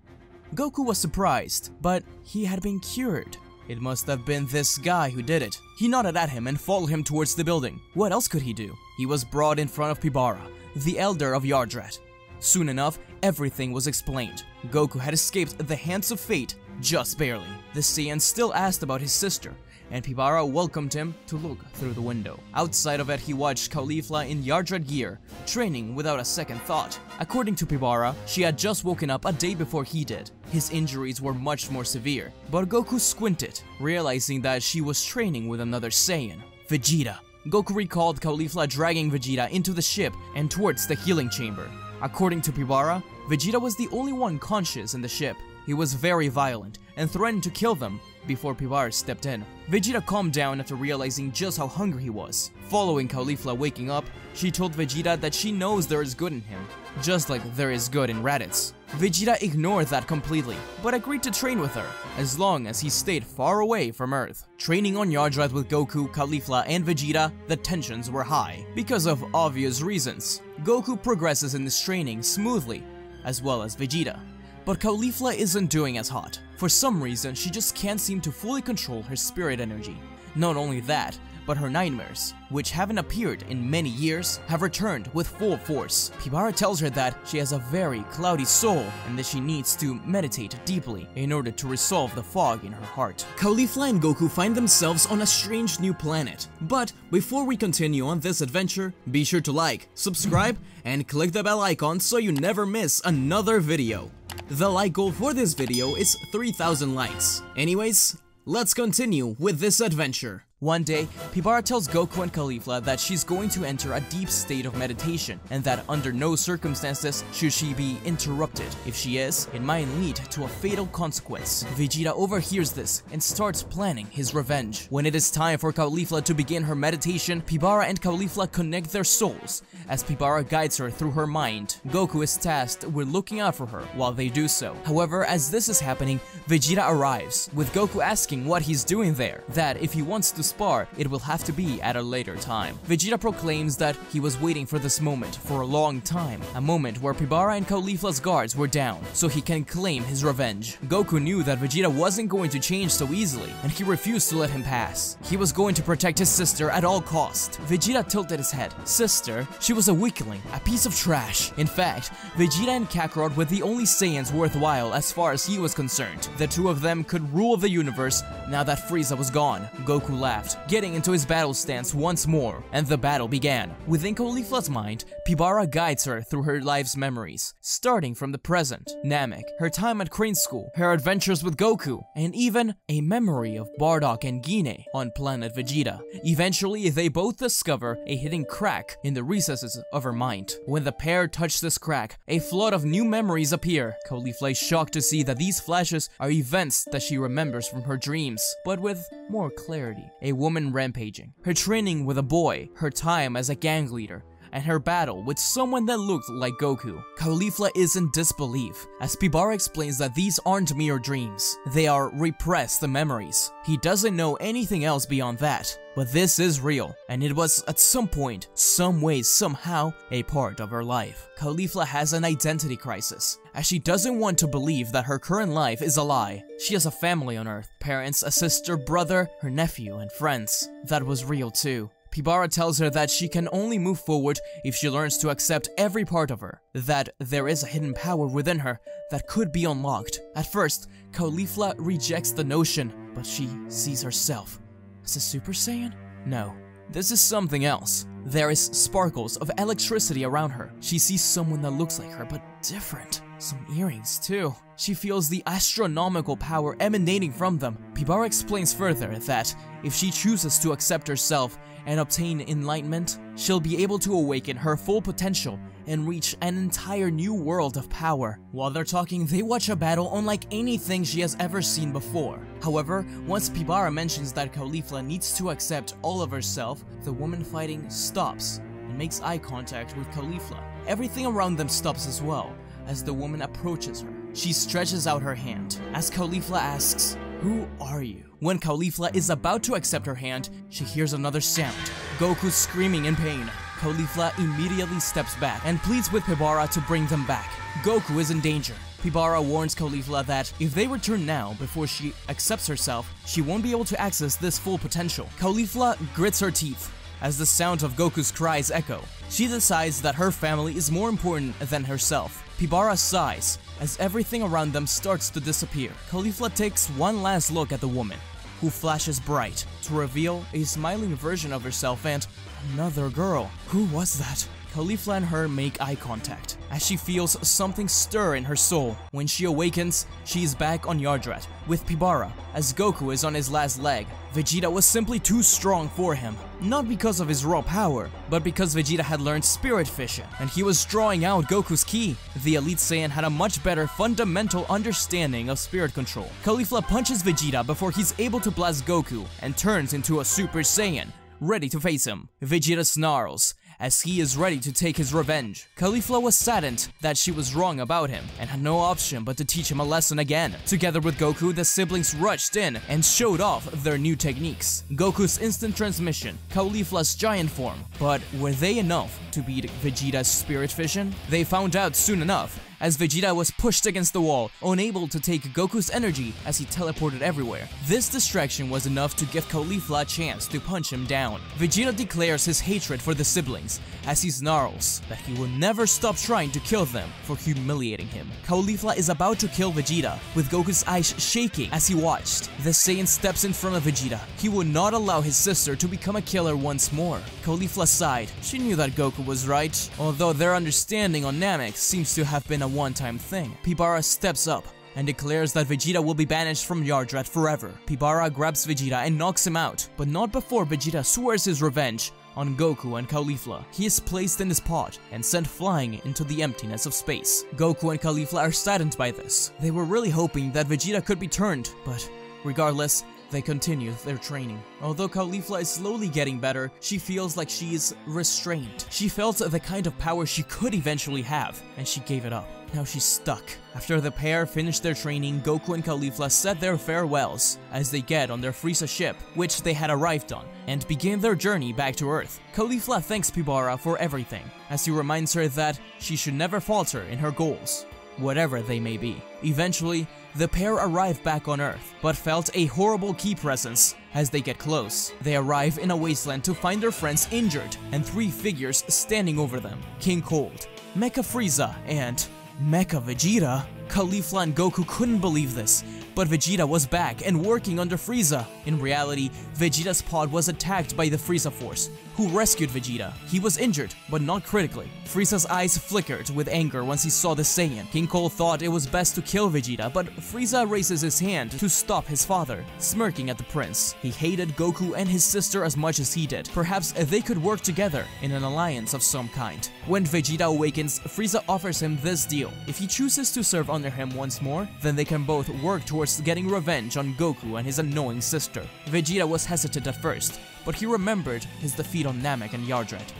Goku was surprised, but he had been cured. It must have been this guy who did it. He nodded at him and followed him towards the building. What else could he do? He was brought in front of Pibara, the Elder of Yardrat. Soon enough, everything was explained. Goku had escaped the hands of fate, just barely. The Saiyan still asked about his sister, and Pibara welcomed him to look through the window. Outside of it, he watched Caulifla in Yardrat gear, training without a second thought. According to Pibara, she had just woken up a day before he did. His injuries were much more severe, but Goku squinted, realizing that she was training with another Saiyan, Vegeta. Goku recalled Caulifla dragging Vegeta into the ship and towards the healing chamber. According to Pibara, Vegeta was the only one conscious in the ship. He was very violent and threatened to kill them before Pibara stepped in. Vegeta calmed down after realizing just how hungry he was. Following Caulifla waking up, she told Vegeta that she knows there is good in him, just like there is good in Raditz. Vegeta ignored that completely, but agreed to train with her, as long as he stayed far away from Earth. Training on Yardrat with Goku, Caulifla, and Vegeta, the tensions were high, because of obvious reasons. Goku progresses in this training smoothly, as well as Vegeta. But Caulifla isn't doing as hot. For some reason, she just can't seem to fully control her spirit energy. Not only that, but her nightmares, which haven't appeared in many years, have returned with full force. Pibara tells her that she has a very cloudy soul and that she needs to meditate deeply in order to resolve the fog in her heart. Caulifla and Goku find themselves on a strange new planet. But before we continue on this adventure, be sure to like, subscribe, and click the bell icon so you never miss another video. The like goal for this video is 3,000 likes. Anyways, let's continue with this adventure. One day, Pibara tells Goku and Caulifla that she's going to enter a deep state of meditation, and that under no circumstances should she be interrupted. If she is, it might lead to a fatal consequence. Vegeta overhears this and starts planning his revenge. When it is time for Caulifla to begin her meditation, Pibara and Caulifla connect their souls. As Pibara guides her through her mind, Goku is tasked with looking out for her while they do so. However, as this is happening, Vegeta arrives, with Goku asking what he's doing there, that if he wants to spar, it will have to be at a later time. Vegeta proclaims that he was waiting for this moment for a long time, a moment where Pibara and Caulifla's guards were down, so he can claim his revenge. Goku knew that Vegeta wasn't going to change so easily, and he refused to let him pass. He was going to protect his sister at all cost. Vegeta tilted his head. Sister? She was a weakling, a piece of trash. In fact, Vegeta and Kakarot were the only Saiyans worthwhile as far as he was concerned. The two of them could rule the universe now that Frieza was gone. Goku laughed, getting into his battle stance once more, and the battle began. Within Caulifla's mind, Pibara guides her through her life's memories, starting from the present, Namek, her time at Crane School, her adventures with Goku, and even a memory of Bardock and Gine on planet Vegeta. Eventually, they both discover a hidden crack in the recesses of her mind. When the pair touch this crack, a flood of new memories appear. Caulifla is shocked to see that these flashes are events that she remembers from her dreams, but with more clarity. A woman rampaging, her training with a boy, her time as a gang leader, and her battle with someone that looked like Goku. Caulifla is in disbelief, as Pibara explains that these aren't mere dreams. They are repressed memories. He doesn't know anything else beyond that. But this is real, and it was at some point, some way, somehow, a part of her life. Caulifla has an identity crisis, as she doesn't want to believe that her current life is a lie. She has a family on Earth, parents, a sister, brother, her nephew, and friends. That was real too. Pibara tells her that she can only move forward if she learns to accept every part of her, that there is a hidden power within her that could be unlocked. At first, Caulifla rejects the notion, but she sees herself as a Super Saiyan? No, this is something else. There is sparkles of electricity around her. She sees someone that looks like her, but different. Some earrings, too. She feels the astronomical power emanating from them. Pibara explains further that if she chooses to accept herself and obtain enlightenment, she'll be able to awaken her full potential and reach an entire new world of power. While they're talking, they watch a battle unlike anything she has ever seen before. However, once Pibara mentions that Caulifla needs to accept all of herself, the woman fighting stops and makes eye contact with Caulifla. Everything around them stops as well, as the woman approaches her. She stretches out her hand, as Caulifla asks, "Who are you?" When Caulifla is about to accept her hand, she hears another sound, Goku screaming in pain. Caulifla immediately steps back and pleads with Pibara to bring them back. Goku is in danger. Pibara warns Caulifla that if they return now before she accepts herself, she won't be able to access this full potential. Caulifla grits her teeth as the sound of Goku's cries echo. She decides that her family is more important than herself. Pibara sighs as everything around them starts to disappear. Caulifla takes one last look at the woman, who flashes bright to reveal a smiling version of herself and another girl. Who was that? Caulifla and her make eye contact, as she feels something stir in her soul. When she awakens, she is back on Yardrat, with Pibara, as Goku is on his last leg. Vegeta was simply too strong for him, not because of his raw power, but because Vegeta had learned Spirit Fission, and he was drawing out Goku's ki. The Elite Saiyan had a much better fundamental understanding of spirit control. Caulifla punches Vegeta before he's able to blast Goku, and turns into a Super Saiyan, ready to face him. Vegeta snarls, as he is ready to take his revenge. Caulifla was saddened that she was wrong about him and had no option but to teach him a lesson again. Together with Goku, the siblings rushed in and showed off their new techniques. Goku's instant transmission, Caulifla's giant form. But were they enough to beat Vegeta's Spirit Fission? They found out soon enough, as Vegeta was pushed against the wall, unable to take Goku's energy as he teleported everywhere. This distraction was enough to give Caulifla a chance to punch him down. Vegeta declares his hatred for the siblings, as he snarls that he will never stop trying to kill them for humiliating him. Caulifla is about to kill Vegeta, with Goku's eyes shaking as he watched. The Saiyan steps in front of Vegeta. He would not allow his sister to become a killer once more. Caulifla sighed. She knew that Goku was right, although their understanding on Namek seems to have been a one-time thing. Pibara steps up, and declares that Vegeta will be banished from Yardrat forever. Pibara grabs Vegeta and knocks him out, but not before Vegeta swears his revenge on Goku and Caulifla. He is placed in his pod and sent flying into the emptiness of space. Goku and Caulifla are saddened by this. They were really hoping that Vegeta could be turned, but regardless, they continue their training. Although Caulifla is slowly getting better, she feels like she is restrained. She felt the kind of power she could eventually have, and she gave it up. Now she's stuck. After the pair finish their training, Goku and Caulifla said their farewells as they get on their Frieza ship, which they had arrived on, and begin their journey back to Earth. Caulifla thanks Pibara for everything, as he reminds her that she should never falter in her goals, whatever they may be. Eventually, the pair arrive back on Earth, but felt a horrible key presence as they get close. They arrive in a wasteland to find their friends injured, and 3 figures standing over them: King Cold, Mecha Frieza, and Mecha Vegeta. Caulifla and Goku couldn't believe this, but Vegeta was back and working under Frieza. In reality, Vegeta's pod was attacked by the Frieza Force, who rescued Vegeta. He was injured, but not critically. Frieza's eyes flickered with anger once he saw the Saiyan. King Cole thought it was best to kill Vegeta, but Frieza raises his hand to stop his father, smirking at the prince. He hated Goku and his sister as much as he did. Perhaps they could work together in an alliance of some kind. When Vegeta awakens, Frieza offers him this deal. If he chooses to serve under him once more, then they can both work towards getting revenge on Goku and his annoying sister. Vegeta was hesitant at first, but he remembered his defeat on Namek and Yardrat.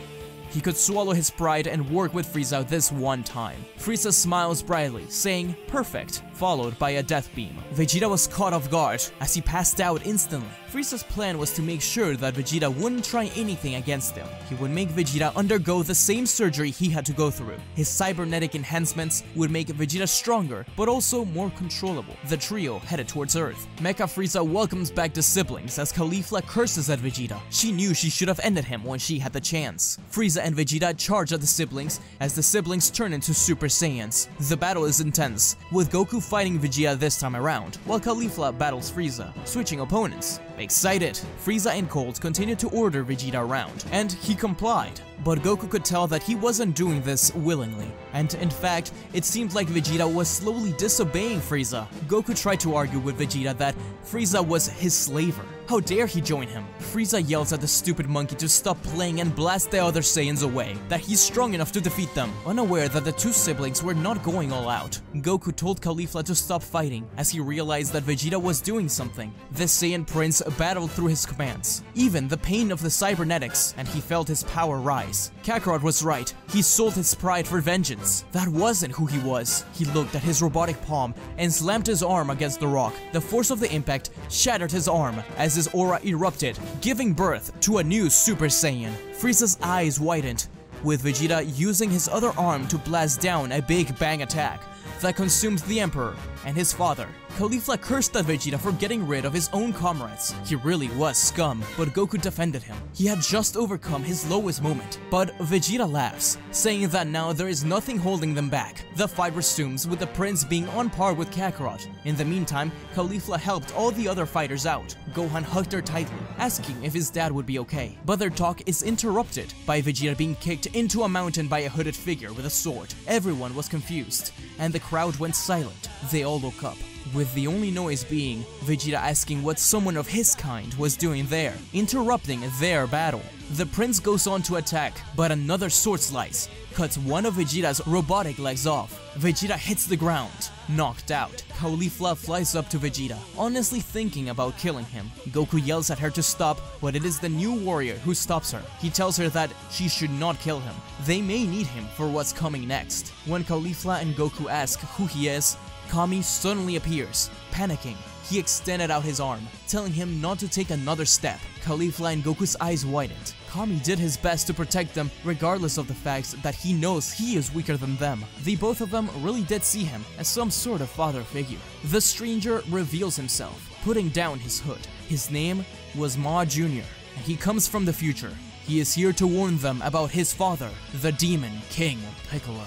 He could swallow his pride and work with Frieza this one time. Frieza smiles brightly, saying, "Perfect," followed by a death beam. Vegeta was caught off guard as he passed out instantly. Frieza's plan was to make sure that Vegeta wouldn't try anything against him. He would make Vegeta undergo the same surgery he had to go through. His cybernetic enhancements would make Vegeta stronger, but also more controllable. The trio headed towards Earth. Mecha Frieza welcomes back the siblings as Caulifla curses at Vegeta. She knew she should have ended him when she had the chance. Frieza and Vegeta charge at the siblings as the siblings turn into Super Saiyans. The battle is intense, with Goku fighting Vegeta this time around, while Caulifla battles Frieza, switching opponents. Excited, Frieza and Cold continued to order Vegeta around, and he complied. But Goku could tell that he wasn't doing this willingly, and in fact, it seemed like Vegeta was slowly disobeying Frieza. Goku tried to argue with Vegeta that Frieza was his slaver. How dare he join him? Frieza yells at the stupid monkey to stop playing and blast the other Saiyans away, that he's strong enough to defeat them. Unaware that the 2 siblings were not going all out, Goku told Caulifla to stop fighting as he realized that Vegeta was doing something. The Saiyan Prince battled through his commands, even the pain of the cybernetics, and he felt his power rise. Kakarot was right, he sold his pride for vengeance. That wasn't who he was. He looked at his robotic palm and slammed his arm against the rock. The force of the impact shattered his arm as his aura erupted, giving birth to a new Super Saiyan. Frieza's eyes widened, with Vegeta using his other arm to blast down a big bang attack that consumed the Emperor and his father. Caulifla cursed at Vegeta for getting rid of his own comrades. He really was scum, but Goku defended him. He had just overcome his lowest moment, but Vegeta laughs, saying that now there is nothing holding them back. The fight resumes with the prince being on par with Kakarot. In the meantime, Caulifla helped all the other fighters out. Gohan hugged her tightly, asking if his dad would be okay. But their talk is interrupted by Vegeta being kicked into a mountain by a hooded figure with a sword. Everyone was confused, and the crowd went silent. They all woke up, with the only noise being Vegeta asking what someone of his kind was doing there, interrupting their battle. The prince goes on to attack, but another sword slice cuts one of Vegeta's robotic legs off. Vegeta hits the ground, knocked out. Caulifla flies up to Vegeta, honestly thinking about killing him. Goku yells at her to stop, but it is the new warrior who stops her. He tells her that she should not kill him. They may need him for what's coming next. When Caulifla and Goku ask who he is, Kami suddenly appears, panicking. He extended out his arm, telling him not to take another step. Caulifla and Goku's eyes widened. Kami did his best to protect them, regardless of the fact that he knows he is weaker than them. The both of them really did see him as some sort of father figure. The stranger reveals himself, putting down his hood. His name was Ma Jr., and he comes from the future. He is here to warn them about his father, the Demon King Piccolo.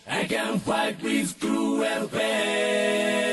I can fight with cruel pain.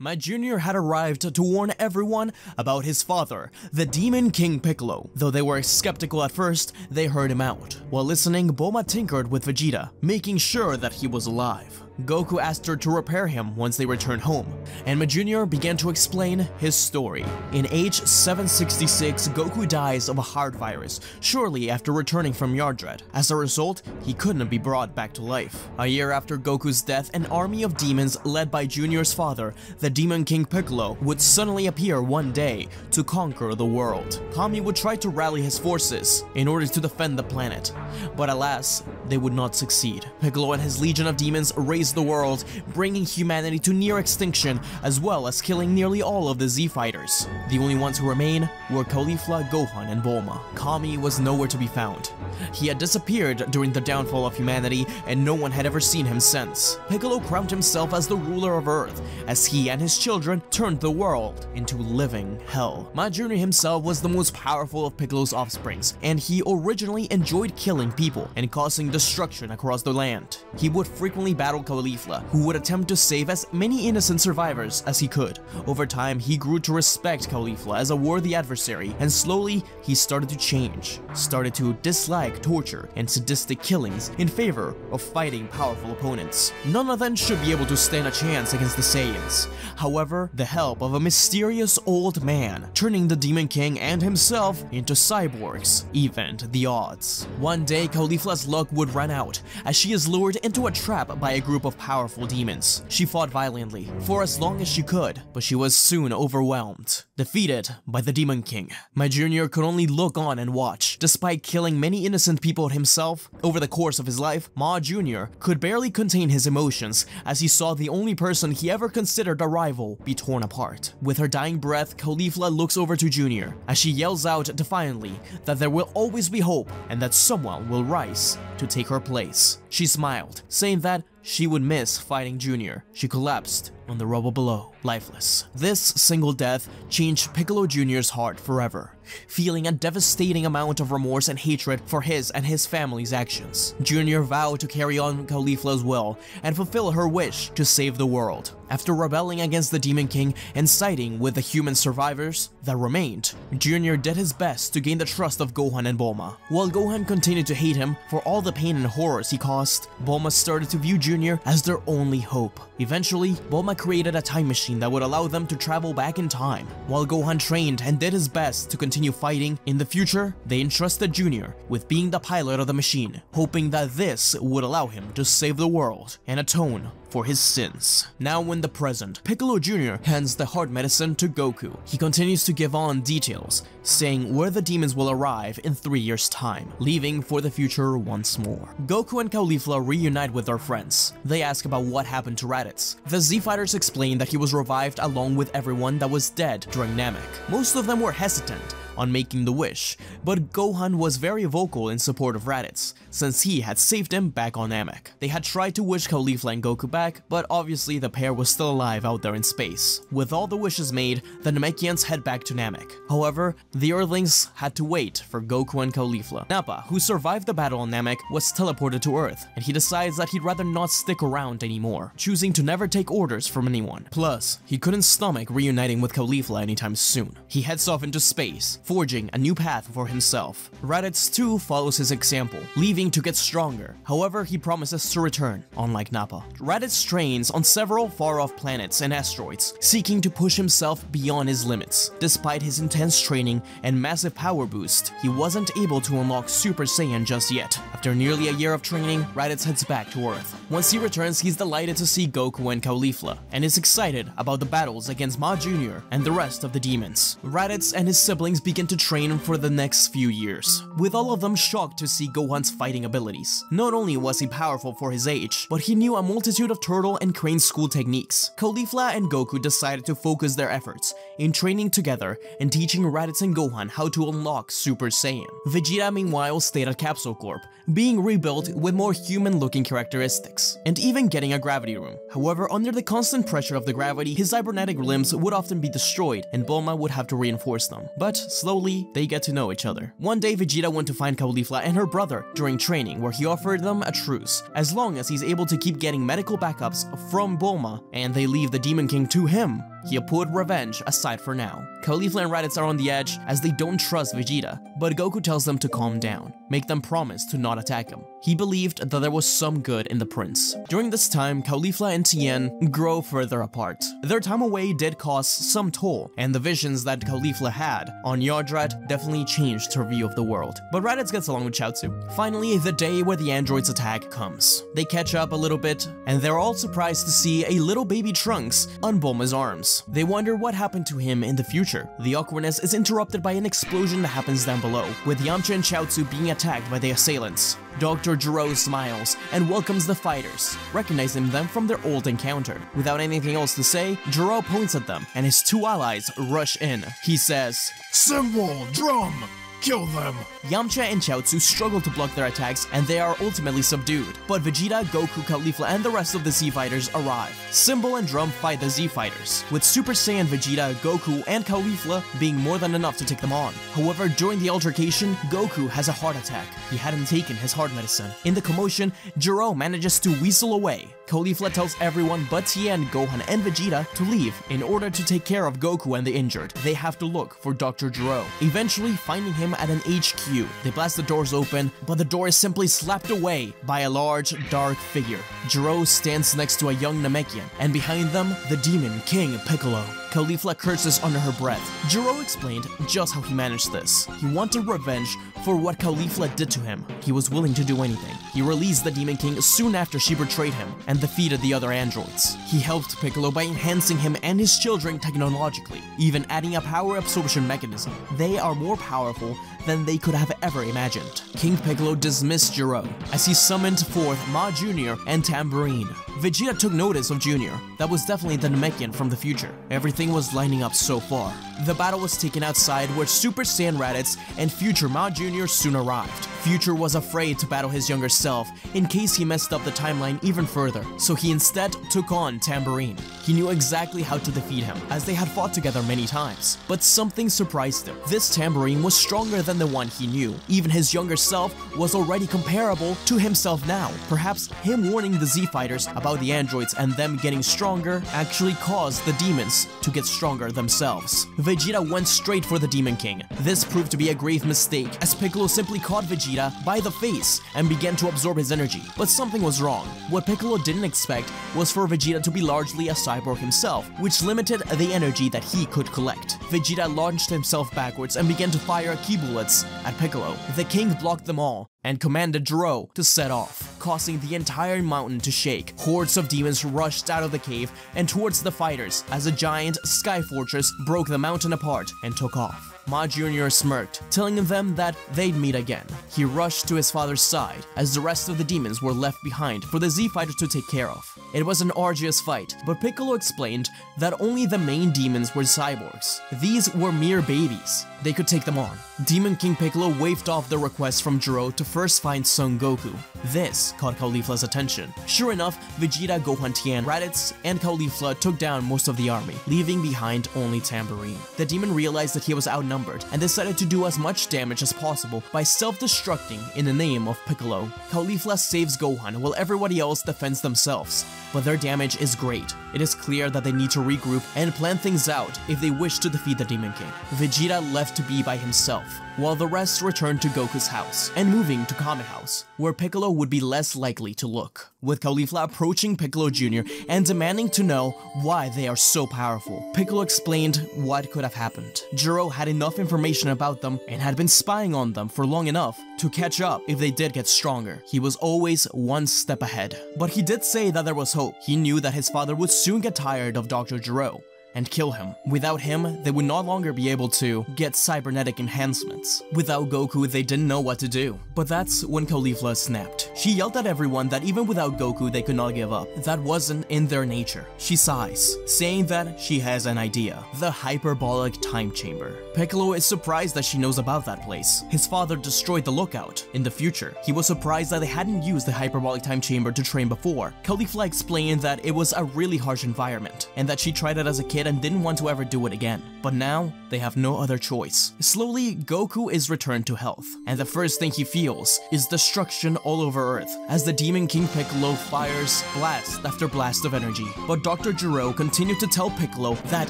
Ma Jr. had arrived to warn everyone about his father, the Demon King Piccolo. Though they were skeptical at first, they heard him out. While listening, Bulma tinkered with Vegeta, making sure that he was alive. Goku asked her to repair him once they returned home, and Ma Jr. began to explain his story. In age 766, Goku dies of a heart virus shortly after returning from Yardred. As a result, he couldn't be brought back to life. A year after Goku's death, an army of demons led by Junior's father, the Demon King Piccolo, would suddenly appear one day to conquer the world. Kami would try to rally his forces in order to defend the planet, but alas, they would not succeed. Piccolo and his legion of demons razed the world, bringing humanity to near extinction, as well as killing nearly all of the Z Fighters. The only ones who remain were Caulifla, Gohan, and Bulma. Kami was nowhere to be found. He had disappeared during the downfall of humanity, and no one had ever seen him since. Piccolo crowned himself as the ruler of Earth, as he and his children turned the world into living hell. Ma Jr. himself was the most powerful of Piccolo's offsprings, and he originally enjoyed killing people and causing destruction across the land. He would frequently battle Caulifla, who would attempt to save as many innocent survivors as he could. Over time, he grew to respect Caulifla as a worthy adversary, and slowly, he started to change, started to dislike torture and sadistic killings in favor of fighting powerful opponents. None of them should be able to stand a chance against the Saiyans. However, the help of a mysterious old man, turning the Demon King and himself into cyborgs, evened the odds. One day, Caulifla's luck would run out, as she is lured into a trap by a group of powerful demons. She fought violently for as long as she could, but she was soon overwhelmed, defeated by the Demon King. Ma Jr. could only look on and watch. Despite killing many innocent people himself over the course of his life, Ma Jr. could barely contain his emotions as he saw the only person he ever considered a rival be torn apart. With her dying breath, Caulifla looks over to Jr. as she yells out defiantly that there will always be hope and that someone will rise to take her place. She smiled, saying that she would miss fighting Junior. She collapsed on the rubble below, lifeless. This single death changed Piccolo Jr.'s heart forever, feeling a devastating amount of remorse and hatred for his and his family's actions. Junior vowed to carry on Caulifla's will and fulfill her wish to save the world. After rebelling against the Demon King and siding with the human survivors that remained, Junior did his best to gain the trust of Gohan and Bulma. While Gohan continued to hate him for all the pain and horrors he caused, Bulma started to view Junior as their only hope. Eventually, Bulma created a time machine that would allow them to travel back in time. While Gohan trained and did his best to continue fighting, in the future, they entrusted Junior with being the pilot of the machine, hoping that this would allow him to save the world and atone for his sins. Now in the present, Piccolo Jr. hands the heart medicine to Goku. He continues to give on details, saying where the demons will arrive in 3 years' time, leaving for the future once more. Goku and Caulifla reunite with their friends. They ask about what happened to Raditz. The Z-Fighters explain that he was revived along with everyone that was dead during Namek. Most of them were hesitant on making the wish, but Gohan was very vocal in support of Raditz, since he had saved him back on Namek. They had tried to wish Caulifla and Goku back, but obviously the pair was still alive out there in space. With all the wishes made, the Namekians head back to Namek. However, the Earthlings had to wait for Goku and Caulifla. Nappa, who survived the battle on Namek, was teleported to Earth, and he decides that he'd rather not stick around anymore, choosing to never take orders from anyone. Plus, he couldn't stomach reuniting with Caulifla anytime soon. He heads off into space, forging a new path for himself. Raditz too follows his example, leaving to get stronger. However, he promises to return, unlike Nappa. Raditz trains on several far-off planets and asteroids, seeking to push himself beyond his limits. Despite his intense training and massive power boost, he wasn't able to unlock Super Saiyan just yet. After nearly a year of training, Raditz heads back to Earth. Once he returns, he's delighted to see Goku and Caulifla, and is excited about the battles against Ma Jr. and the rest of the demons. Raditz and his siblings begin to train for the next few years, with all of them shocked to see Gohan's fighting abilities. Not only was he powerful for his age, but he knew a multitude of Turtle and Crane school techniques. Caulifla and Goku decided to focus their efforts in training together and teaching Raditz and Gohan how to unlock Super Saiyan. Vegeta meanwhile stayed at Capsule Corp, being rebuilt with more human-looking characteristics, and even getting a gravity room. However, under the constant pressure of the gravity, his cybernetic limbs would often be destroyed, and Bulma would have to reinforce them. But slowly, they get to know each other. One day, Vegeta went to find Caulifla and her brother during training, where he offered them a truce, as long as he's able to keep getting medical backups from Bulma, and they leave the Demon King to him. He'll put revenge aside for now. Caulifla and Raditz are on the edge as they don't trust Vegeta, but Goku tells them to calm down, make them promise to not attack him. He believed that there was some good in the prince. During this time, Caulifla and Tien grow further apart. Their time away did cost some toll, and the visions that Caulifla had on Yardrat definitely changed her view of the world. But Raditz gets along with Chaozu. Finally, the day where the androids attack comes. They catch up a little bit, and they're all surprised to see a little baby Trunks on Bulma's arms. They wonder what happened to him in the future. The awkwardness is interrupted by an explosion that happens down below, with Yamcha and Chaozu being attacked by the assailants. Dr. Gero smiles and welcomes the fighters, recognizing them from their old encounter. Without anything else to say, Gero points at them, and his two allies rush in. He says, "Symbol, drum! Kill them!" Yamcha and Chaozu struggle to block their attacks, and they are ultimately subdued. But Vegeta, Goku, Caulifla, and the rest of the Z-Fighters arrive. Symbol and Drum fight the Z-Fighters, with Super Saiyan Vegeta, Goku, and Caulifla being more than enough to take them on. However, during the altercation, Goku has a heart attack. He hadn't taken his heart medicine. In the commotion, Gero manages to weasel away. Caulifla tells everyone but Tien, Gohan, and Vegeta to leave in order to take care of Goku and the injured. They have to look for Dr. Gero, eventually finding him at an HQ. They blast the doors open, but the door is simply slapped away by a large, dark figure. Gero stands next to a young Namekian, and behind them, the Demon King Piccolo. Caulifla curses under her breath. Gero explained just how he managed this. He wanted revenge for what Caulifla did to him. He was willing to do anything. He released the Demon King soon after she betrayed him and defeated the other androids. He helped Piccolo by enhancing him and his children technologically, even adding a power absorption mechanism. They are more powerful than they could have ever imagined. King Piccolo dismissed Gero as he summoned forth Ma Jr. and Tambourine. Vegeta took notice of Jr. That was definitely the Namekian from the future. Everything was lining up so far. The battle was taken outside where Super Saiyan Raditz and future Ma Jr. soon arrived. Future was afraid to battle his younger self in case he messed up the timeline even further, so he instead took on Tambourine. He knew exactly how to defeat him, as they had fought together many times. But something surprised him. This Tambourine was stronger than the one he knew. Even his younger self was already comparable to himself now. Perhaps him warning the Z-Fighters about the androids and them getting stronger actually caused the demons to get stronger themselves. Vegeta went straight for the Demon King. This proved to be a grave mistake, as Piccolo simply caught Vegeta by the face and began to absorb his energy. But something was wrong. What Piccolo didn't expect was for Vegeta to be largely a cyborg himself, which limited the energy that he could collect. Vegeta launched himself backwards and began to fire ki bullets at Piccolo. The king blocked them all and commanded Gero to set off, causing the entire mountain to shake. Hordes of demons rushed out of the cave and towards the fighters as a giant sky fortress broke the mountain apart and took off. Ma Jr. smirked, telling them that they'd meet again. He rushed to his father's side, as the rest of the demons were left behind for the Z-Fighters to take care of. It was an arduous fight, but Piccolo explained that only the main demons were cyborgs. These were mere babies. They could take them on. Demon King Piccolo waved off the request from Gero to first find Son Goku. This caught Caulifla's attention. Sure enough, Vegeta, Gohan, Tien, Raditz, and Caulifla took down most of the army, leaving behind only Tambourine. The demon realized that he was outnumbered and decided to do as much damage as possible by self-destructing in the name of Piccolo. Caulifla saves Gohan while everybody else defends themselves, but their damage is great. It is clear that they need to regroup and plan things out if they wish to defeat the Demon King. Vegeta left to be by himself, while the rest returned to Goku's house and moving to Kame House, where Piccolo would be less likely to look, with Caulifla approaching Piccolo Jr. and demanding to know why they are so powerful. Piccolo explained what could have happened. Gero had enough information about them and had been spying on them for long enough to catch up if they did get stronger. He was always one step ahead. But he did say that there was hope. He knew that his father would soon get tired of Dr. Gero. and kill him. Without him, they would no longer be able to get cybernetic enhancements. Without Goku, they didn't know what to do. But that's when Caulifla snapped. She yelled at everyone that even without Goku, they could not give up. That wasn't in their nature. She sighs, saying that she has an idea. The hyperbolic time chamber. Piccolo is surprised that she knows about that place. His father destroyed the lookout. In the future, he was surprised that they hadn't used the hyperbolic time chamber to train before. Caulifla explained that it was a really harsh environment, and that she tried it as a kid and didn't want to ever do it again. But now, they have no other choice. Slowly, Goku is returned to health, and the first thing he feels is destruction all over Earth, as the Demon King Piccolo fires blast after blast of energy. But Dr. Gero continued to tell Piccolo that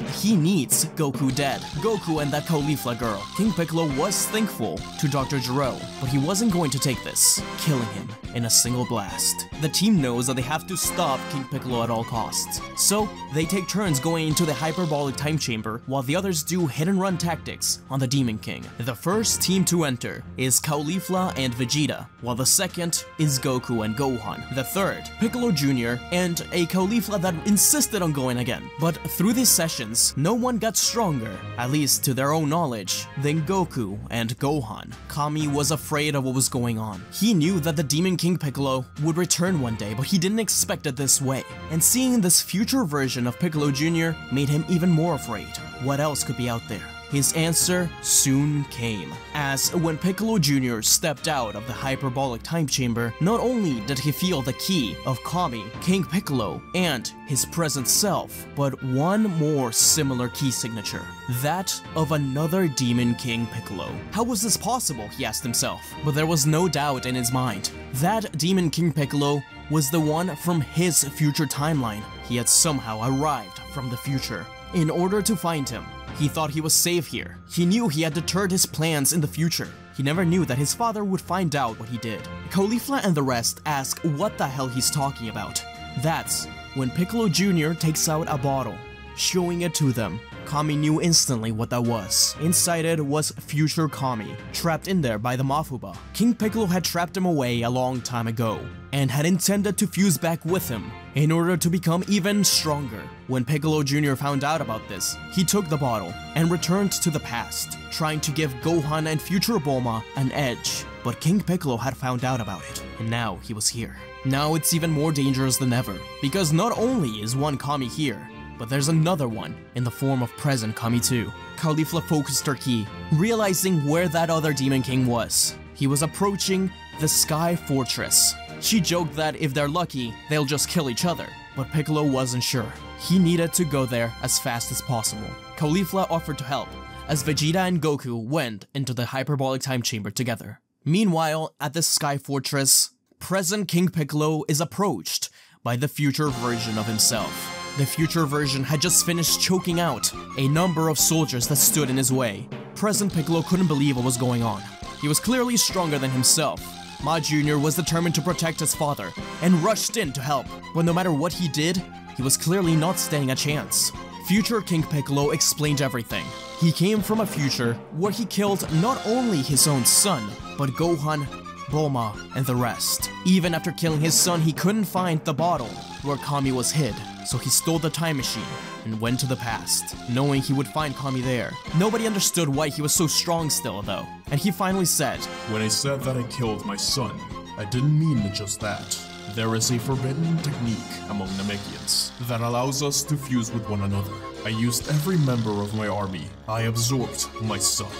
he needs Goku dead. Goku and that Caulifla girl. King Piccolo was thankful to Dr. Gero, but he wasn't going to take this, killing him in a single blast. The team knows that they have to stop King Piccolo at all costs, so they take turns going into the hyperbolic time chamber while the others do hit-and-run tactics on the Demon King. The first team to enter is Caulifla and Vegeta, while the second is Goku and Gohan. The third, Piccolo Jr. and a Caulifla that insisted on going again. But through these sessions, no one got stronger, at least to their own knowledge, than Goku and Gohan. Kami was afraid of what was going on. He knew that the Demon King Piccolo would return one day, but he didn't expect it this way. And seeing this future version of Piccolo Jr. made him even more afraid. What else could be out there? His answer soon came, as when Piccolo Jr. stepped out of the hyperbolic time chamber, not only did he feel the key of Kami, King Piccolo, and his present self, but one more similar key signature, that of another Demon King Piccolo. How was this possible, he asked himself, but there was no doubt in his mind. That Demon King Piccolo was the one from his future timeline. He had somehow arrived from the future. In order to find him, he thought he was safe here. He knew he had deterred his plans in the future. He never knew that his father would find out what he did. Caulifla and the rest ask what the hell he's talking about. That's when Piccolo Jr. takes out a bottle, showing it to them. Kami knew instantly what that was. Inside it was future Kami, trapped in there by the Mafuba. King Piccolo had trapped him away a long time ago, and had intended to fuse back with him in order to become even stronger. When Piccolo Jr. found out about this, he took the bottle and returned to the past, trying to give Gohan and future Bulma an edge. But King Piccolo had found out about it, and now he was here. Now it's even more dangerous than ever, because not only is one Kami here, but there's another one in the form of present Kami too. Caulifla focused her ki, realizing where that other Demon King was. He was approaching the Sky Fortress. She joked that if they're lucky, they'll just kill each other, but Piccolo wasn't sure. He needed to go there as fast as possible. Caulifla offered to help, as Vegeta and Goku went into the hyperbolic time chamber together. Meanwhile, at the Sky Fortress, present King Piccolo is approached by the future version of himself. The future version had just finished choking out a number of soldiers that stood in his way. Present Piccolo couldn't believe what was going on. He was clearly stronger than himself. Ma Jr. was determined to protect his father and rushed in to help, but no matter what he did, he was clearly not standing a chance. Future King Piccolo explained everything. He came from a future where he killed not only his own son, but Gohan, Bulma, and the rest. Even after killing his son, he couldn't find the bottle where Kami was hid, so he stole the time machine and went to the past, knowing he would find Kami there. Nobody understood why he was so strong still, though, and he finally said, When I said that I killed my son, I didn't mean just that. There is a forbidden technique among Namekians that allows us to fuse with one another. I used every member of my army. I absorbed my son,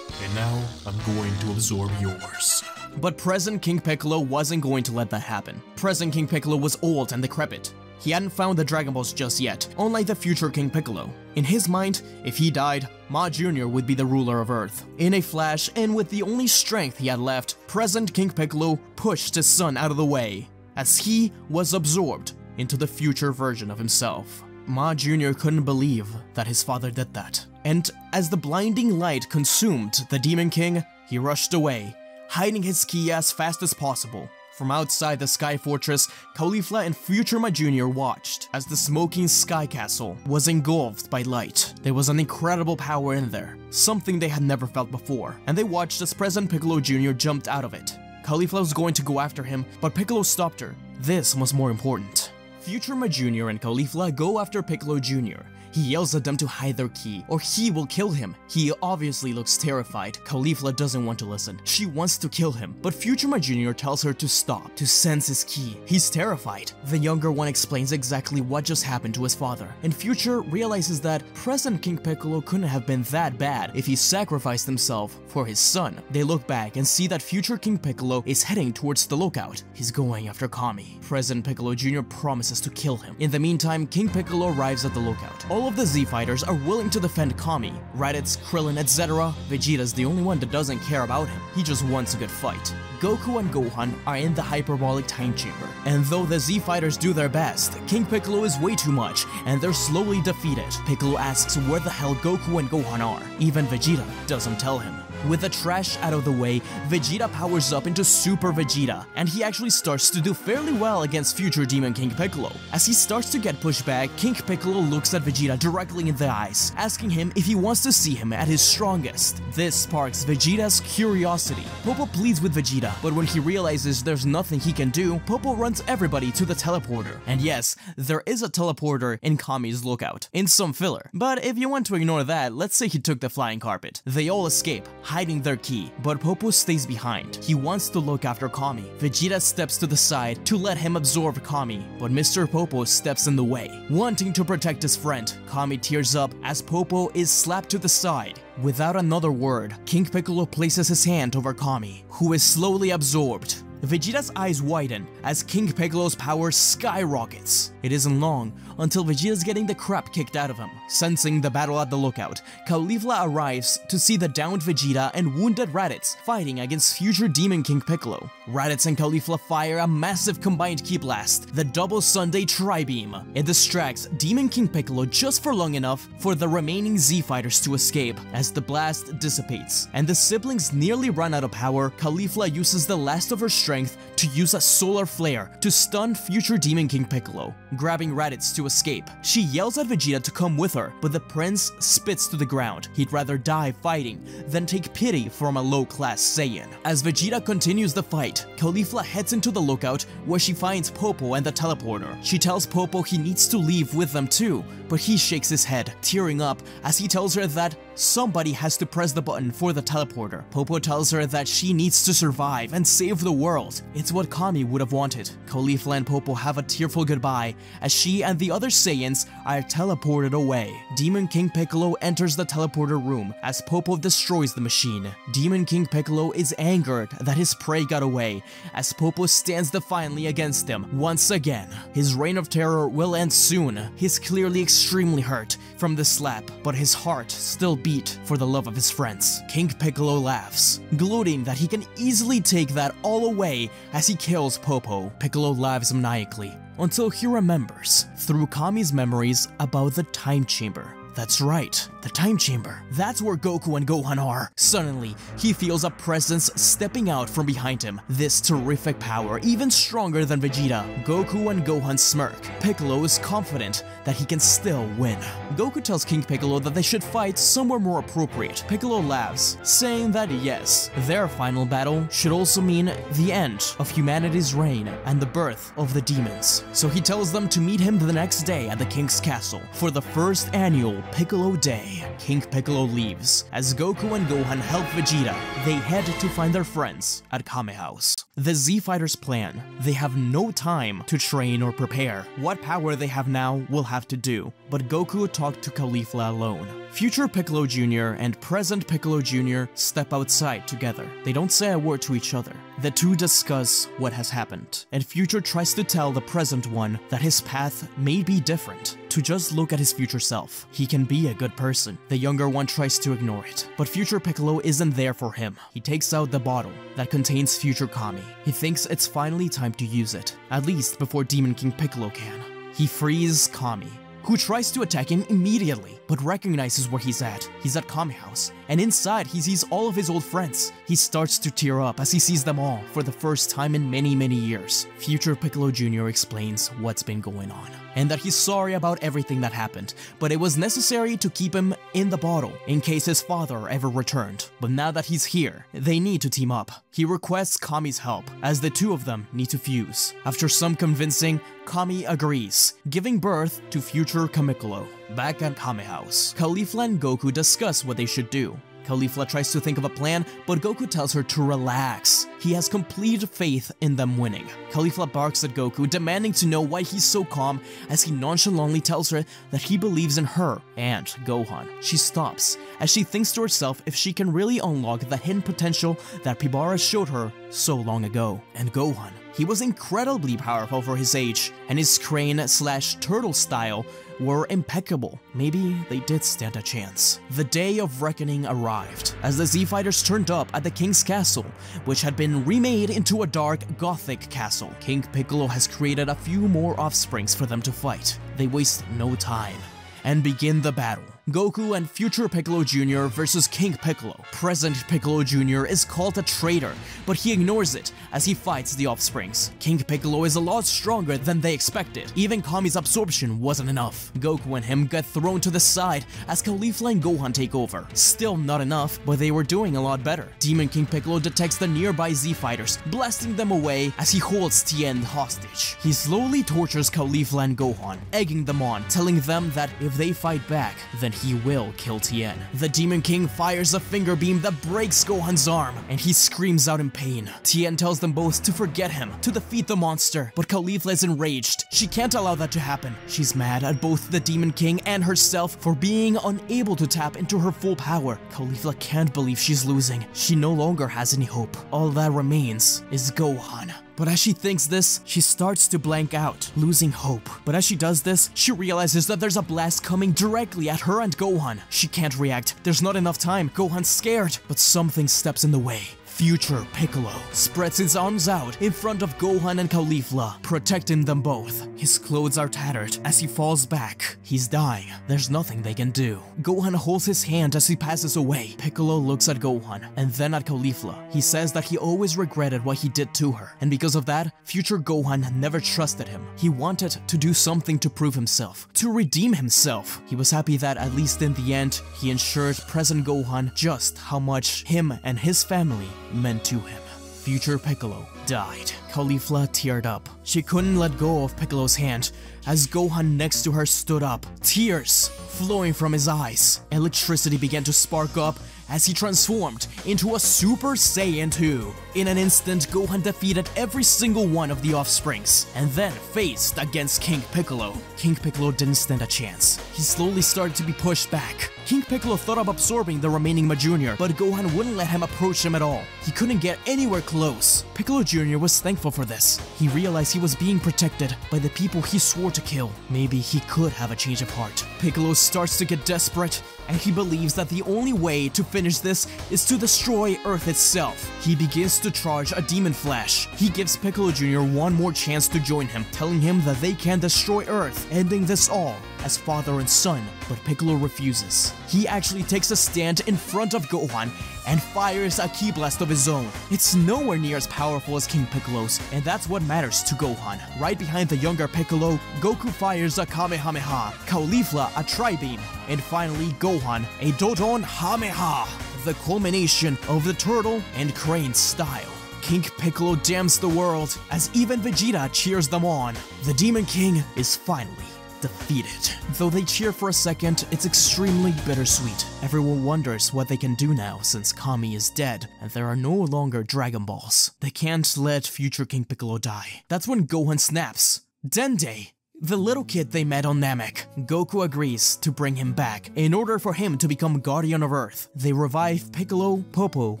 and now I'm going to absorb yours. But present King Piccolo wasn't going to let that happen. Present King Piccolo was old and decrepit. He hadn't found the Dragon Balls just yet, unlike the future King Piccolo. In his mind, if he died, Ma Jr. would be the ruler of Earth. In a flash, and with the only strength he had left, present King Piccolo pushed his son out of the way, as he was absorbed into the future version of himself. Ma Jr. couldn't believe that his father did that. And as the blinding light consumed the Demon King, he rushed away, hiding his ki as fast as possible. From outside the Sky Fortress, Caulifla and future Ma Jr. watched as the smoking Sky Castle was engulfed by light. There was an incredible power in there, something they had never felt before, and they watched as present Piccolo Jr. jumped out of it. Caulifla was going to go after him, but Piccolo stopped her. This was more important. Future Ma Jr. and Caulifla go after Piccolo Jr. He yells at them to hide their ki, or he will kill him. He obviously looks terrified. Caulifla doesn't want to listen. She wants to kill him, but Future Ma Jr. tells her to stop, to sense his ki. He's terrified. The younger one explains exactly what just happened to his father, and Future realizes that present King Piccolo couldn't have been that bad if he sacrificed himself for his son. They look back and see that future King Piccolo is heading towards the lookout. He's going after Kami. Present Piccolo Jr. promises to kill him. In the meantime, King Piccolo arrives at the lookout. All of the Z fighters are willing to defend Kami. Raditz, Krillin, etc. Vegeta's the only one that doesn't care about him. He just wants a good fight. Goku and Gohan are in the hyperbolic time chamber, and though the Z fighters do their best, King Piccolo is way too much, and they're slowly defeated. Piccolo asks where the hell Goku and Gohan are. Even Vegeta doesn't tell him. With the trash out of the way, Vegeta powers up into Super Vegeta, and he actually starts to do fairly well against future Demon King Piccolo. As he starts to get pushed back, King Piccolo looks at Vegeta directly in the eyes, asking him if he wants to see him at his strongest. This sparks Vegeta's curiosity. Popo pleads with Vegeta, but when he realizes there's nothing he can do, Popo runs everybody to the teleporter. And yes, there is a teleporter in Kami's lookout, in some filler. But if you want to ignore that, let's say he took the flying carpet. They all escape, hiding their ki, but Popo stays behind. He wants to look after Kami. Vegeta steps to the side to let him absorb Kami, but Mr. Popo steps in the way. Wanting to protect his friend, Kami tears up as Popo is slapped to the side. Without another word, King Piccolo places his hand over Kami, who is slowly absorbed. Vegeta's eyes widen as King Piccolo's power skyrockets. It isn't long until Vegeta's getting the crap kicked out of him. Sensing the battle at the lookout, Caulifla arrives to see the downed Vegeta and wounded Raditz fighting against future Demon King Piccolo. Raditz and Caulifla fire a massive combined ki blast, the Double Sunday Tri-Beam. It distracts Demon King Piccolo just for long enough for the remaining Z fighters to escape. As the blast dissipates and the siblings nearly run out of power, Caulifla uses the last of her strength to use a solar flare to stun future Demon King Piccolo, grabbing Raditz to escape. She yells at Vegeta to come with her, but the prince spits to the ground. He'd rather die fighting than take pity from a low-class Saiyan. As Vegeta continues the fight, Caulifla heads into the lookout where she finds Popo and the teleporter. She tells Popo he needs to leave with them too, but he shakes his head, tearing up as he tells her that somebody has to press the button for the teleporter. Popo tells her that she needs to survive and save the world. It's what Kami would have wanted. Caulifla and Popo have a tearful goodbye as she and the other Saiyans are teleported away. Demon King Piccolo enters the teleporter room as Popo destroys the machine. Demon King Piccolo is angered that his prey got away as Popo stands defiantly against him once again. His reign of terror will end soon. He's clearly extremely hurt from the slap, but his heart still beat for the love of his friends. King Piccolo laughs, gloating that he can easily take that all away as he kills Popo. Piccolo laughs maniacally until he remembers through Kami's memories about the time chamber. That's right, the time chamber. That's where Goku and Gohan are. Suddenly, he feels a presence stepping out from behind him. This terrific power, even stronger than Vegeta. Goku and Gohan smirk. Piccolo is confident that he can still win. Goku tells King Piccolo that they should fight somewhere more appropriate. Piccolo laughs, saying that yes, their final battle should also mean the end of humanity's reign and the birth of the demons. So he tells them to meet him the next day at the King's Castle for the first annual Piccolo Day. King Piccolo leaves. As Goku and Gohan help Vegeta, they head to find their friends at Kame House. The Z Fighters plan. They have no time to train or prepare. What power they have now will have to do, but Goku talked to Caulifla alone. Future Piccolo Jr. and present Piccolo Jr. step outside together. They don't say a word to each other. The two discuss what has happened, and Future tries to tell the present one that his path may be different, to just look at his future self. He can be a good person. The younger one tries to ignore it, but Future Piccolo isn't there for him. He takes out the bottle that contains Future Kami. He thinks it's finally time to use it, at least before Demon King Piccolo can. He frees Kami, who tries to attack him immediately, but recognizes where he's at. He's at Kame House, and inside he sees all of his old friends. He starts to tear up as he sees them all for the first time in many years. Future Piccolo Jr. explains what's been going on, and that he's sorry about everything that happened, but it was necessary to keep him in the bottle in case his father ever returned. But now that he's here, they need to team up. He requests Kami's help, as the two of them need to fuse. After some convincing, Kami agrees, giving birth to future Kamikolo. Back at Kame House, Caulifla and Goku discuss what they should do. Caulifla tries to think of a plan, but Goku tells her to relax. He has complete faith in them winning. Caulifla barks at Goku, demanding to know why he's so calm, as he nonchalantly tells her that he believes in her and Gohan. She stops, as she thinks to herself if she can really unlock the hidden potential that Pibara showed her so long ago. And Gohan, he was incredibly powerful for his age, and his crane/turtle style were impeccable. Maybe they did stand a chance. The day of reckoning arrived, as the Z-Fighters turned up at the King's Castle, which had been remade into a dark, gothic castle. King Piccolo has created a few more offsprings for them to fight. They waste no time and begin the battle. Goku and future Piccolo Jr. versus King Piccolo. Present Piccolo Jr. is called a traitor, but he ignores it as he fights the offsprings. King Piccolo is a lot stronger than they expected. Even Kami's absorption wasn't enough. Goku and him get thrown to the side as Caulifla and Gohan take over. Still not enough, but they were doing a lot better. Demon King Piccolo detects the nearby Z-Fighters, blasting them away as he holds Tien hostage. He slowly tortures Caulifla and Gohan, egging them on, telling them that if they fight back, then he will kill Tien. The Demon King fires a finger beam that breaks Gohan's arm, and he screams out in pain. Tien tells them both to forget him, to defeat the monster, but Caulifla is enraged. She can't allow that to happen. She's mad at both the Demon King and herself for being unable to tap into her full power. Caulifla can't believe she's losing. She no longer has any hope. All that remains is Gohan. But as she thinks this, she starts to blank out, losing hope. But as she does this, she realizes that there's a blast coming directly at her and Gohan. She can't react. There's not enough time. Gohan's scared, but something steps in the way. Future Piccolo spreads his arms out in front of Gohan and Caulifla, protecting them both. His clothes are tattered as he falls back. He's dying. There's nothing they can do. Gohan holds his hand as he passes away. Piccolo looks at Gohan and then at Caulifla. He says that he always regretted what he did to her, and because of that, future Gohan never trusted him. He wanted to do something to prove himself, to redeem himself. He was happy that at least in the end, he ensured present Gohan just how much him and his family meant to him. Future Piccolo died. Caulifla teared up. She couldn't let go of Piccolo's hand as Gohan next to her stood up, tears flowing from his eyes. Electricity began to spark up as he transformed into a Super Saiyan 2. In an instant, Gohan defeated every single one of the offsprings, and then faced against King Piccolo. King Piccolo didn't stand a chance. He slowly started to be pushed back. King Piccolo thought of absorbing the remaining Ma Jr., but Gohan wouldn't let him approach him at all. He couldn't get anywhere close. Piccolo Jr. was thankful for this. He realized he was being protected by the people he swore to kill. Maybe he could have a change of heart. Piccolo starts to get desperate, and he believes that the only way to finish this is to destroy Earth itself. He begins to charge a Demon Flash. He gives Piccolo Jr. one more chance to join him, telling him that they can destroy Earth, ending this all as father and son, but Piccolo refuses. He actually takes a stand in front of Gohan and fires a Ki Blast of his own. It's nowhere near as powerful as King Piccolo's, and that's what matters to Gohan. Right behind the younger Piccolo, Goku fires a Kamehameha, Caulifla a Tri-Beam, and finally Gohan a Dodon Hameha, the culmination of the turtle and crane style. King Piccolo damns the world as even Vegeta cheers them on. The Demon King is finally defeated. Though they cheer for a second, it's extremely bittersweet. Everyone wonders what they can do now since Kami is dead and there are no longer Dragon Balls. They can't let future King Piccolo die. That's when Gohan snaps. Dende, the little kid they met on Namek. Goku agrees to bring him back in order for him to become Guardian of Earth. They revive Piccolo, Popo,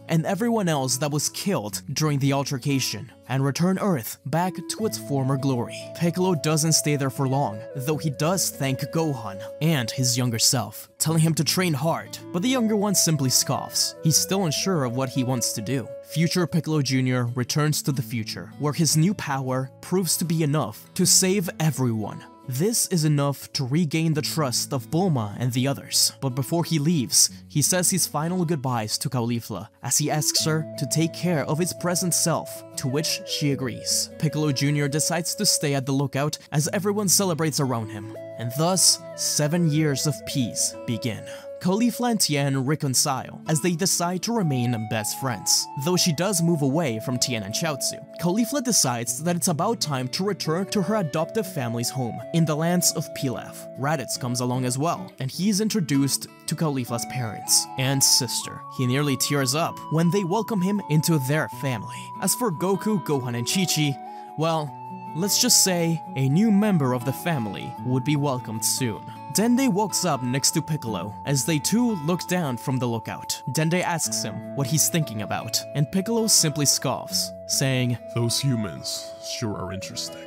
and everyone else that was killed during the altercation and return Earth back to its former glory. Piccolo doesn't stay there for long, though he does thank Gohan and his younger self, telling him to train hard, but the younger one simply scoffs. He's still unsure of what he wants to do. Future Piccolo Jr. returns to the future, where his new power proves to be enough to save everyone. This is enough to regain the trust of Bulma and the others, but before he leaves, he says his final goodbyes to Caulifla as he asks her to take care of his present self, to which she agrees. Piccolo Jr. decides to stay at the lookout as everyone celebrates around him, and thus, 7 years of peace begin. Caulifla and Tien reconcile as they decide to remain best friends. Though she does move away from Tien and Chaozu, Caulifla decides that it's about time to return to her adoptive family's home in the lands of Pilaf. Raditz comes along as well, and he's introduced to Caulifla's parents and sister. He nearly tears up when they welcome him into their family. As for Goku, Gohan, and Chi-Chi, well, let's just say a new member of the family would be welcomed soon. Dende walks up next to Piccolo as they two look down from the lookout. Dende asks him what he's thinking about, and Piccolo simply scoffs, saying, "Those humans sure are interesting."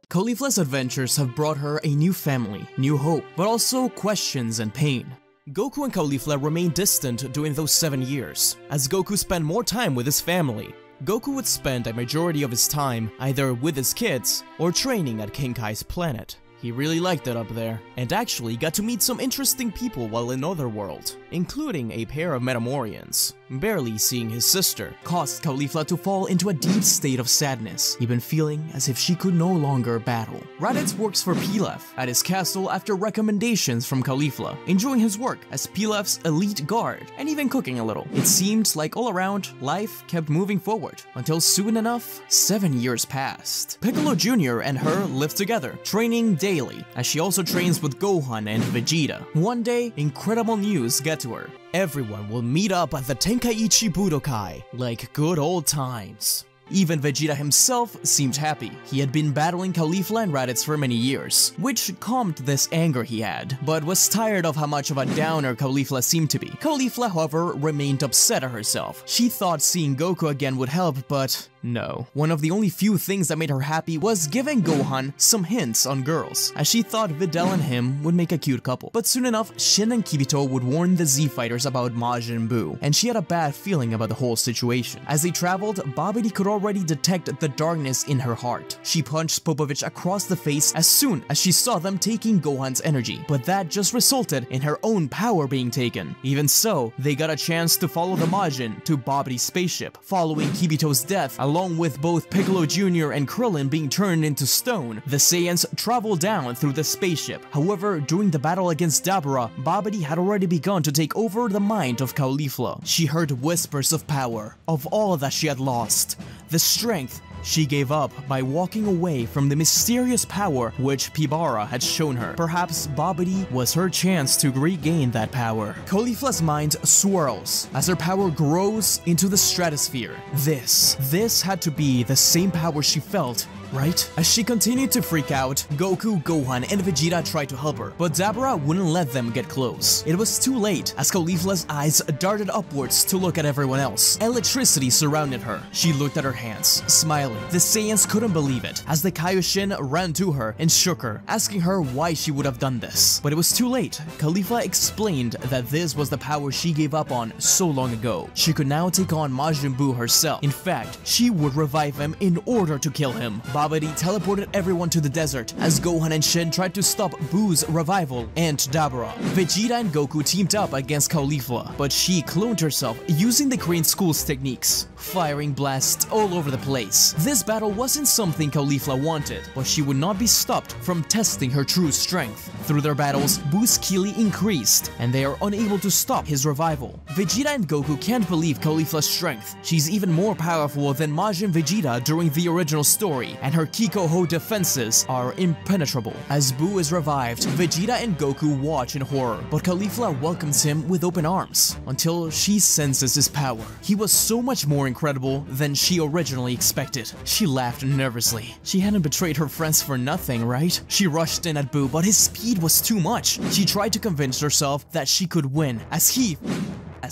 Caulifla's adventures have brought her a new family, new hope, but also questions and pain. Goku and Caulifla remain distant during those 7 years. As Goku spent more time with his family, Goku would spend a majority of his time either with his kids or training at King Kai's planet. He really liked it up there, and actually got to meet some interesting people while in Otherworld, including a pair of Metamorians. Barely seeing his sister caused Caulifla to fall into a deep state of sadness, even feeling as if she could no longer battle. Raditz works for Pilaf at his castle after recommendations from Caulifla, enjoying his work as Pilaf's elite guard, and even cooking a little. It seemed like all around, life kept moving forward, until soon enough, 7 years passed. Piccolo Jr. and her live together, training daily, as she also trains with Gohan and Vegeta. One day, incredible news get to her. Everyone will meet up at the Tenkaichi Budokai, like good old times. Even Vegeta himself seemed happy. He had been battling Caulifla and Raditz for many years, which calmed this anger he had, but was tired of how much of a downer Caulifla seemed to be. Caulifla, however, remained upset at herself. She thought seeing Goku again would help, but no. One of the only few things that made her happy was giving Gohan some hints on girls, as she thought Videl and him would make a cute couple. But soon enough, Shin and Kibito would warn the Z-Fighters about Majin Buu, and she had a bad feeling about the whole situation. As they traveled, Babidi could already detect the darkness in her heart. She punched Popovich across the face as soon as she saw them taking Gohan's energy, but that just resulted in her own power being taken. Even so, they got a chance to follow the Majin to Babidi's spaceship. Following Kibito's death, along with both Piccolo Jr. and Krillin being turned into stone, the Saiyans traveled down through the spaceship. However, during the battle against Dabura, Babidi had already begun to take over the mind of Caulifla. She heard whispers of power, of all that she had lost. The strength she gave up by walking away from the mysterious power which Pibara had shown her. Perhaps Babidi was her chance to regain that power. Caulifla's mind swirls as her power grows into the stratosphere. This had to be the same power she felt, right? As she continued to freak out, Goku, Gohan, and Vegeta tried to help her, but Dabura wouldn't let them get close. It was too late, as Caulifla's eyes darted upwards to look at everyone else. Electricity surrounded her. She looked at her hands, smiling. The Saiyans couldn't believe it, as the Kaioshin ran to her and shook her, asking her why she would have done this. But it was too late. Caulifla explained that this was the power she gave up on so long ago. She could now take on Majin Buu herself. In fact, she would revive him in order to kill him. Babidi teleported everyone to the desert as Gohan and Shin tried to stop Buu's revival and Dabura. Vegeta and Goku teamed up against Caulifla, but she cloned herself using the Korean school's techniques, firing blasts all over the place. This battle wasn't something Caulifla wanted, but she would not be stopped from testing her true strength. Through their battles, Buu's Ki increased, and they are unable to stop his revival. Vegeta and Goku can't believe Caulifla's strength. She's even more powerful than Majin Vegeta during the original story, and her Kikoho defenses are impenetrable. As Buu is revived, Vegeta and Goku watch in horror, but Caulifla welcomes him with open arms, until she senses his power. He was so much more incredible than she originally expected. She laughed nervously. She hadn't betrayed her friends for nothing, right? She rushed in at Buu, but his speed was too much. She tried to convince herself that she could win, as he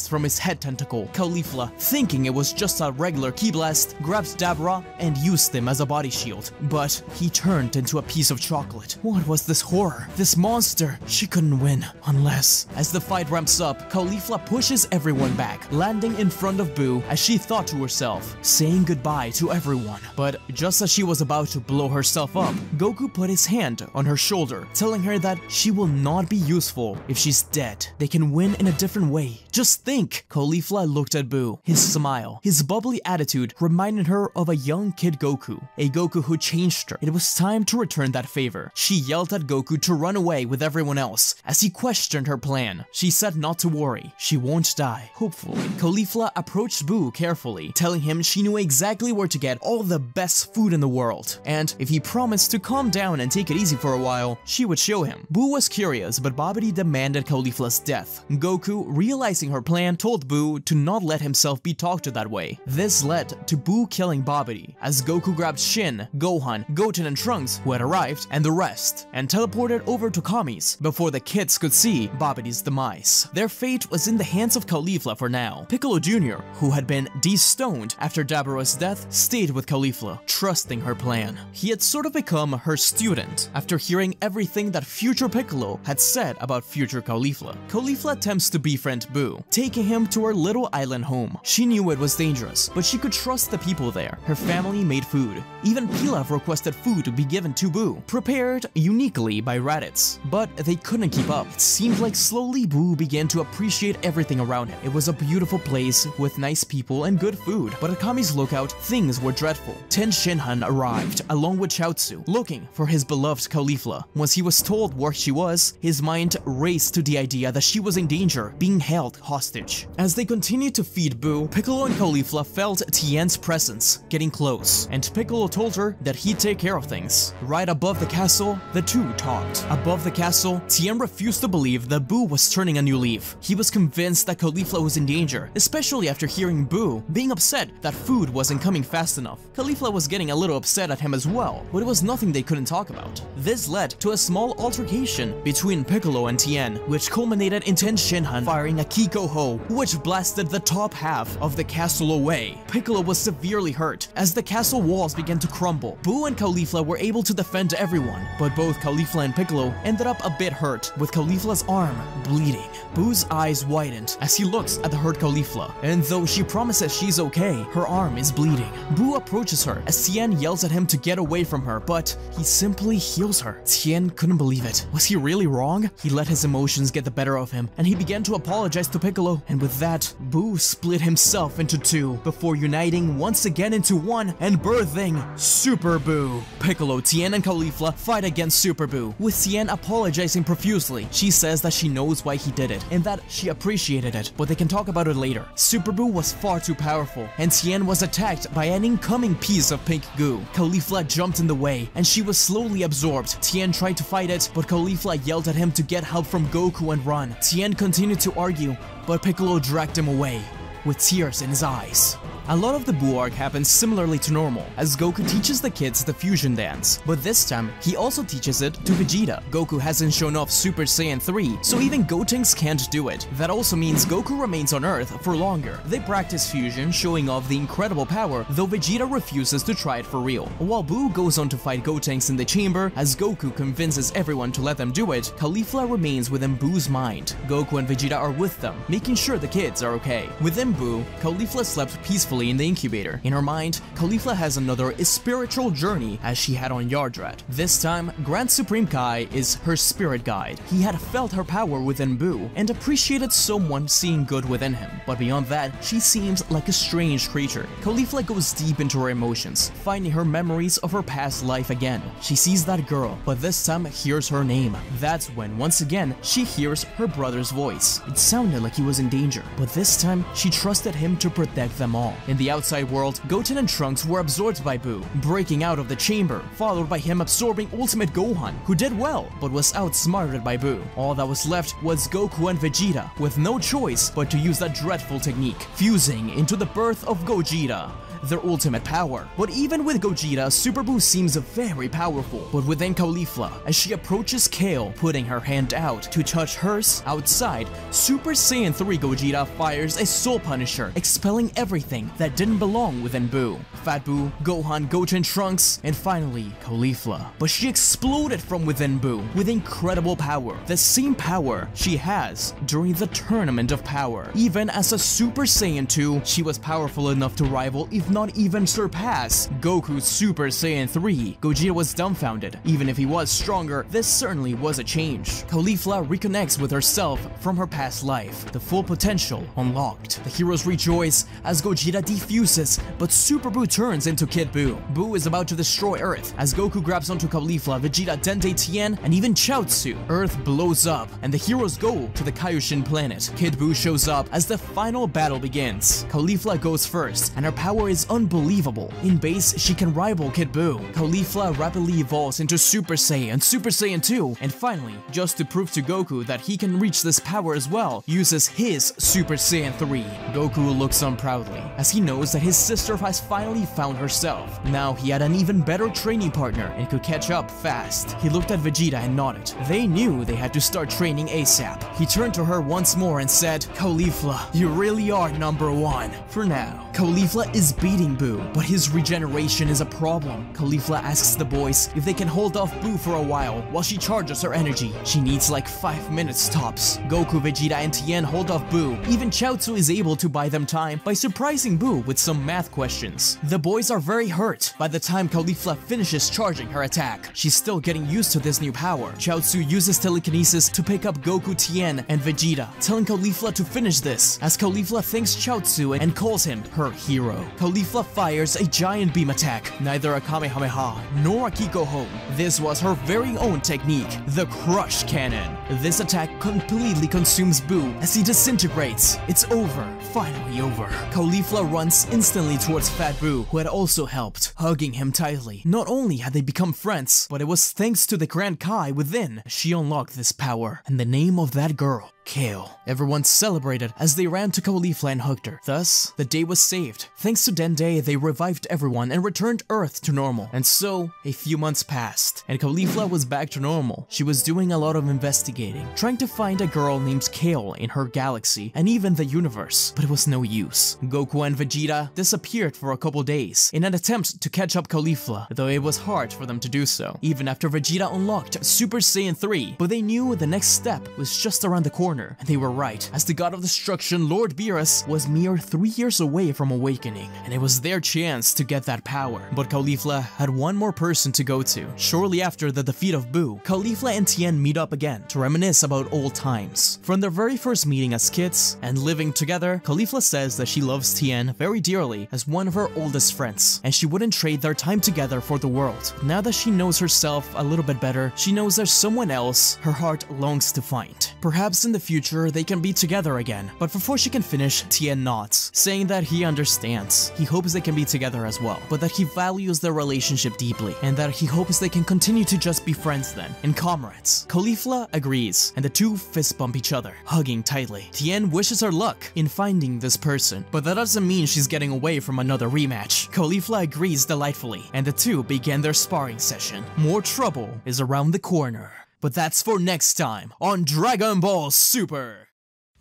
from his head tentacle. Caulifla, thinking it was just a regular Ki blast, grabbed Dabura and used him as a body shield, but he turned into a piece of chocolate. What was this horror? This monster? She couldn't win, unless... As the fight ramps up, Caulifla pushes everyone back, landing in front of Buu as she thought to herself, saying goodbye to everyone. But just as she was about to blow herself up, Goku put his hand on her shoulder, telling her that she will not be useful if she's dead. They can win in a different way. Just just think? Caulifla looked at Boo. His smile, his bubbly attitude reminded her of a young kid Goku, a Goku who changed her. It was time to return that favor. She yelled at Goku to run away with everyone else as he questioned her plan. She said not to worry, she won't die, hopefully. Caulifla approached Boo carefully, telling him she knew exactly where to get all the best food in the world, and if he promised to calm down and take it easy for a while, she would show him. Boo was curious, but Babidi demanded Caulifla's death. Goku, realizing her plan, told Boo to not let himself be talked to that way. This led to Boo killing Babidi, as Goku grabbed Shin, Gohan, Goten and Trunks, who had arrived, and the rest, and teleported over to Kami's before the kids could see Babidi's demise. Their fate was in the hands of Caulifla for now. Piccolo Jr., who had been de-stoned after Daburo's death, stayed with Caulifla, trusting her plan. He had sort of become her student after hearing everything that future Piccolo had said about future Caulifla. Caulifla attempts to befriend Boo, taking him to her little island home. She knew it was dangerous, but she could trust the people there. Her family made food. Even Pilaf requested food to be given to Boo, prepared uniquely by Raditz, but they couldn't keep up. It seemed like slowly Boo began to appreciate everything around him. It was a beautiful place with nice people and good food, but at Kami's lookout, things were dreadful. Ten Shinhan arrived, along with Chaozu, looking for his beloved Caulifla. Once he was told where she was, his mind raced to the idea that she was in danger, being held hostage. As they continued to feed Boo, Piccolo and Caulifla felt Tien's presence getting close, and Piccolo told her that he'd take care of things. Right above the castle, the two talked. Above the castle, Tien refused to believe that Boo was turning a new leaf. He was convinced that Caulifla was in danger, especially after hearing Boo being upset that food wasn't coming fast enough. Caulifla was getting a little upset at him as well, but it was nothing they couldn't talk about. This led to a small altercation between Piccolo and Tien, which culminated in Ten Shinhan firing a Kiko-Ho, which blasted the top half of the castle away. Piccolo was severely hurt as the castle walls began to crumble. Boo and Caulifla were able to defend everyone, but both Caulifla and Piccolo ended up a bit hurt, with Caulifla's arm bleeding. Boo's eyes widened as he looks at the hurt Caulifla, and though she promises she's okay, her arm is bleeding. Boo approaches her as Tien yells at him to get away from her, but he simply heals her. Tien couldn't believe it. Was he really wrong? He let his emotions get the better of him, and he began to apologize to Piccolo, and with that, Boo split himself into two, before uniting once again into one and birthing Super Boo. Piccolo, Tien, and Caulifla fight against Super Boo, with Tien apologizing profusely. She says that she knows why he did it, and that she appreciated it, but they can talk about it later. Super Boo was far too powerful, and Tien was attacked by an incoming piece of pink goo. Caulifla jumped in the way, and she was slowly absorbed. Tien tried to fight it, but Caulifla yelled at him to get help from Goku and run. Tien continued to argue, but Piccolo dragged him away, with tears in his eyes. A lot of the Boo arc happens similarly to normal, as Goku teaches the kids the fusion dance, but this time, he also teaches it to Vegeta. Goku hasn't shown off Super Saiyan 3, so even Gotenks can't do it. That also means Goku remains on Earth for longer. They practice fusion, showing off the incredible power, though Vegeta refuses to try it for real. While Boo goes on to fight Gotenks in the chamber, as Goku convinces everyone to let them do it, Caulifla remains within Boo's mind. Goku and Vegeta are with them, making sure the kids are okay. Within Boo, Caulifla slept peacefully in the incubator. In her mind, Caulifla has another spiritual journey as she had on Yardrat. This time, Grand Supreme Kai is her spirit guide. He had felt her power within Boo and appreciated someone seeing good within him. But beyond that, she seems like a strange creature. Caulifla goes deep into her emotions, finding her memories of her past life again. She sees that girl, but this time hears her name. That's when, once again, she hears her brother's voice. It sounded like he was in danger, but this time, she trusted him to protect them all. In the outside world, Goten and Trunks were absorbed by Boo, breaking out of the chamber, followed by him absorbing Ultimate Gohan, who did well, but was outsmarted by Boo. All that was left was Goku and Vegeta, with no choice but to use that dreadful technique, fusing into the birth of Gogeta, their ultimate power. But even with Gogeta, Super Boo seems very powerful. But within Caulifla, as she approaches Kale, putting her hand out to touch hers, outside, Super Saiyan 3 Gogeta fires a Soul Punisher, expelling everything that didn't belong within Boo. Fat Boo, Gohan, Goten, Trunks, and finally, Caulifla. But she exploded from within Boo with incredible power, the same power she has during the Tournament of Power. Even as a Super Saiyan 2, she was powerful enough to rival, if not even surpass Goku's Super Saiyan 3. Gogeta was dumbfounded. Even if he was stronger, this certainly was a change. Caulifla reconnects with herself from her past life, the full potential unlocked. The heroes rejoice as Gogeta defuses, but Super Buu turns into Kid Buu. Buu is about to destroy Earth as Goku grabs onto Caulifla, Vegeta, Dende, Tien, and even Chaozu. Earth blows up, and the heroes go to the Kaioshin planet. Kid Buu shows up as the final battle begins. Caulifla goes first, and her power is unbelievable. In base, she can rival Kid Buu. Caulifla rapidly evolves into Super Saiyan, Super Saiyan 2, and finally, just to prove to Goku that he can reach this power as well, uses his Super Saiyan 3. Goku looks on proudly, as he knows that his sister has finally found herself. Now he had an even better training partner and could catch up fast. He looked at Vegeta and nodded. They knew they had to start training ASAP. He turned to her once more and said, Caulifla, you really are #1. For now, Caulifla is beating Buu, but his regeneration is a problem. Caulifla asks the boys if they can hold off Buu for a while she charges her energy. She needs like 5 minutes tops. Goku, Vegeta, and Tien hold off Buu. Even Chaozu is able to buy them time by surprising Buu with some math questions. The boys are very hurt by the time Caulifla finishes charging her attack. She's still getting used to this new power. Chaozu uses telekinesis to pick up Goku, Tien, and Vegeta, telling Caulifla to finish this, as Caulifla thanks Chaozu and calls him her hero. Caulifla fires a giant beam attack, neither a Kamehameha nor a Kikoho. This was her very own technique, the Crush Cannon. This attack completely consumes Buu as he disintegrates. It's over, finally over. Caulifla runs instantly towards Fat Buu, who had also helped, hugging him tightly. Not only had they become friends, but it was thanks to the Grand Kai within she unlocked this power, and the name of that girl, Kale. Everyone celebrated as they ran to Caulifla and hugged her. Thus, the day was saved. Thanks to Dende, they revived everyone and returned Earth to normal. And so, a few months passed, and Caulifla was back to normal. She was doing a lot of investigating, trying to find a girl named Kale in her galaxy and even the universe, but it was no use. Goku and Vegeta disappeared for a couple days in an attempt to catch up Caulifla, though it was hard for them to do so, even after Vegeta unlocked Super Saiyan 3, but they knew the next step was just around the corner. And they were right, as the god of destruction, Lord Beerus, was mere 3 years away from awakening, and it was their chance to get that power. But Caulifla had one more person to go to. Shortly after the defeat of Buu, Caulifla and Tien meet up again to reminisce about old times. From their very first meeting as kids and living together, Caulifla says that she loves Tien very dearly as one of her oldest friends, and she wouldn't trade their time together for the world. Now that she knows herself a little bit better, she knows there's someone else her heart longs to find. Perhaps in the future they can be together again, but before she can finish, Tien nods, saying that he understands. He hopes they can be together as well, but that he values their relationship deeply, and that he hopes they can continue to just be friends then, and comrades. Caulifla agrees, and the two fist bump each other, hugging tightly. Tien wishes her luck in finding this person, but that doesn't mean she's getting away from another rematch. Caulifla agrees delightfully, and the two begin their sparring session. More trouble is around the corner. But that's for next time on Dragon Ball Super!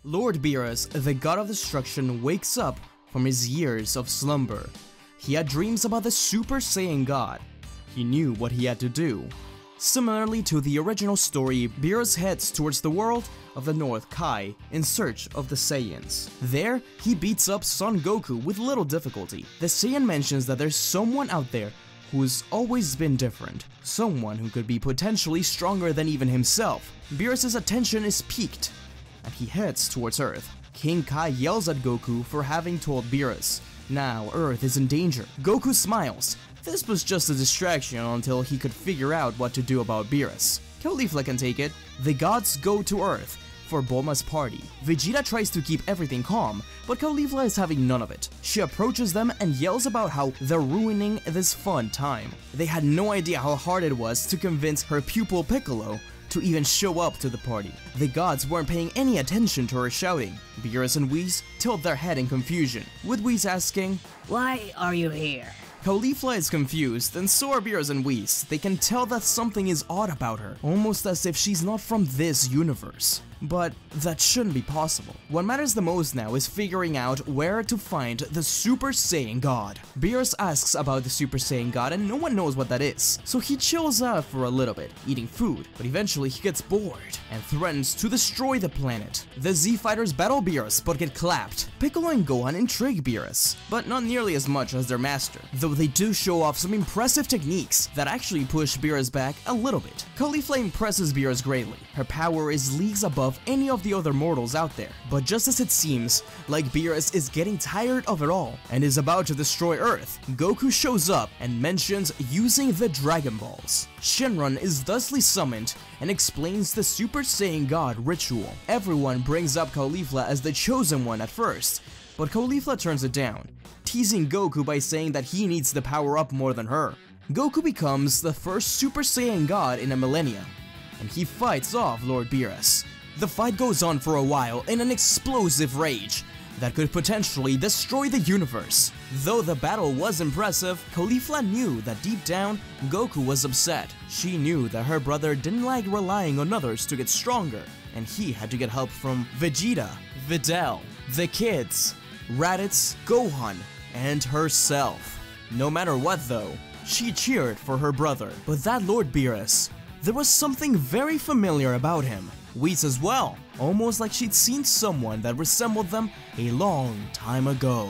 Lord Beerus, the god of destruction, wakes up from his years of slumber. He had dreams about the Super Saiyan god. He knew what he had to do. Similarly to the original story, Beerus heads towards the world of the North Kai in search of the Saiyans. There, he beats up Son Goku with little difficulty. The Saiyan mentions that there's someone out there who's always been different, someone who could be potentially stronger than even himself. Beerus' attention is piqued, and he heads towards Earth. King Kai yells at Goku for having told Beerus. Now Earth is in danger. Goku smiles. This was just a distraction until he could figure out what to do about Beerus. Caulifla can take it. The gods go to Earth for Bulma's party. Vegeta tries to keep everything calm, but Caulifla is having none of it. She approaches them and yells about how they're ruining this fun time. They had no idea how hard it was to convince her pupil Piccolo to even show up to the party. The gods weren't paying any attention to her shouting. Beerus and Whis tilt their head in confusion, with Whis asking, "Why are you here?" Caulifla is confused, and so are Beerus and Whis. They can tell that something is odd about her, almost as if she's not from this universe. But that shouldn't be possible. What matters the most now is figuring out where to find the Super Saiyan God. Beerus asks about the Super Saiyan God and no one knows what that is, so he chills out for a little bit, eating food, but eventually he gets bored and threatens to destroy the planet. The Z-Fighters battle Beerus but get clapped. Piccolo and Gohan intrigue Beerus, but not nearly as much as their master, though they do show off some impressive techniques that actually push Beerus back a little bit. Caulifla impresses Beerus greatly. Her power is leagues above any of the other mortals out there, but just as it seems like Beerus is getting tired of it all and is about to destroy Earth, Goku shows up and mentions using the Dragon Balls. Shenron is thusly summoned and explains the Super Saiyan God ritual. Everyone brings up Caulifla as the chosen one at first, but Caulifla turns it down, teasing Goku by saying that he needs the power up more than her. Goku becomes the first Super Saiyan God in a millennia, and he fights off Lord Beerus. The fight goes on for a while in an explosive rage that could potentially destroy the universe. Though the battle was impressive, Caulifla knew that deep down, Goku was upset. She knew that her brother didn't like relying on others to get stronger, and he had to get help from Vegeta, Videl, the kids, Raditz, Gohan, and herself. No matter what though, she cheered for her brother. But that Lord Beerus, there was something very familiar about him. Whis as well, almost like she'd seen someone that resembled them a long time ago.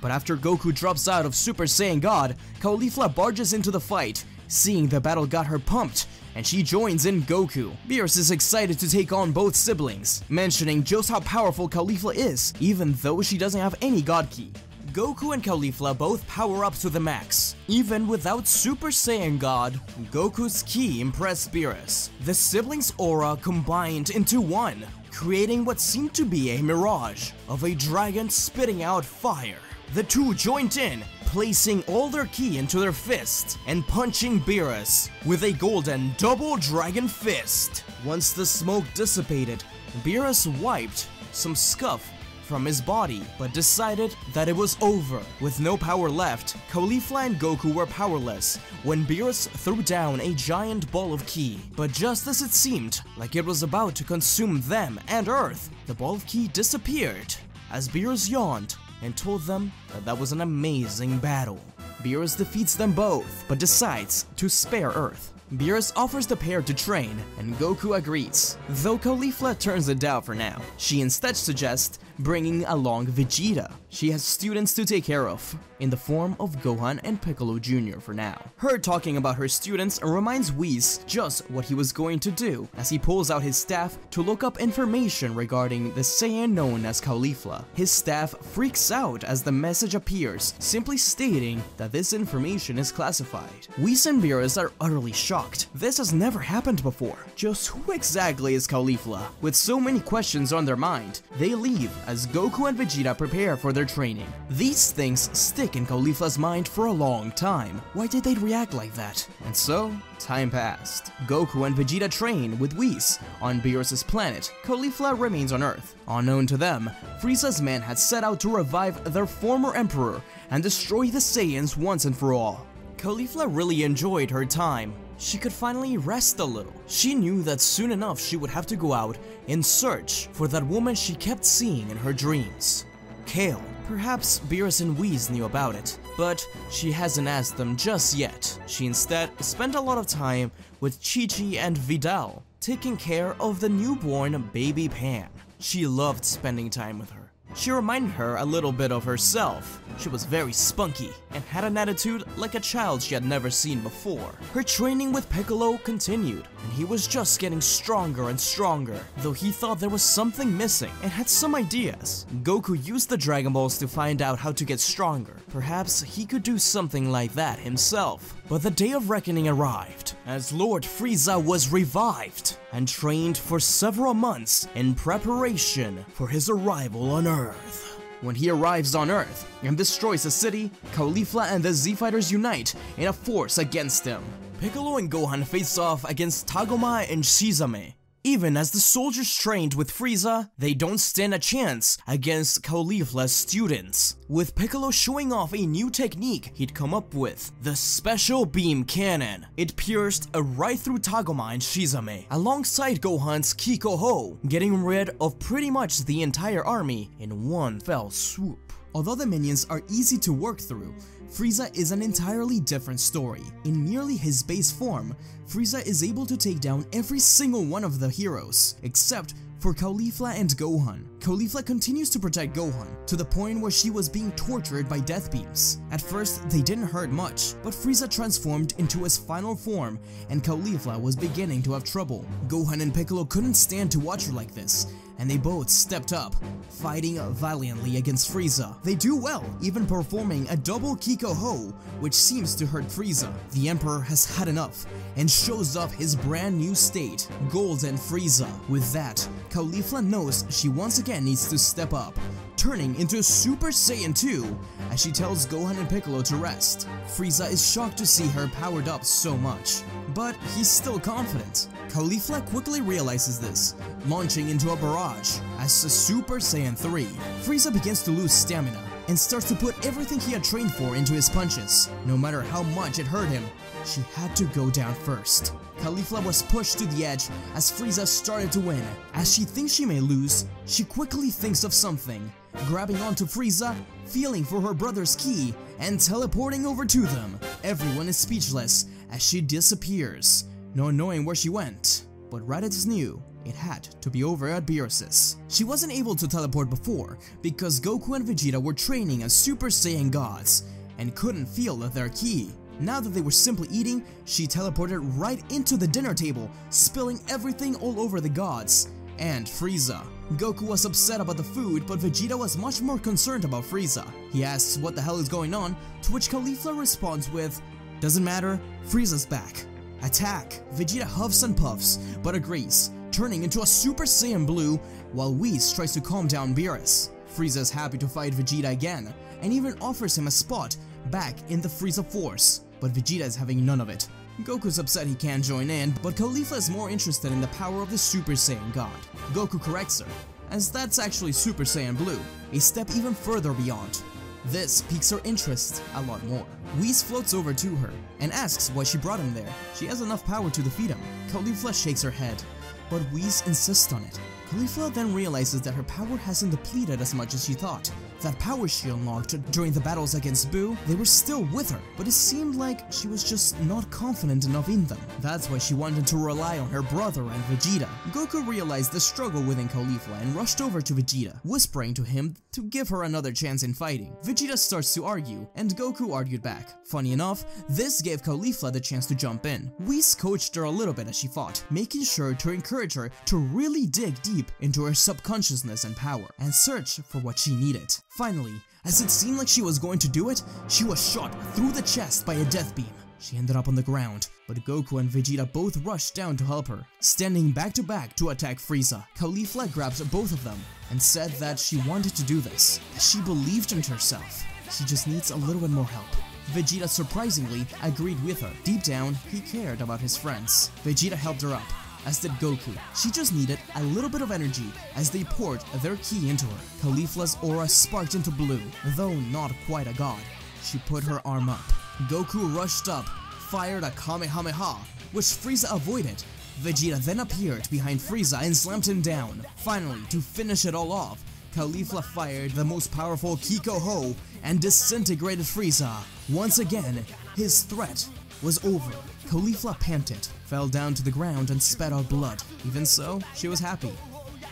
But after Goku drops out of Super Saiyan God, Caulifla barges into the fight. Seeing the battle got her pumped, and she joins in Goku. Beerus is excited to take on both siblings, mentioning just how powerful Caulifla is, even though she doesn't have any God Ki. Goku and Caulifla both power up to the max. Even without Super Saiyan God, Goku's ki impressed Beerus. The siblings' aura combined into one, creating what seemed to be a mirage of a dragon spitting out fire. The two joined in, placing all their ki into their fist and punching Beerus with a golden double dragon fist. Once the smoke dissipated, Beerus wiped some scuff from his body, but decided that it was over. With no power left, Caulifla and Goku were powerless when Beerus threw down a giant ball of ki. But just as it seemed like it was about to consume them and Earth, the ball of ki disappeared as Beerus yawned and told them that that was an amazing battle. Beerus defeats them both, but decides to spare Earth. Beerus offers the pair to train, and Goku agrees, though Caulifla turns it down for now. She instead suggests bringing along Vegeta. She has students to take care of, in the form of Gohan and Piccolo Jr. for now. Her talking about her students reminds Whis just what he was going to do, as he pulls out his staff to look up information regarding the Saiyan known as Caulifla. His staff freaks out as the message appears, simply stating that this information is classified. Whis and Beerus are utterly shocked. This has never happened before. Just who exactly is Caulifla? With so many questions on their mind, they leave as Goku and Vegeta prepare for their training. These things stick in Caulifla's mind for a long time. Why did they react like that? And so, time passed. Goku and Vegeta train with Whis on Beerus' planet. Caulifla remains on Earth. Unknown to them, Frieza's men had set out to revive their former emperor and destroy the Saiyans once and for all. Caulifla really enjoyed her time. She could finally rest a little. She knew that soon enough she would have to go out in search for that woman she kept seeing in her dreams. Kale. Perhaps Beerus and Whis knew about it, but she hasn't asked them just yet. She instead spent a lot of time with Chi-Chi and Videl, taking care of the newborn baby Pan. She loved spending time with her. She reminded her a little bit of herself. She was very spunky and had an attitude like a child she had never seen before. Her training with Piccolo continued, and he was just getting stronger and stronger, though he thought there was something missing and had some ideas. Goku used the Dragon Balls to find out how to get stronger. Perhaps he could do something like that himself. But the day of reckoning arrived, as Lord Frieza was revived and trained for several months in preparation for his arrival on Earth. When he arrives on Earth and destroys the city, Caulifla and the Z-Fighters unite in a force against him. Piccolo and Gohan face off against Tagoma and Shizame. Even as the soldiers trained with Frieza, they don't stand a chance against Caulifla's students, with Piccolo showing off a new technique he'd come up with, the Special Beam Cannon. It pierced right through Tagoma and Shizame, alongside Gohan's Kiko-Ho, getting rid of pretty much the entire army in one fell swoop. Although the minions are easy to work through, Frieza is an entirely different story. In merely his base form, Frieza is able to take down every single one of the heroes, except for Caulifla and Gohan. Caulifla continues to protect Gohan, to the point where she was being tortured by death beams. At first, they didn't hurt much, but Frieza transformed into his final form, and Caulifla was beginning to have trouble. Gohan and Piccolo couldn't stand to watch her like this, and they both stepped up, fighting valiantly against Frieza. They do well, even performing a double Kiko-Ho, which seems to hurt Frieza. The Emperor has had enough, and shows off his brand new state, Golden Frieza. With that, Caulifla knows she once again needs to step up, turning into Super Saiyan 2 as she tells Gohan and Piccolo to rest. Frieza is shocked to see her powered up so much, but he's still confident. Caulifla quickly realizes this, launching into a barrage as a Super Saiyan 3. Frieza begins to lose stamina and starts to put everything he had trained for into his punches. No matter how much it hurt him, she had to go down first. Caulifla was pushed to the edge as Frieza started to win. As she thinks she may lose, she quickly thinks of something, grabbing onto Frieza, feeling for her brother's ki, and teleporting over to them. Everyone is speechless as she disappears, not knowing where she went. But Raditz knew it had to be over at Beerus'. She wasn't able to teleport before because Goku and Vegeta were training as Super Saiyan gods and couldn't feel their ki. Now that they were simply eating, she teleported right into the dinner table, spilling everything all over the gods and Frieza. Goku was upset about the food, but Vegeta was much more concerned about Frieza. He asks what the hell is going on, to which Caulifla responds with, "Doesn't matter, Frieza's back. Attack!" Vegeta huffs and puffs, but agrees, turning into a Super Saiyan Blue, while Whis tries to calm down Beerus. Frieza's happy to fight Vegeta again, and even offers him a spot back in the Frieza Force, but Vegeta is having none of it. Goku's upset he can't join in, but Caulifla is more interested in the power of the Super Saiyan God. Goku corrects her, as that's actually Super Saiyan Blue, a step even further beyond. This piques her interest a lot more. Whis floats over to her and asks why she brought him there. She has enough power to defeat him. Caulifla shakes her head, but Whis insists on it. Caulifla then realizes that her power hasn't depleted as much as she thought. That power she unlocked during the battles against Buu, they were still with her, but it seemed like she was just not confident enough in them. That's why she wanted to rely on her brother and Vegeta. Goku realized the struggle within Caulifla and rushed over to Vegeta, whispering to him to give her another chance in fighting. Vegeta starts to argue, and Goku argued back. Funny enough, this gave Caulifla the chance to jump in. Whis coached her a little bit as she fought, making sure to encourage her to really dig deep into her subconsciousness and power, and search for what she needed. Finally, as it seemed like she was going to do it, she was shot through the chest by a death beam. She ended up on the ground, but Goku and Vegeta both rushed down to help her, standing back to back to attack Frieza. Caulifla grabs both of them and said that she wanted to do this, that she believed in herself. She just needs a little bit more help. Vegeta surprisingly agreed with her. Deep down, he cared about his friends. Vegeta helped her up, as did Goku. She just needed a little bit of energy as they poured their ki into her. Caulifla's aura sparked into blue, though not quite a god. She put her arm up. Goku rushed up, fired a Kamehameha, which Frieza avoided. Vegeta then appeared behind Frieza and slammed him down. Finally, to finish it all off, Caulifla fired the most powerful Kiko-Ho and disintegrated Frieza. Once again, his threat was over. Caulifla panted, fell down to the ground and spat out blood. Even so, she was happy.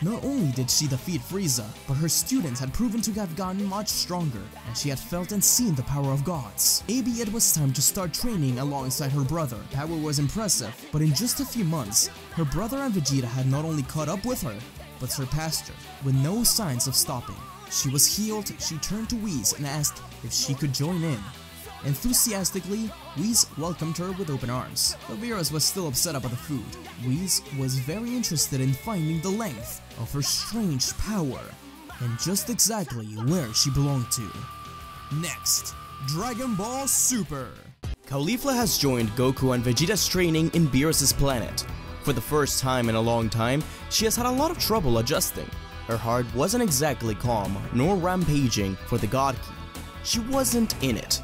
Not only did she defeat Frieza, but her students had proven to have gotten much stronger, and she had felt and seen the power of gods. Maybe it was time to start training alongside her brother. Power was impressive, but in just a few months, her brother and Vegeta had not only caught up with her, but surpassed her, with no signs of stopping. She was healed, she turned to Whis and asked if she could join in. Enthusiastically, Whis welcomed her with open arms. But Beerus was still upset about the food. Whis was very interested in finding the length of her strange power, and just exactly where she belonged to. Next, Dragon Ball Super. Caulifla has joined Goku and Vegeta's training in Beerus' planet. For the first time in a long time, she has had a lot of trouble adjusting. Her heart wasn't exactly calm, nor rampaging for the God Key. She wasn't in it.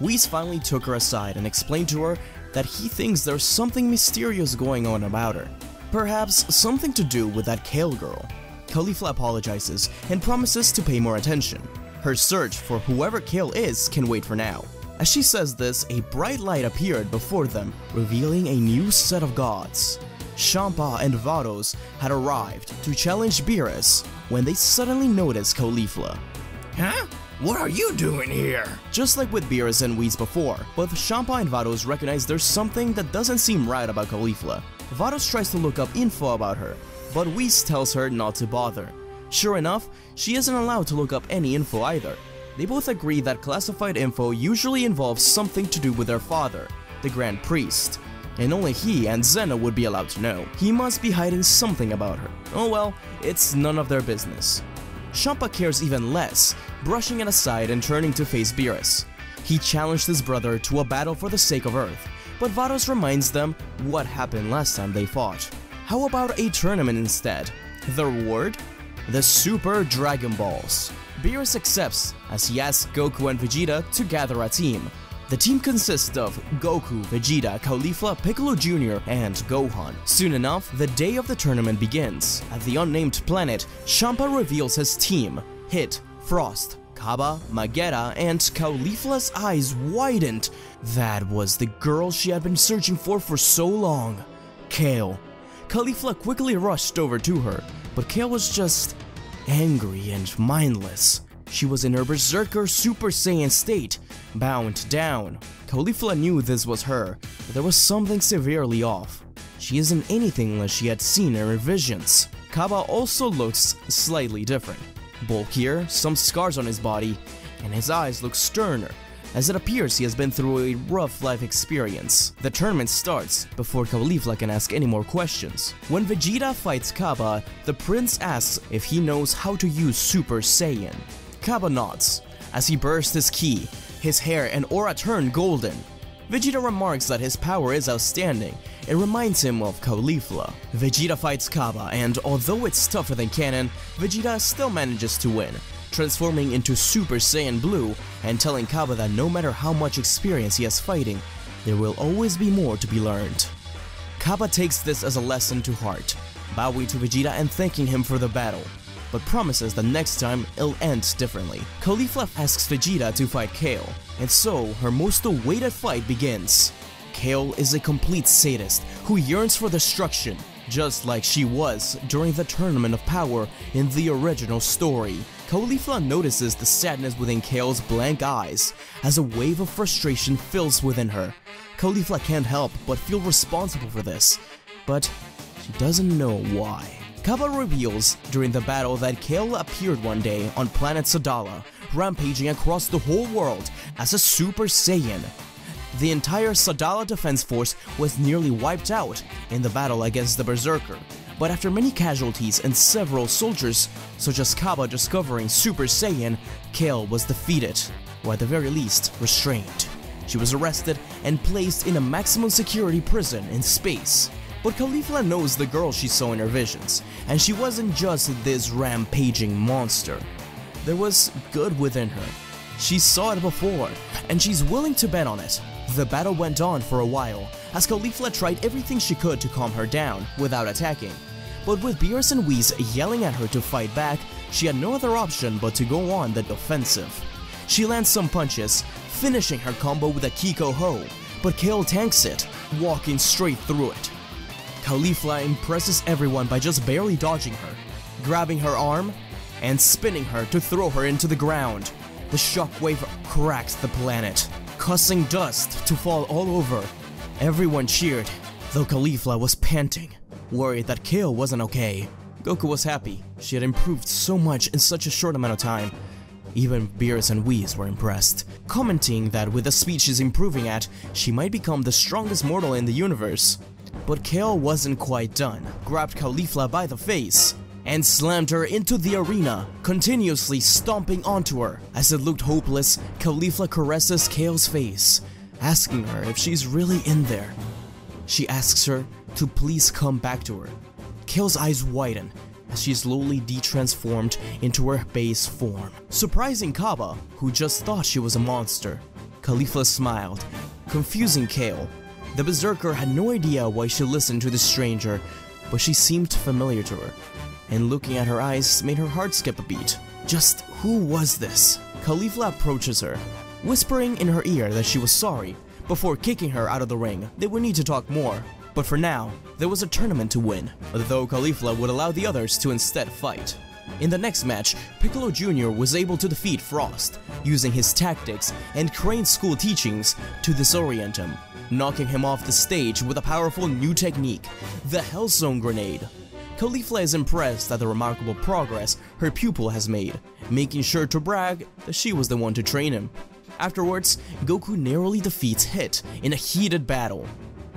Whis finally took her aside and explained to her that he thinks there's something mysterious going on about her. Perhaps something to do with that Kale girl. Caulifla apologizes and promises to pay more attention. Her search for whoever Kale is can wait for now. As she says this, a bright light appeared before them, revealing a new set of gods. Champa and Vados had arrived to challenge Beerus when they suddenly noticed Caulifla. Huh? What are you doing here? Just like with Beerus and Whis before, both Champa and Vados recognize there's something that doesn't seem right about Caulifla. Vados tries to look up info about her, but Whis tells her not to bother. Sure enough, she isn't allowed to look up any info either. They both agree that classified info usually involves something to do with their father, the Grand Priest, and only he and Xena would be allowed to know. He must be hiding something about her. Oh well, it's none of their business. Champa cares even less, brushing it aside and turning to face Beerus. He challenged his brother to a battle for the sake of Earth, but Vados reminds them what happened last time they fought. How about a tournament instead? The reward? The Super Dragon Balls. Beerus accepts as he asks Goku and Vegeta to gather a team. The team consists of Goku, Vegeta, Caulifla, Piccolo Jr., and Gohan. Soon enough, the day of the tournament begins. At the unnamed planet, Champa reveals his team: Hit, Frost, Cabba, Magetta, and Caulifla's eyes widened. That was the girl she had been searching for so long. Kale. Caulifla quickly rushed over to her, but Kale was just angry and mindless. She was in her Berserker Super Saiyan state, bound down. Caulifla knew this was her, but there was something severely off. She isn't anything unless she had seen her in visions. Cabba also looks slightly different. Bulkier, some scars on his body, and his eyes look sterner, as it appears he has been through a rough life experience. The tournament starts before Caulifla can ask any more questions. When Vegeta fights Cabba, the prince asks if he knows how to use Super Saiyan. Cabba nods. As he bursts his ki, his hair and aura turn golden. Vegeta remarks that his power is outstanding and reminds him of Caulifla. Vegeta fights Cabba, and although it's tougher than canon, Vegeta still manages to win, transforming into Super Saiyan Blue and telling Cabba that no matter how much experience he has fighting, there will always be more to be learned. Cabba takes this as a lesson to heart, bowing to Vegeta and thanking him for the battle, but promises that next time it'll end differently. Caulifla asks Vegeta to fight Kale, and so her most awaited fight begins. Kale is a complete sadist who yearns for destruction, just like she was during the Tournament of Power in the original story. Caulifla notices the sadness within Kale's blank eyes as a wave of frustration fills within her. Caulifla can't help but feel responsible for this, but she doesn't know why. Cabba reveals during the battle that Kale appeared one day on planet Sadala, rampaging across the whole world as a Super Saiyan. The entire Sadala defense force was nearly wiped out in the battle against the Berserker, but after many casualties and several soldiers, such as Cabba discovering Super Saiyan, Kale was defeated, or at the very least, restrained. She was arrested and placed in a maximum security prison in space. But Caulifla knows the girl she saw in her visions, and she wasn't just this rampaging monster. There was good within her. She saw it before, and she's willing to bet on it. The battle went on for a while, as Caulifla tried everything she could to calm her down without attacking. But with Beerus and Whis yelling at her to fight back, she had no other option but to go on the defensive. She lands some punches, finishing her combo with a Kiko Ho, but Kale tanks it, walking straight through it. Caulifla impresses everyone by just barely dodging her, grabbing her arm, and spinning her to throw her into the ground. The shockwave cracks the planet, causing dust to fall all over. Everyone cheered, though Caulifla was panting, worried that Kale wasn't okay. Goku was happy. She had improved so much in such a short amount of time. Even Beerus and Whis were impressed, commenting that with the speed she's improving at, she might become the strongest mortal in the universe. But Kale wasn't quite done, grabbed Caulifla by the face, and slammed her into the arena, continuously stomping onto her. As it looked hopeless, Caulifla caresses Kale's face, asking her if she's really in there. She asks her to please come back to her. Kale's eyes widen as she slowly de-transformed into her base form, surprising Kaba, who just thought she was a monster. Caulifla smiled, confusing Kale. The Berserker had no idea why she listened to the stranger, but she seemed familiar to her, and looking at her eyes made her heart skip a beat. Just who was this? Caulifla approaches her, whispering in her ear that she was sorry, before kicking her out of the ring. They would need to talk more, but for now, there was a tournament to win, though Caulifla would allow the others to instead fight. In the next match, Piccolo Jr. was able to defeat Frost, using his tactics and Crane's school teachings to disorient him, knocking him off the stage with a powerful new technique, the Hellzone Grenade. Caulifla is impressed at the remarkable progress her pupil has made, making sure to brag that she was the one to train him. Afterwards, Goku narrowly defeats Hit in a heated battle.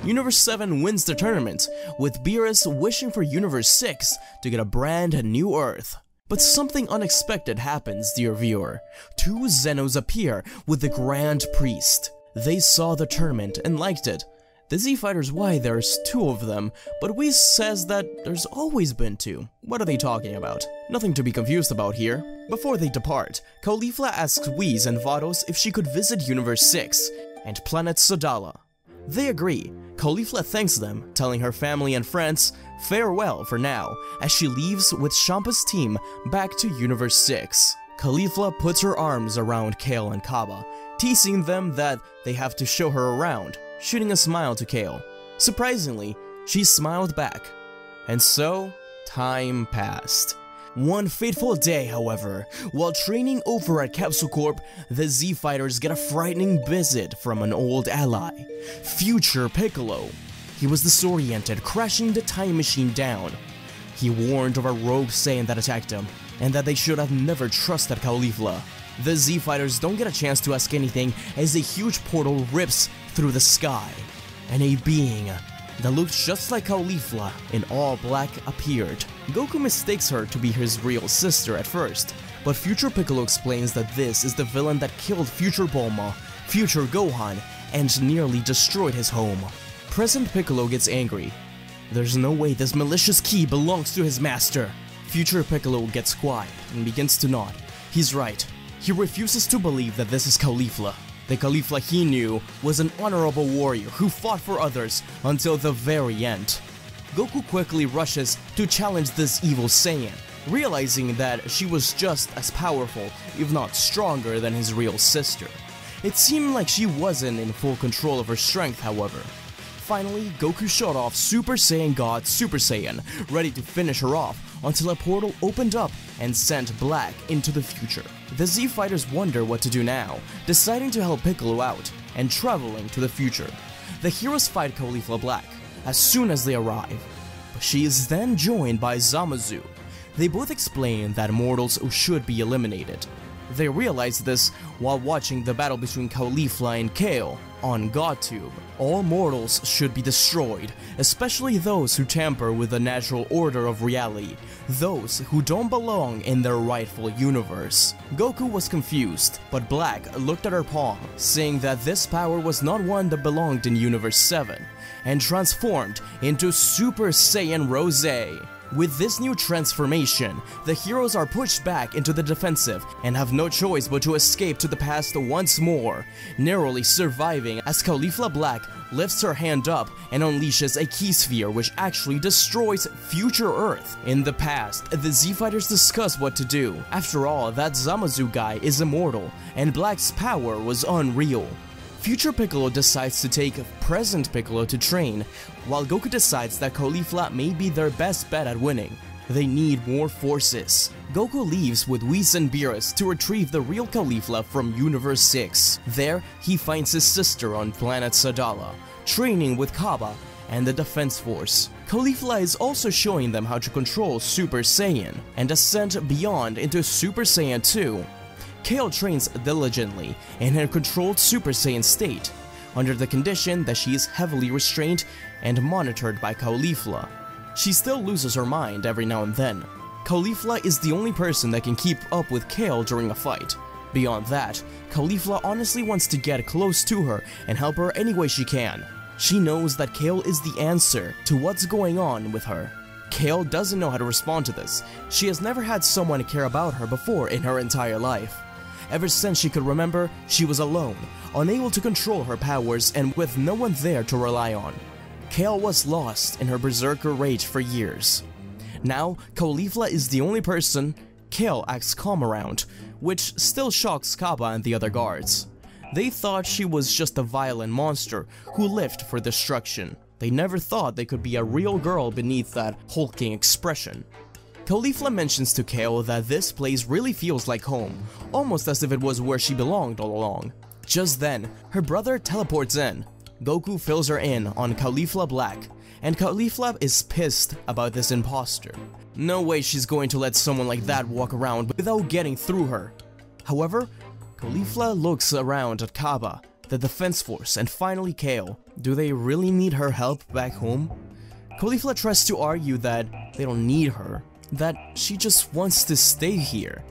Universe 7 wins the tournament, with Beerus wishing for Universe 6 to get a brand new Earth. But something unexpected happens, dear viewer. Two Zenos appear with the Grand Priest. They saw the tournament and liked it. The Z-Fighters, why there's two of them, but Whis says that there's always been two. What are they talking about? Nothing to be confused about here. Before they depart, Caulifla asks Whis and Vados if she could visit Universe 6 and planet Sadala. They agree. Caulifla thanks them, telling her family and friends farewell for now, as she leaves with Champa's team back to Universe 6. Caulifla puts her arms around Kale and Kaba, teasing them that they have to show her around, shooting a smile to Kale. Surprisingly, she smiled back. And so, time passed. One fateful day, however, while training over at Capsule Corp, the Z-Fighters get a frightening visit from an old ally, Future Piccolo. He was disoriented, crashing the time machine down. He warned of a rogue Saiyan that attacked him, and that they should have never trusted Caulifla. The Z-Fighters don't get a chance to ask anything as a huge portal rips through the sky, and a being that looked just like Caulifla in all black appeared. Goku mistakes her to be his real sister at first, but Future Piccolo explains that this is the villain that killed Future Bulma, Future Gohan, and nearly destroyed his home. Present Piccolo gets angry. There's no way this malicious key belongs to his master. Future Piccolo gets quiet and begins to nod. He's right. He refuses to believe that this is Caulifla. The Caulifla he knew was an honorable warrior who fought for others until the very end. Goku quickly rushes to challenge this evil Saiyan, realizing that she was just as powerful, if not stronger, than his real sister. It seemed like she wasn't in full control of her strength, however. Finally, Goku shot off Super Saiyan God Super Saiyan, ready to finish her off, until a portal opened up and sent Black into the future. The Z-Fighters wonder what to do now, deciding to help Piccolo out, and traveling to the future. The heroes fight Caulifla Black as soon as they arrive, but she is then joined by Zamasu. They both explain that mortals should be eliminated. They realize this while watching the battle between Caulifla and Kale on GodTube. All mortals should be destroyed, especially those who tamper with the natural order of reality, those who don't belong in their rightful universe. Goku was confused, but Black looked at her palm, saying that this power was not one that belonged in Universe 7, and transformed into Super Saiyan Rose. With this new transformation, the heroes are pushed back into the defensive and have no choice but to escape to the past once more, narrowly surviving as Caulifla Black lifts her hand up and unleashes a key sphere which actually destroys future Earth. In the past, the Z-Fighters discuss what to do. After all, that Zamasu guy is immortal, and Black's power was unreal. Future Piccolo decides to take present Piccolo to train, while Goku decides that Caulifla may be their best bet at winning. They need more forces. Goku leaves with Whis and Beerus to retrieve the real Caulifla from Universe 6. There, he finds his sister on planet Sadala, training with Kaba and the Defense Force. Caulifla is also showing them how to control Super Saiyan and ascend beyond into Super Saiyan 2. Kale trains diligently in her controlled Super Saiyan state, under the condition that she is heavily restrained and monitored by Caulifla. She still loses her mind every now and then. Caulifla is the only person that can keep up with Kale during a fight. Beyond that, Caulifla honestly wants to get close to her and help her any way she can. She knows that Kale is the answer to what's going on with her. Kale doesn't know how to respond to this. She has never had someone care about her before in her entire life. Ever since she could remember, she was alone, unable to control her powers and with no one there to rely on. Kale was lost in her berserker rage for years. Now, Caulifla is the only person Kale acts calm around, which still shocks Kaba and the other guards. They thought she was just a violent monster who lived for destruction. They never thought they could be a real girl beneath that hulking expression. Caulifla mentions to Kale that this place really feels like home, almost as if it was where she belonged all along. Just then, her brother teleports in. Goku fills her in on Caulifla Black, and Caulifla is pissed about this imposter. No way she's going to let someone like that walk around without getting through her. However, Caulifla looks around at Kaba, the defense force, and finally Kale. Do they really need her help back home? Caulifla tries to argue that they don't need her, that she just wants to stay here.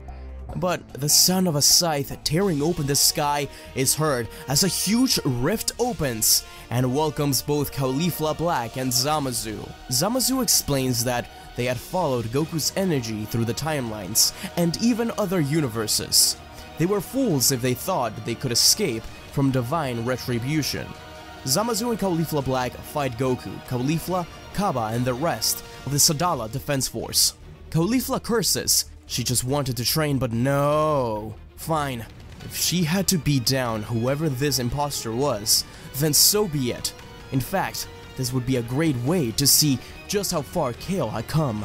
But the sound of a scythe tearing open the sky is heard as a huge rift opens and welcomes both Caulifla Black and Zamasu. Zamasu explains that they had followed Goku's energy through the timelines and even other universes. They were fools if they thought they could escape from divine retribution. Zamasu and Caulifla Black fight Goku, Caulifla, Kaba, and the rest of the Sadala Defense Force. Caulifla curses. She just wanted to train, but no. Fine. If she had to beat down whoever this imposter was, then so be it. In fact, this would be a great way to see just how far Kale had come.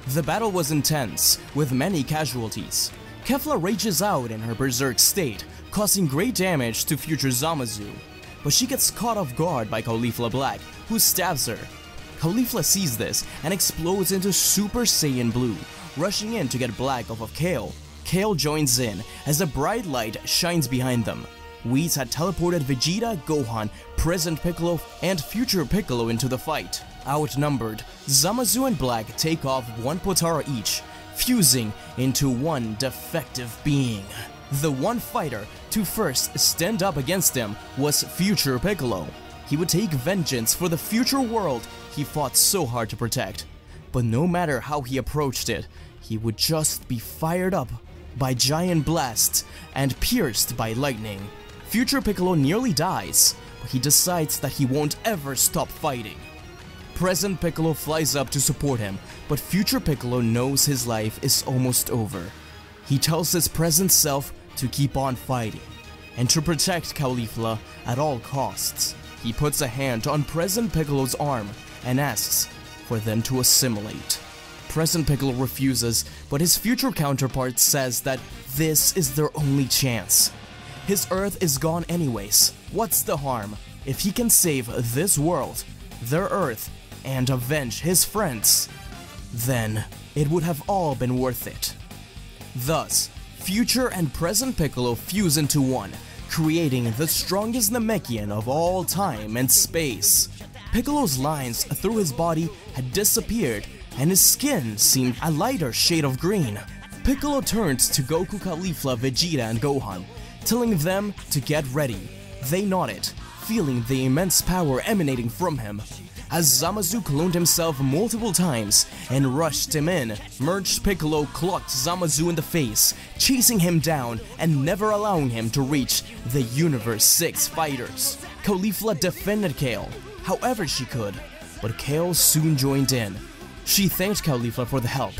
The battle was intense, with many casualties. Kefla rages out in her berserk state, causing great damage to future Zamasu. But she gets caught off guard by Caulifla Black, who stabs her. Caulifla sees this and explodes into Super Saiyan Blue, rushing in to get Black off of Kale. Kale joins in as a bright light shines behind them. Whis had teleported Vegeta, Gohan, present Piccolo, and future Piccolo into the fight. Outnumbered, Zamasu and Black take off one Potara each, fusing into one defective being. The one fighter to first stand up against him was future Piccolo. He would take vengeance for the future world he fought so hard to protect. But no matter how he approached it, he would just be fired up by giant blasts and pierced by lightning. Future Piccolo nearly dies, but he decides that he won't ever stop fighting. Present Piccolo flies up to support him, but future Piccolo knows his life is almost over. He tells his present self to keep on fighting, and to protect Caulifla at all costs. He puts a hand on present Piccolo's arm and asks for them to assimilate. Present Piccolo refuses, but his future counterpart says that this is their only chance. His Earth is gone anyways. What's the harm? If he can save this world, their Earth, and avenge his friends, then it would have all been worth it. Thus, future and present Piccolo fuse into one, creating the strongest Namekian of all time and space. Piccolo's lines through his body had disappeared, and his skin seemed a lighter shade of green. Piccolo turns to Goku, Caulifla, Vegeta, and Gohan, telling them to get ready. They nodded, feeling the immense power emanating from him. As Zamasu cloned himself multiple times and rushed him in, merged Piccolo clocked Zamasu in the face, chasing him down and never allowing him to reach the Universe 6 fighters. Caulifla defended Kale however she could, but Kale soon joined in. She thanked Caulifla for the help,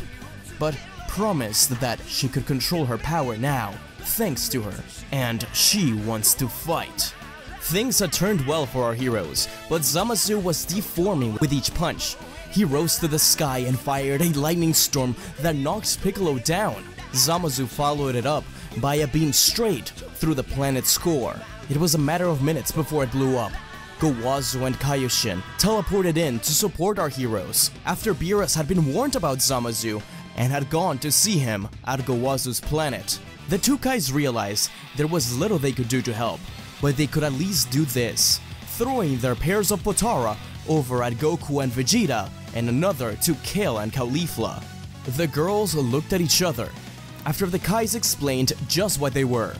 but promised that she could control her power now, thanks to her, and she wants to fight. Things had turned well for our heroes, but Zamasu was deforming with each punch. He rose to the sky and fired a lightning storm that knocked Piccolo down. Zamasu followed it up by a beam straight through the planet's core. It was a matter of minutes before it blew up. Gowazu and Kaioshin teleported in to support our heroes, after Beerus had been warned about Zamasu and had gone to see him at Gowazu's planet. The two Kais realized there was little they could do to help, but they could at least do this, throwing their pairs of Potara over at Goku and Vegeta, and another to Kale and Caulifla. The girls looked at each other, after the Kais explained just what they were.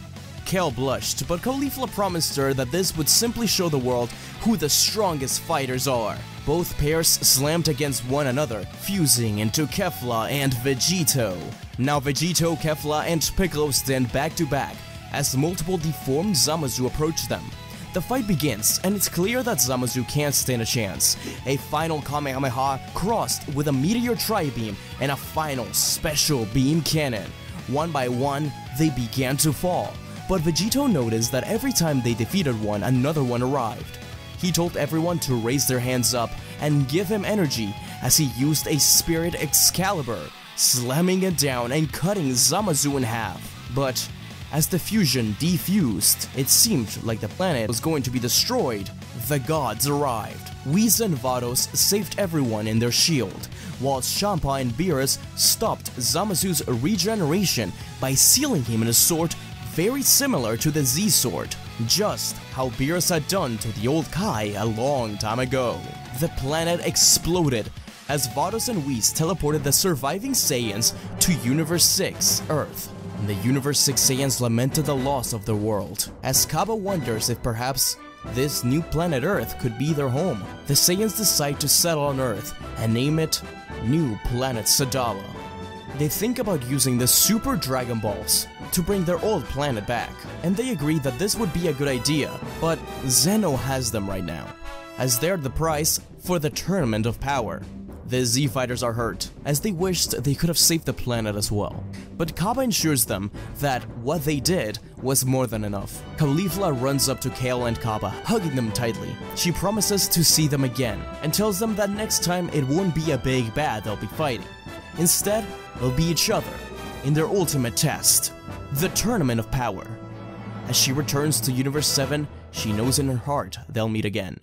Kale blushed, but Caulifla promised her that this would simply show the world who the strongest fighters are. Both pairs slammed against one another, fusing into Kefla and Vegito. Now Vegito, Kefla, and Piccolo stand back to back as multiple deformed Zamasu approach them. The fight begins, and it's clear that Zamasu can't stand a chance. A final Kamehameha crossed with a Meteor Tri-Beam and a final Special Beam Cannon. One by one, they began to fall, but Vegito noticed that every time they defeated one, another one arrived. He told everyone to raise their hands up and give him energy as he used a Spirit Excalibur, slamming it down and cutting Zamasu in half. But as the fusion defused, it seemed like the planet was going to be destroyed. The gods arrived. Whis and Vados saved everyone in their shield, while Champa and Beerus stopped Zamasu's regeneration by sealing him in a sword very similar to the Z-Sword, just how Beerus had done to the old Kai a long time ago. The planet exploded as Vados and Whis teleported the surviving Saiyans to Universe 6, Earth. The Universe 6 Saiyans lamented the loss of their world, as Cabba wonders if perhaps this new planet Earth could be their home. The Saiyans decide to settle on Earth and name it New Planet Sadala. They think about using the Super Dragon Balls to bring their old planet back, and they agree that this would be a good idea, but Zeno has them right now, as they're the prize for the Tournament of Power. The Z-Fighters are hurt, as they wished they could have saved the planet as well. But Cabba ensures them that what they did was more than enough. Caulifla runs up to Kale and Cabba, hugging them tightly. She promises to see them again, and tells them that next time it won't be a big bad they'll be fighting. Instead, they'll be each other, in their ultimate test, the Tournament of Power. As she returns to Universe 7, she knows in her heart they'll meet again.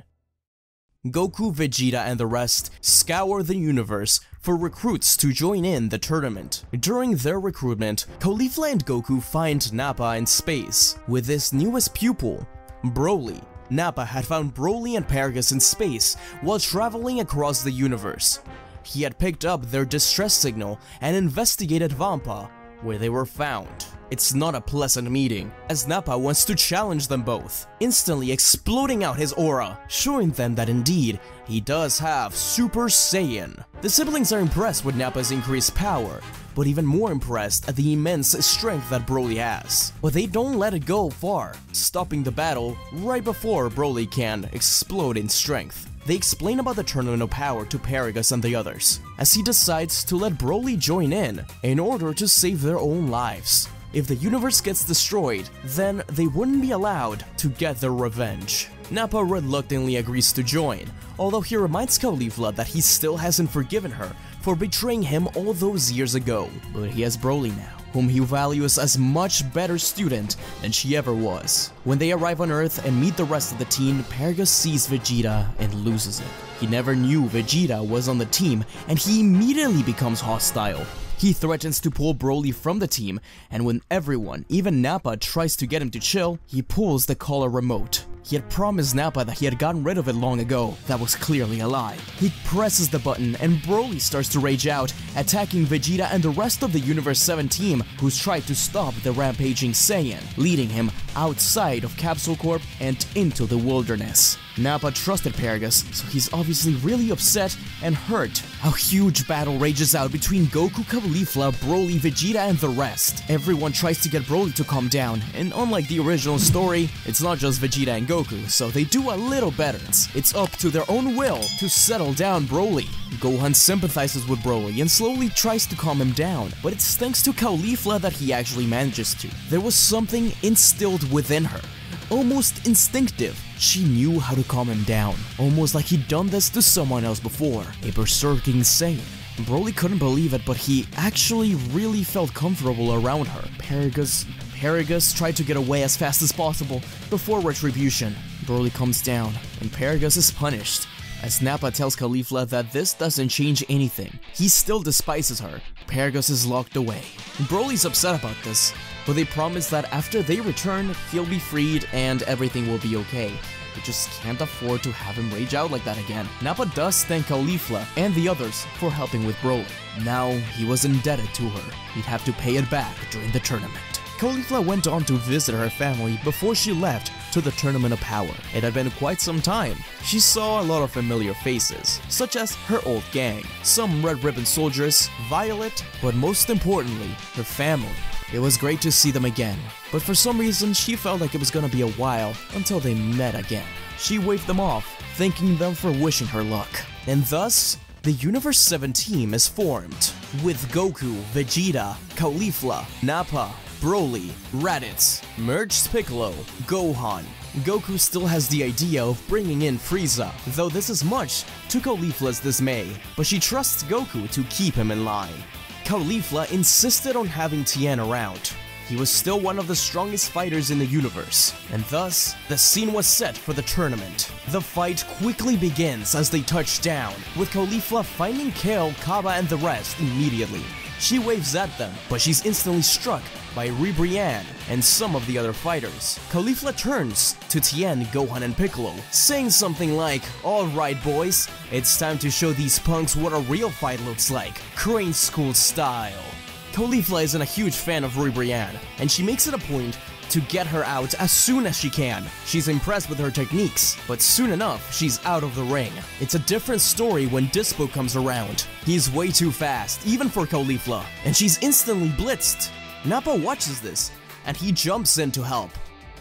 Goku, Vegeta, and the rest scour the universe for recruits to join in the tournament. During their recruitment, Caulifla and Goku find Nappa in space with his newest pupil, Broly. Nappa had found Broly and Paragus in space while traveling across the universe. He had picked up their distress signal and investigated Vampa, where they were found. It's not a pleasant meeting, as Nappa wants to challenge them both, instantly exploding out his aura, showing them that indeed, he does have Super Saiyan. The siblings are impressed with Nappa's increased power, but even more impressed at the immense strength that Broly has. But they don't let it go far, stopping the battle right before Broly can explode in strength. They explain about the Tournament of Power to Paragus and the others, as he decides to let Broly join in order to save their own lives. If the universe gets destroyed, then they wouldn't be allowed to get their revenge. Nappa reluctantly agrees to join, although he reminds Caulifla that he still hasn't forgiven her for betraying him all those years ago. But he has Broly now, whom he values as much better student than she ever was. When they arrive on Earth and meet the rest of the team, Paragus sees Vegeta and loses it. He never knew Vegeta was on the team, and he immediately becomes hostile. He threatens to pull Broly from the team, and when everyone, even Nappa, tries to get him to chill, he pulls the collar remote. He had promised Nappa that he had gotten rid of it long ago. That was clearly a lie. He presses the button and Broly starts to rage out, attacking Vegeta and the rest of the Universe 7 team, who's tried to stop the rampaging Saiyan, leading him outside of Capsule Corp and into the wilderness. Nappa trusted Paragus, so he's obviously really upset and hurt. A huge battle rages out between Goku, Caulifla, Broly, Vegeta, and the rest. Everyone tries to get Broly to calm down, and unlike the original story, it's not just Vegeta and Goku, so they do a little better. It's up to their own will to settle down Broly. Gohan sympathizes with Broly and slowly tries to calm him down, but it's thanks to Caulifla that he actually manages to. There was something instilled within her, almost instinctive. She knew how to calm him down, almost like he'd done this to someone else before, a berserking Saiyan. Broly couldn't believe it, but he actually really felt comfortable around her. Paragus tried to get away as fast as possible before retribution. Broly comes down, and Paragus is punished, as Nappa tells Caulifla that this doesn't change anything. He still despises her. Paragus is locked away. Broly's upset about this, but they promise that after they return, he'll be freed and everything will be okay. They just can't afford to have him rage out like that again. Nappa does thank Caulifla and the others for helping with Broly. Now he was indebted to her. He'd have to pay it back during the tournament. Caulifla went on to visit her family before she left to the Tournament of Power. It had been quite some time. She saw a lot of familiar faces, such as her old gang, some Red Ribbon soldiers, Violet, but most importantly, her family. It was great to see them again, but for some reason she felt like it was gonna be a while until they met again. She waved them off, thanking them for wishing her luck. And thus, the Universe 7 team is formed, with Goku, Vegeta, Caulifla, Nappa, Broly, Raditz, Merged Piccolo, Gohan. Goku still has the idea of bringing in Frieza, though this is much to Caulifla's dismay, but she trusts Goku to keep him in line. Caulifla insisted on having Tien around. He was still one of the strongest fighters in the universe, and thus, the scene was set for the tournament. The fight quickly begins as they touch down, with Caulifla finding Kale, Kaba, and the rest immediately. She waves at them, but she's instantly struck by Ribrianne and some of the other fighters. Caulifla turns to Tien, Gohan, and Piccolo, saying something like, "Alright boys, it's time to show these punks what a real fight looks like, Crane School style." Caulifla isn't a huge fan of Ribrianne, and she makes it a point to get her out as soon as she can. She's impressed with her techniques, but soon enough, she's out of the ring. It's a different story when Dispo comes around. He's way too fast, even for Caulifla, and she's instantly blitzed. Nappa watches this, and he jumps in to help.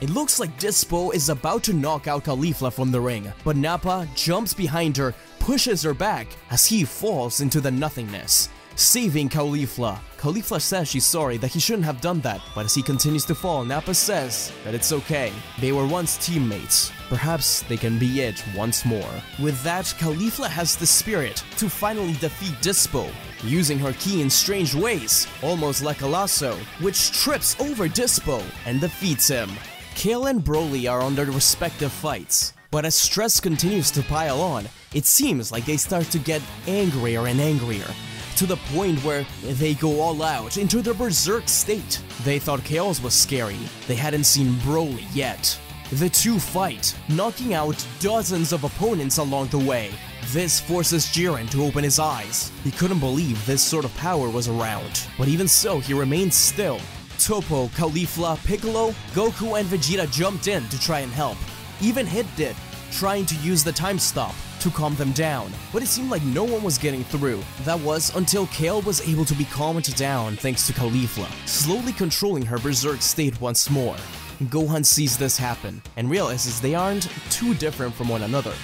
It looks like Dispo is about to knock out Caulifla from the ring, but Nappa jumps behind her, pushes her back as he falls into the nothingness, saving Caulifla. Caulifla says she's sorry that he shouldn't have done that, but as he continues to fall, Nappa says that it's okay. They were once teammates. Perhaps they can be it once more. With that, Caulifla has the spirit to finally defeat Dispo, using her ki in strange ways, almost like a lasso, which trips over Dispo and defeats him. Kale and Broly are on their respective fights, but as stress continues to pile on, it seems like they start to get angrier and angrier, to the point where they go all out into their berserk state. They thought Chaos was scary. They hadn't seen Broly yet. The two fight, knocking out dozens of opponents along the way. This forces Jiren to open his eyes. He couldn't believe this sort of power was around, but even so, he remained still. Toppo, Caulifla, Piccolo, Goku, and Vegeta jumped in to try and help. Even Hit did, trying to use the time stop to calm them down, but it seemed like no one was getting through. That was until Kale was able to be calmed down thanks to Caulifla, slowly controlling her berserk state once more. Gohan sees this happen, and realizes they aren't too different from one another.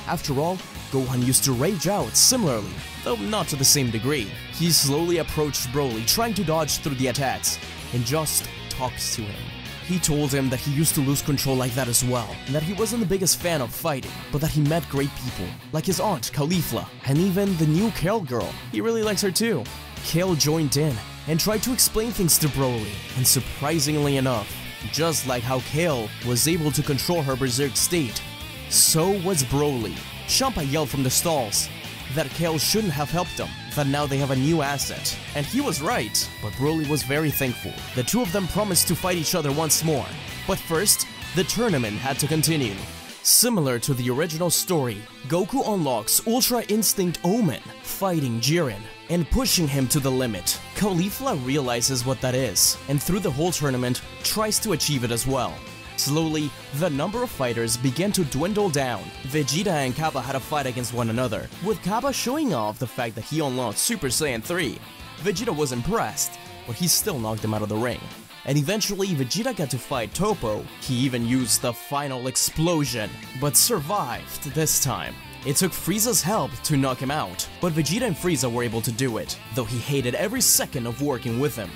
After all, Gohan used to rage out similarly, though not to the same degree. He slowly approached Broly, trying to dodge through the attacks, and just talks to him. He told him that he used to lose control like that as well, and that he wasn't the biggest fan of fighting, but that he met great people, like his aunt, Caulifla, and even the new Kale girl. He really likes her too. Kale joined in, and tried to explain things to Broly, and surprisingly enough, just like how Kale was able to control her berserk state, so was Broly. Champa yelled from the stalls that Kale shouldn't have helped them, that now they have a new asset. And he was right, but Broly was very thankful. The two of them promised to fight each other once more. But first, the tournament had to continue. Similar to the original story, Goku unlocks Ultra Instinct Omen, fighting Jiren, and pushing him to the limit. Caulifla realizes what that is, and through the whole tournament, tries to achieve it as well. Slowly, the number of fighters began to dwindle down. Vegeta and Kappa had a fight against one another, with Kappa showing off the fact that he unlocked Super Saiyan 3. Vegeta was impressed, but he still knocked him out of the ring. And eventually, Vegeta got to fight Toppo. He even used the final explosion, but survived this time. It took Frieza's help to knock him out, but Vegeta and Frieza were able to do it, though he hated every second of working with him.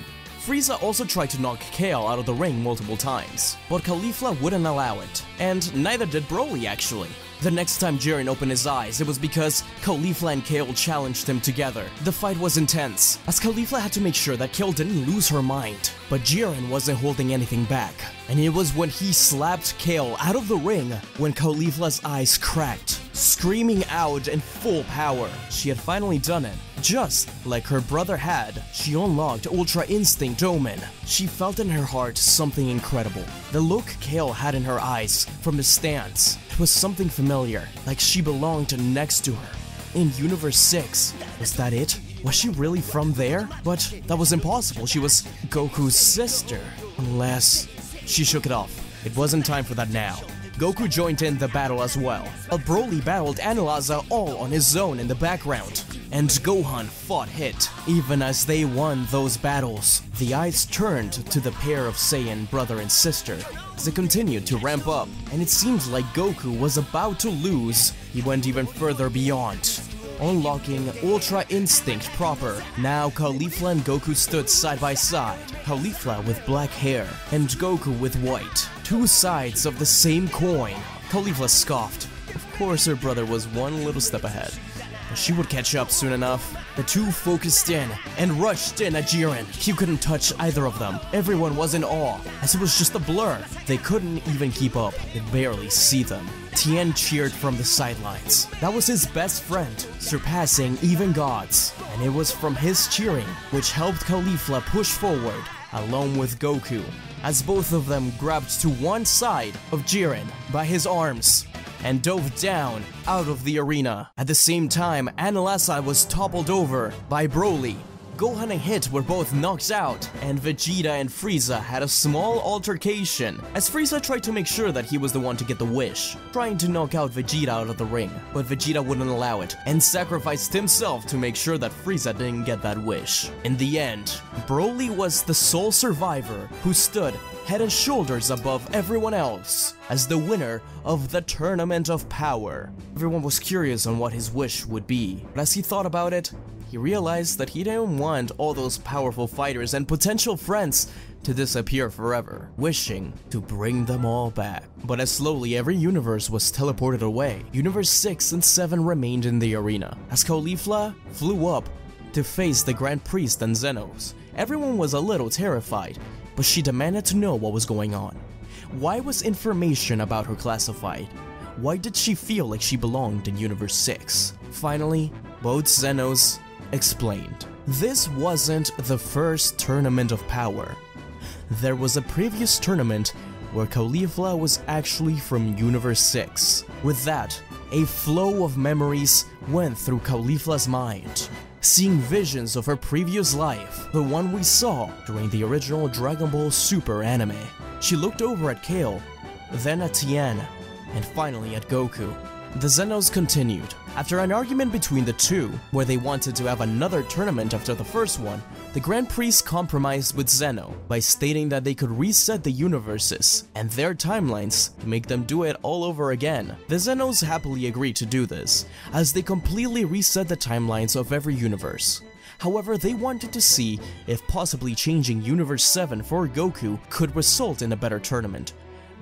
Frieza also tried to knock Kale out of the ring multiple times, but Caulifla wouldn't allow it, and neither did Broly actually. The next time Jiren opened his eyes, it was because Caulifla and Kale challenged him together. The fight was intense, as Caulifla had to make sure that Kale didn't lose her mind, but Jiren wasn't holding anything back. And it was when he slapped Kale out of the ring when Caulifla's eyes cracked, screaming out in full power. She had finally done it. Just like her brother had, she unlocked Ultra Instinct Omen. She felt in her heart something incredible. The look Kale had in her eyes from the stands, it was something familiar, like she belonged next to her. In Universe 6, was that it? Was she really from there? But that was impossible, she was Goku's sister. Unless... She shook it off. It wasn't time for that now. Goku joined in the battle as well. But Broly battled Annalaza all on his own in the background. And Gohan fought Hit. Even as they won those battles, the eyes turned to the pair of Saiyan brother and sister as they continued to ramp up, and it seemed like Goku was about to lose. He went even further beyond, unlocking Ultra Instinct proper. Now Caulifla and Goku stood side by side, Caulifla with black hair and Goku with white, two sides of the same coin. Caulifla scoffed. Of course her brother was one little step ahead. She would catch up soon enough. The two focused in and rushed in at Jiren. He couldn't touch either of them. Everyone was in awe, as it was just a blur. They couldn't even keep up. They could barely see them. Tien cheered from the sidelines. That was his best friend, surpassing even gods. And it was from his cheering which helped Caulifla push forward, along with Goku, as both of them grabbed to one side of Jiren by his arms and dove down out of the arena. At the same time, Annalaza was toppled over by Broly. Gohan and Hit were both knocked out, and Vegeta and Frieza had a small altercation, as Frieza tried to make sure that he was the one to get the wish, trying to knock out Vegeta out of the ring, but Vegeta wouldn't allow it, and sacrificed himself to make sure that Frieza didn't get that wish. In the end, Broly was the sole survivor who stood head and shoulders above everyone else as the winner of the Tournament of Power. Everyone was curious on what his wish would be, but as he thought about it, he realized that he didn't want all those powerful fighters and potential friends to disappear forever, wishing to bring them all back. But as slowly every universe was teleported away, Universe 6 and 7 remained in the arena. As Caulifla flew up to face the Grand Priest and Zenos, everyone was a little terrified, but she demanded to know what was going on. Why was information about her classified? Why did she feel like she belonged in Universe 6? Finally, both Zenos explained. This wasn't the first Tournament of Power. There was a previous tournament where Caulifla was actually from Universe 6. With that, a flow of memories went through Caulifla's mind, seeing visions of her previous life, the one we saw during the original Dragon Ball Super anime. She looked over at Kale, then at Tien, and finally at Goku. The Zenos continued. After an argument between the two, where they wanted to have another tournament after the first one, the Grand Priest compromised with Zeno by stating that they could reset the universes and their timelines to make them do it all over again. The Zenos happily agreed to do this, as they completely reset the timelines of every universe. However, they wanted to see if possibly changing Universe 7 for Goku could result in a better tournament,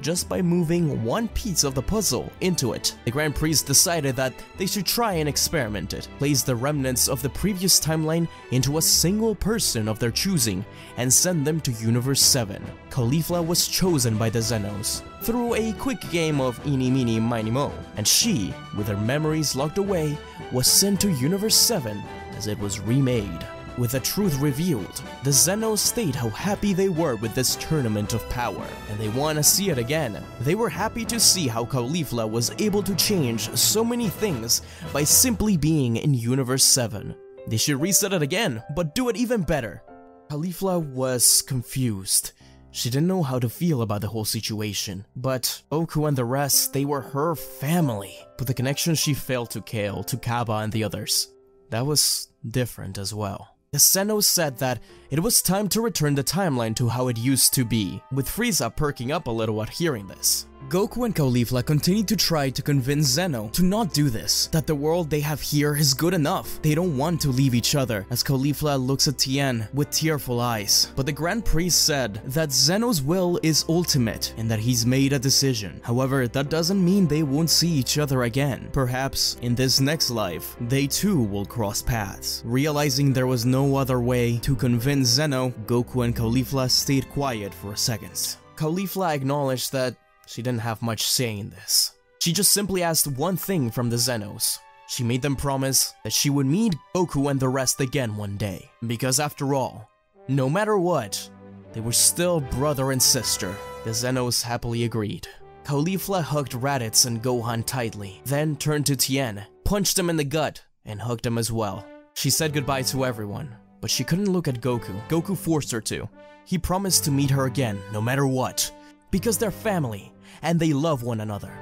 just by moving one piece of the puzzle into it. The Grand Priest decided that they should try and experiment it, place the remnants of the previous timeline into a single person of their choosing, and send them to Universe 7. Caulifla was chosen by the Zenos through a quick game of Eeny Meeny Miny Mo, and she, with her memories locked away, was sent to Universe 7 as it was remade. With the truth revealed, the Zenos state how happy they were with this Tournament of Power, and they want to see it again. They were happy to see how Caulifla was able to change so many things by simply being in Universe 7. They should reset it again, but do it even better. Caulifla was confused. She didn't know how to feel about the whole situation, but Goku and the rest, they were her family. But the connection she felt to Kale, to Kaba and the others, that was different as well. The Zenos said that it was time to return the timeline to how it used to be, with Frieza perking up a little at hearing this. Goku and Caulifla continued to try to convince Zeno to not do this, that the world they have here is good enough. They don't want to leave each other, as Caulifla looks at Tien with tearful eyes. But the Grand Priest said that Zeno's will is ultimate and that he's made a decision. However, that doesn't mean they won't see each other again. Perhaps in this next life, they too will cross paths. Realizing there was no other way to convince Zeno, Goku and Caulifla stayed quiet for a second. Caulifla acknowledged that she didn't have much say in this. She just simply asked one thing from the Zenos. She made them promise that she would meet Goku and the rest again one day. Because after all, no matter what, they were still brother and sister. The Zenos happily agreed. Caulifla hugged Raditz and Gohan tightly, then turned to Tien, punched him in the gut, and hugged him as well. She said goodbye to everyone, but she couldn't look at Goku. Goku forced her to. he promised to meet her again no matter what, because they're family and they love one another.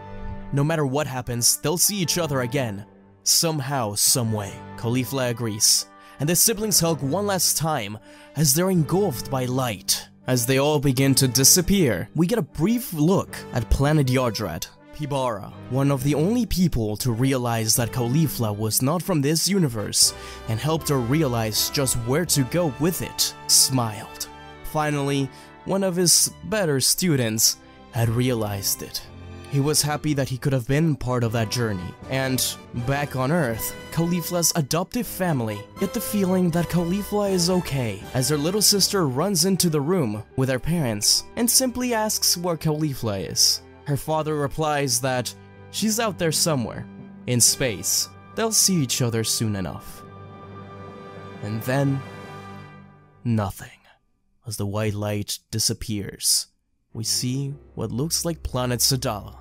No matter what happens, they'll see each other again, somehow, someway. Caulifla agrees, and the siblings hug one last time as they're engulfed by light. As they all begin to disappear, we get a brief look at Planet Yardrat. Pibara, one of the only people to realize that Caulifla was not from this universe and helped her realize just where to go with it, smiled. Finally, one of his better students had realized it. He was happy that he could have been part of that journey, and back on Earth, Caulifla's adoptive family get the feeling that Caulifla is okay as her little sister runs into the room with her parents and simply asks where Caulifla is. Her father replies that she's out there somewhere, in space. They'll see each other soon enough. And then, nothing. As the white light disappears, we see what looks like Planet Sadala.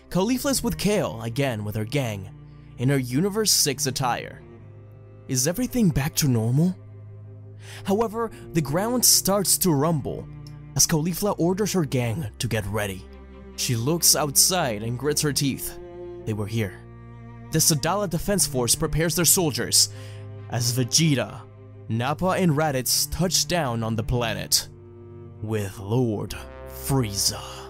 Caulifla's with Kale, again with her gang, in her Universe 6 attire. Is everything back to normal? However, the ground starts to rumble as Caulifla orders her gang to get ready. She looks outside and grits her teeth. They were here. The Sadala Defense Force prepares their soldiers as Vegeta, Nappa, and Raditz touch down on the planet with Lord Frieza.